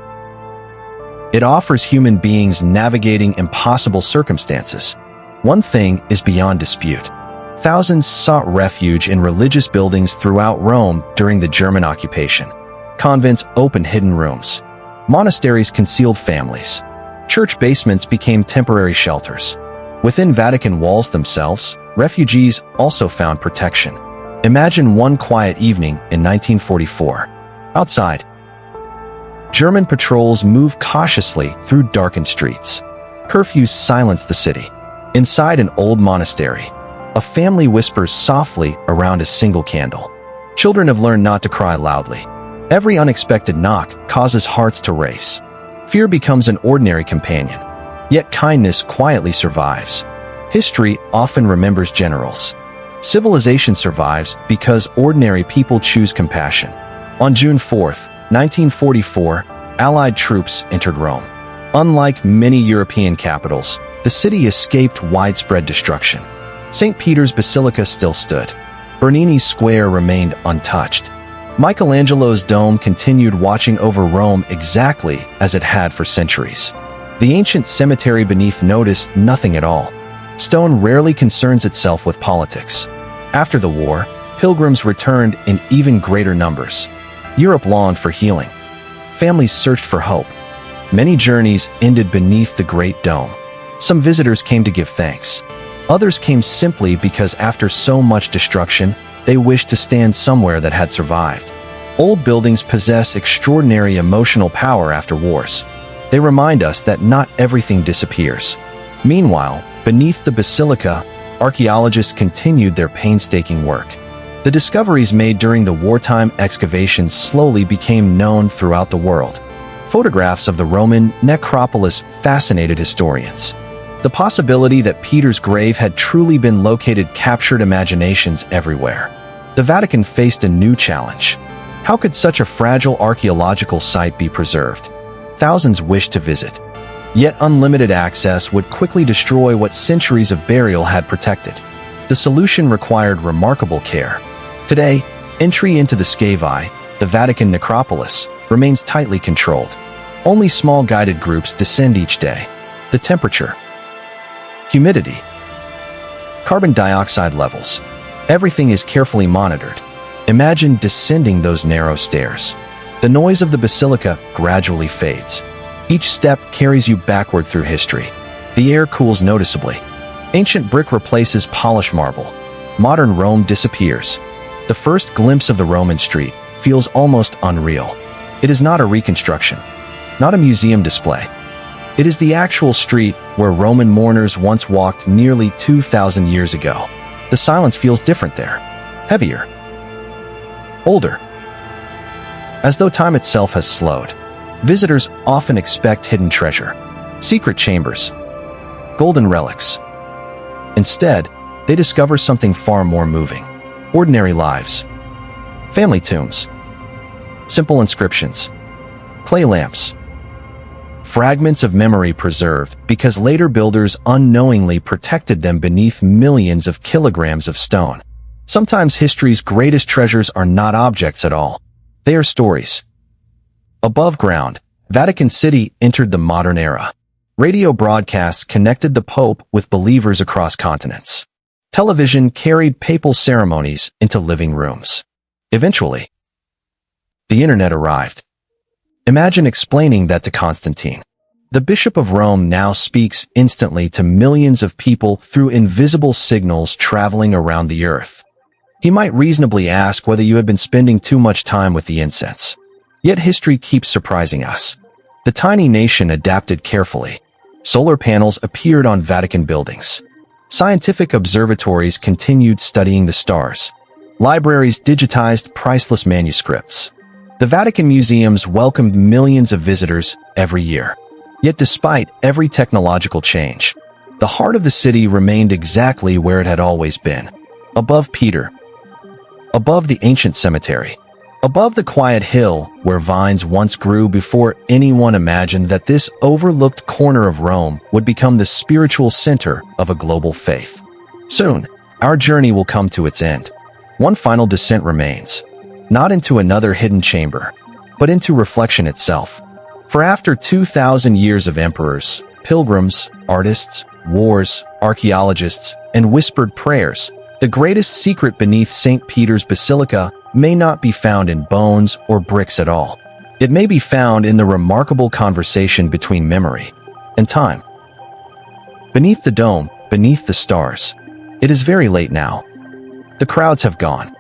it offers human beings navigating impossible circumstances. One thing is beyond dispute. Thousands sought refuge in religious buildings throughout Rome during the German occupation. Convents opened hidden rooms. Monasteries concealed families. Church basements became temporary shelters. Within Vatican walls themselves, refugees also found protection. Imagine one quiet evening in 1944. Outside, German patrols move cautiously through darkened streets. Curfews silence the city. Inside an old monastery, a family whispers softly around a single candle. Children have learned not to cry loudly. Every unexpected knock causes hearts to race. Fear becomes an ordinary companion. Yet kindness quietly survives. History often remembers generals. Civilization survives because ordinary people choose compassion. On June 4, 1944, Allied troops entered Rome. Unlike many European capitals, the city escaped widespread destruction. St. Peter's Basilica still stood. Bernini's square remained untouched. Michelangelo's dome continued watching over Rome exactly as it had for centuries. The ancient cemetery beneath noticed nothing at all. Stone rarely concerns itself with politics. After the war, pilgrims returned in even greater numbers. Europe longed for healing. Families searched for hope. Many journeys ended beneath the Great Dome. Some visitors came to give thanks. Others came simply because after so much destruction, they wished to stand somewhere that had survived. Old buildings possess extraordinary emotional power after wars. They remind us that not everything disappears. Meanwhile, beneath the Basilica, archaeologists continued their painstaking work. The discoveries made during the wartime excavations slowly became known throughout the world. Photographs of the Roman necropolis fascinated historians. The possibility that Peter's grave had truly been located captured imaginations everywhere. The Vatican faced a new challenge. How could such a fragile archaeological site be preserved? Thousands wished to visit. Yet unlimited access would quickly destroy what centuries of burial had protected. The solution required remarkable care. Today, entry into the Scavi, the Vatican necropolis, remains tightly controlled. Only small guided groups descend each day. The temperature, humidity, carbon dioxide levels, everything is carefully monitored. Imagine descending those narrow stairs. The noise of the basilica gradually fades. Each step carries you backward through history. The air cools noticeably. Ancient brick replaces polished marble. Modern Rome disappears. The first glimpse of the Roman street feels almost unreal. It is not a reconstruction, not a museum display. It is the actual street where Roman mourners once walked nearly 2,000 years ago. The silence feels different there, heavier, older. As though time itself has slowed, visitors often expect hidden treasure, secret chambers, golden relics. Instead, they discover something far more moving. Ordinary lives, family tombs, simple inscriptions, clay lamps, fragments of memory preserved because later builders unknowingly protected them beneath millions of kilograms of stone. Sometimes history's greatest treasures are not objects at all. They are stories. Above ground, Vatican City entered the modern era. Radio broadcasts connected the Pope with believers across continents. Television carried papal ceremonies into living rooms. Eventually, the internet arrived. Imagine explaining that to Constantine. The Bishop of Rome now speaks instantly to millions of people through invisible signals traveling around the earth. He might reasonably ask whether you had been spending too much time with the incense. Yet history keeps surprising us. The tiny nation adapted carefully. Solar panels appeared on Vatican buildings. Scientific observatories continued studying the stars. Libraries digitized priceless manuscripts. The Vatican museums welcomed millions of visitors every year. Yet despite every technological change, the heart of the city remained exactly where it had always been. Above Peter, above the ancient cemetery, above the quiet hill where vines once grew before anyone imagined that this overlooked corner of Rome would become the spiritual center of a global faith. Soon, our journey will come to its end. One final descent remains, not into another hidden chamber, but into reflection itself. For after 2,000 years of emperors, pilgrims, artists, wars, archaeologists, and whispered prayers, the greatest secret beneath St. Peter's Basilica may not be found in bones or bricks at all. It may be found in the remarkable conversation between memory and time. Beneath the dome, beneath the stars. It is very late now. The crowds have gone.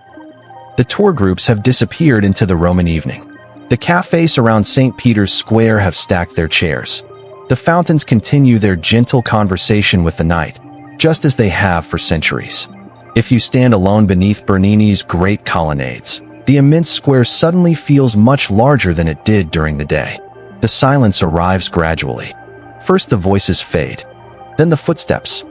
The tour groups have disappeared into the Roman evening. The cafes around St. Peter's Square have stacked their chairs. The fountains continue their gentle conversation with the night, just as they have for centuries. If you stand alone beneath Bernini's great colonnades, the immense square suddenly feels much larger than it did during the day. The silence arrives gradually. First the voices fade, then the footsteps.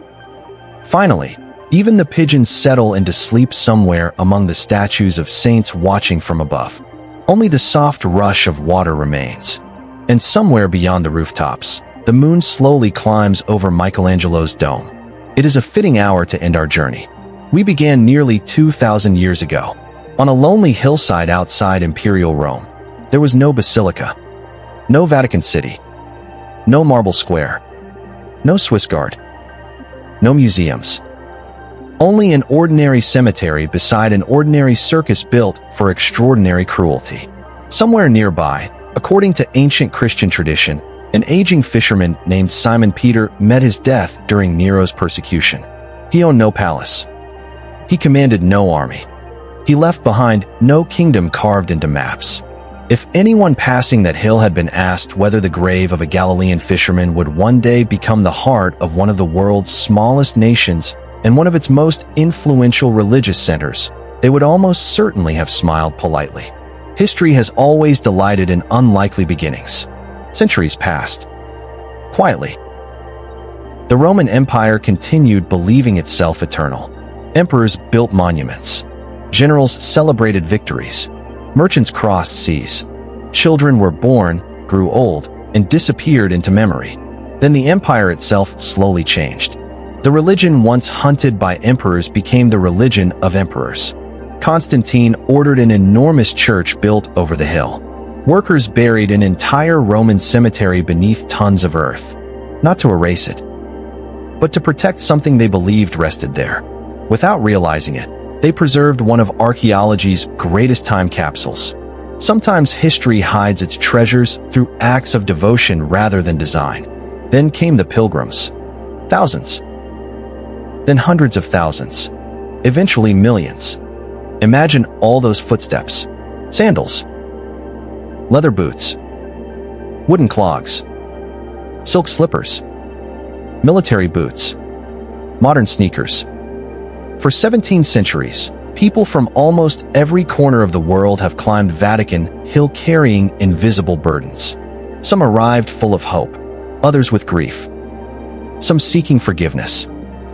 Finally, even the pigeons settle into sleep somewhere among the statues of saints watching from above. Only the soft rush of water remains. And somewhere beyond the rooftops, the moon slowly climbs over Michelangelo's dome. It is a fitting hour to end our journey. We began nearly 2,000 years ago. On a lonely hillside outside Imperial Rome, there was no basilica, no Vatican City, no marble square, no Swiss Guard, no museums. Only an ordinary cemetery beside an ordinary circus built for extraordinary cruelty. Somewhere nearby, according to ancient Christian tradition, an aging fisherman named Simon Peter met his death during Nero's persecution. He owned no palace. He commanded no army. He left behind no kingdom carved into maps. If anyone passing that hill had been asked whether the grave of a Galilean fisherman would one day become the heart of one of the world's smallest nations and one of its most influential religious centers, they would almost certainly have smiled politely. History has always delighted in unlikely beginnings. Centuries passed. Quietly. The Roman Empire continued believing itself eternal. Emperors built monuments. Generals celebrated victories. Merchants crossed seas. Children were born, grew old, and disappeared into memory. Then the empire itself slowly changed. The religion once hunted by emperors became the religion of emperors. Constantine ordered an enormous church built over the hill. Workers buried an entire Roman cemetery beneath tons of earth, not to erase it, but to protect something they believed rested there. Without realizing it, they preserved one of archaeology's greatest time capsules. Sometimes history hides its treasures through acts of devotion rather than design. Then came the pilgrims. Thousands. Then hundreds of thousands. Eventually millions. Imagine all those footsteps. Sandals. Leather boots. Wooden clogs. Silk slippers. Military boots. Modern sneakers. For 17 centuries, people from almost every corner of the world have climbed Vatican Hill carrying invisible burdens. Some arrived full of hope, others with grief. Some seeking forgiveness,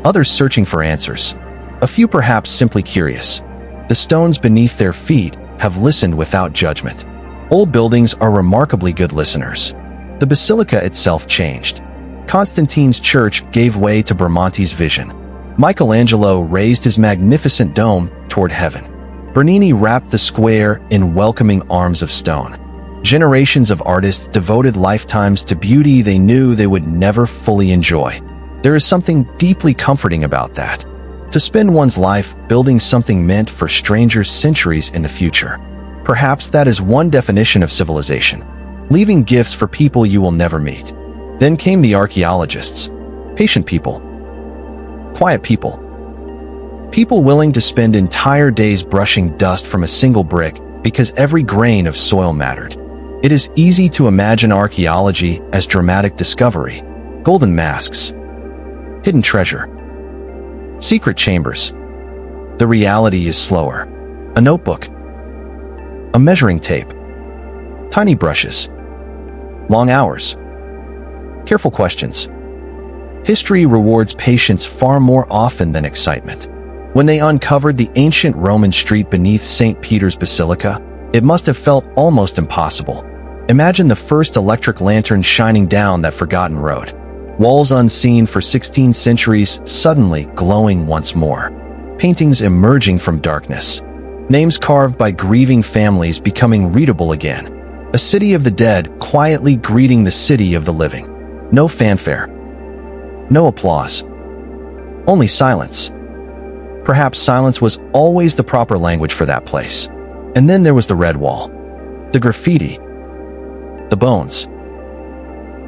others searching for answers. A few perhaps simply curious. The stones beneath their feet have listened without judgment. Old buildings are remarkably good listeners. The Basilica itself changed. Constantine's church gave way to Bramante's vision. Michelangelo raised his magnificent dome toward heaven. Bernini wrapped the square in welcoming arms of stone. Generations of artists devoted lifetimes to beauty they knew they would never fully enjoy. There is something deeply comforting about that. To spend one's life building something meant for strangers centuries in the future. Perhaps that is one definition of civilization. Leaving gifts for people you will never meet. Then came the archaeologists. Patient people. Quiet people. People willing to spend entire days brushing dust from a single brick because every grain of soil mattered. It is easy to imagine archaeology as dramatic discovery. Golden masks. Hidden treasure. Secret chambers. The reality is slower. A notebook. A measuring tape. Tiny brushes. Long hours. Careful questions. History rewards patience far more often than excitement. When they uncovered the ancient Roman street beneath St. Peter's Basilica, it must have felt almost impossible. Imagine the first electric lantern shining down that forgotten road. Walls unseen for 16 centuries suddenly glowing once more. Paintings emerging from darkness. Names carved by grieving families becoming readable again. A city of the dead quietly greeting the city of the living. No fanfare. No applause. Only silence. Perhaps silence was always the proper language for that place. And then there was the red wall. The graffiti. The bones.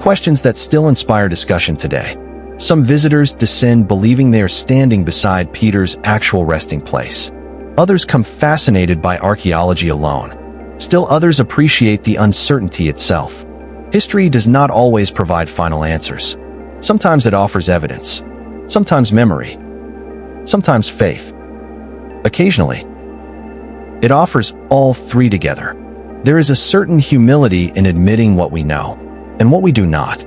Questions that still inspire discussion today. Some visitors descend believing they are standing beside Peter's actual resting place. Others come fascinated by archaeology alone. Still others appreciate the uncertainty itself. History does not always provide final answers. Sometimes it offers evidence. Sometimes memory. Sometimes faith. Occasionally, it offers all three together. There is a certain humility in admitting what we know and what we do not.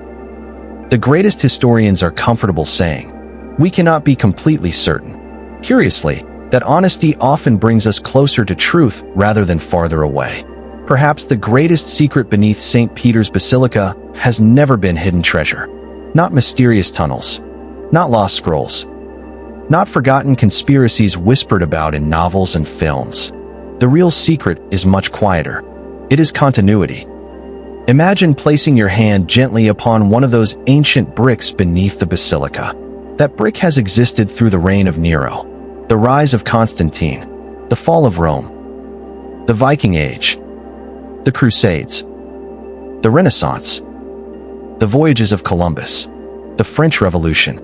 The greatest historians are comfortable saying, we cannot be completely certain. Curiously, that honesty often brings us closer to truth rather than farther away. Perhaps the greatest secret beneath St. Peter's Basilica has never been hidden treasure. Not mysterious tunnels. Not lost scrolls. Not forgotten conspiracies whispered about in novels and films. The real secret is much quieter. It is continuity. Imagine placing your hand gently upon one of those ancient bricks beneath the basilica. That brick has existed through the reign of Nero, the rise of Constantine, the fall of Rome, the Viking Age, the Crusades, the Renaissance, the voyages of Columbus, the French Revolution,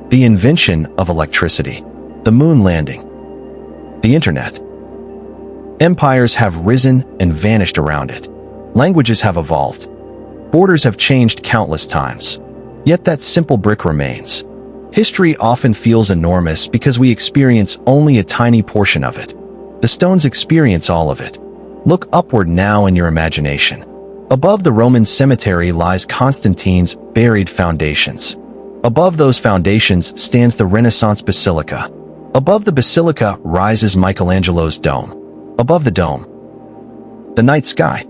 the invention of electricity, the moon landing, the internet. Empires have risen and vanished around it. Languages have evolved. Borders have changed countless times. Yet that simple brick remains. History often feels enormous because we experience only a tiny portion of it. The stones experience all of it. Look upward now in your imagination. Above the Roman cemetery lies Constantine's buried foundations. Above those foundations stands the Renaissance Basilica. Above the Basilica rises Michelangelo's dome. Above the dome, the night sky.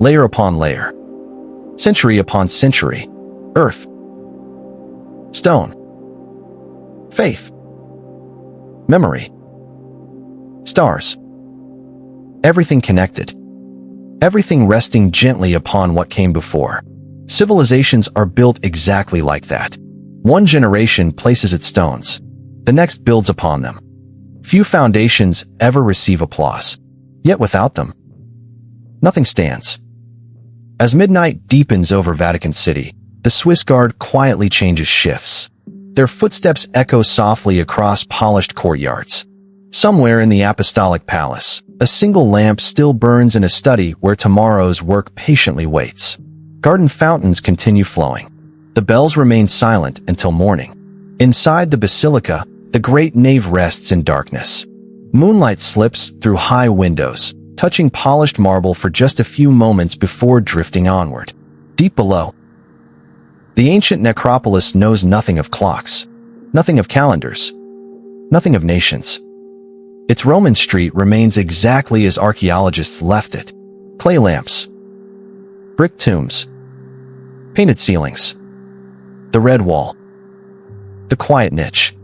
Layer upon layer. Century upon century. Earth. Stone. Faith. Memory. Stars. Everything connected. Everything resting gently upon what came before. Civilizations are built exactly like that. One generation places its stones. The next builds upon them. Few foundations ever receive applause. Yet without them, nothing stands. As midnight deepens over Vatican City, the Swiss Guard quietly changes shifts. Their footsteps echo softly across polished courtyards. Somewhere in the Apostolic Palace, a single lamp still burns in a study where tomorrow's work patiently waits. Garden fountains continue flowing. The bells remain silent until morning. Inside the basilica, the great nave rests in darkness. Moonlight slips through high windows, touching polished marble for just a few moments before drifting onward. Deep below, the ancient necropolis knows nothing of clocks, nothing of calendars, nothing of nations. Its Roman street remains exactly as archaeologists left it. Clay lamps, brick tombs, painted ceilings, the red wall, the quiet niche.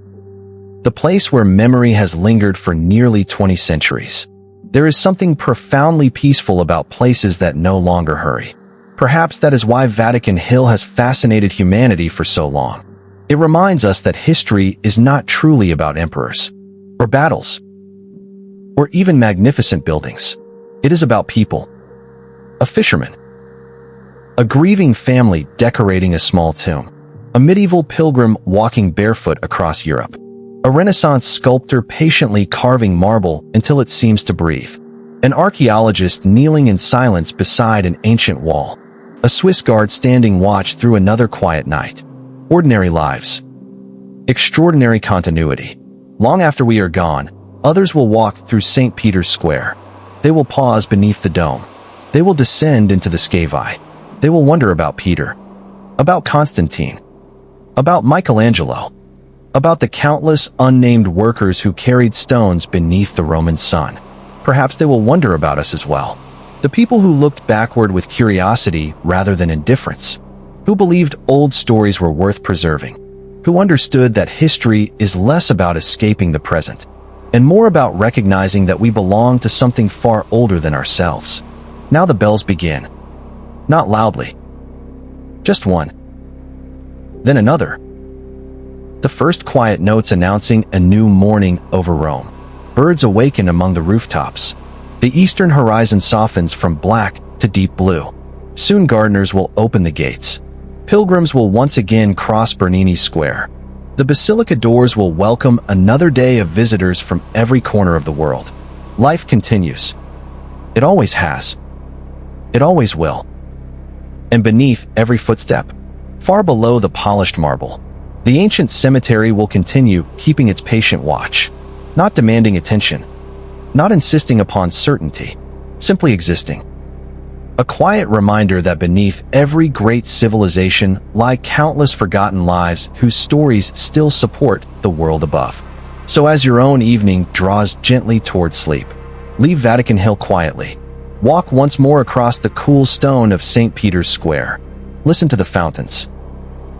The place where memory has lingered for nearly 20 centuries. There is something profoundly peaceful about places that no longer hurry. Perhaps that is why Vatican Hill has fascinated humanity for so long. It reminds us that history is not truly about emperors, or battles, or even magnificent buildings. It is about people. A fisherman, a grieving family decorating a small tomb, a medieval pilgrim walking barefoot across Europe, a Renaissance sculptor patiently carving marble until it seems to breathe, an archaeologist kneeling in silence beside an ancient wall, a Swiss guard standing watch through another quiet night. Ordinary lives. Extraordinary continuity. Long after we are gone, others will walk through St. Peter's Square. They will pause beneath the dome. They will descend into the Scavi. They will wonder about Peter, about Constantine, about Michelangelo, about the countless unnamed workers who carried stones beneath the Roman sun. Perhaps they will wonder about us as well. The people who looked backward with curiosity rather than indifference, who believed old stories were worth preserving, who understood that history is less about escaping the present and more about recognizing that we belong to something far older than ourselves. Now the bells begin. Not loudly. Just one. Then another. The first quiet notes announcing a new morning over Rome. Birds awaken among the rooftops. The eastern horizon softens from black to deep blue. Soon gardeners will open the gates. Pilgrims will once again cross Bernini Square. The basilica doors will welcome another day of visitors from every corner of the world. Life continues. It always has. It always will. And beneath every footstep, far below the polished marble, the ancient cemetery will continue keeping its patient watch, not demanding attention, not insisting upon certainty, simply existing. A quiet reminder that beneath every great civilization lie countless forgotten lives whose stories still support the world above. So as your own evening draws gently toward sleep, leave Vatican Hill quietly. Walk once more across the cool stone of St. Peter's Square. Listen to the fountains.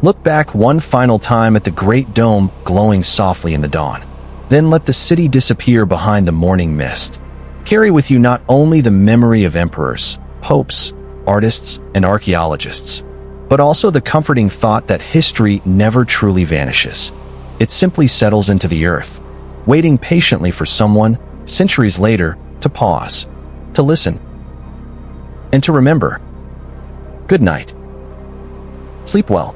Look back one final time at the great dome glowing softly in the dawn. Then let the city disappear behind the morning mist. Carry with you not only the memory of emperors, popes, artists, and archaeologists, but also the comforting thought that history never truly vanishes. It simply settles into the earth, waiting patiently for someone, centuries later, to pause, to listen, and to remember. Good night. Sleep well.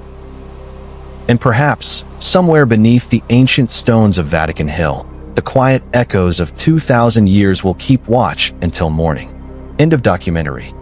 And perhaps, somewhere beneath the ancient stones of Vatican Hill, The quiet echoes of 2,000 years will keep watch until morning. End of documentary.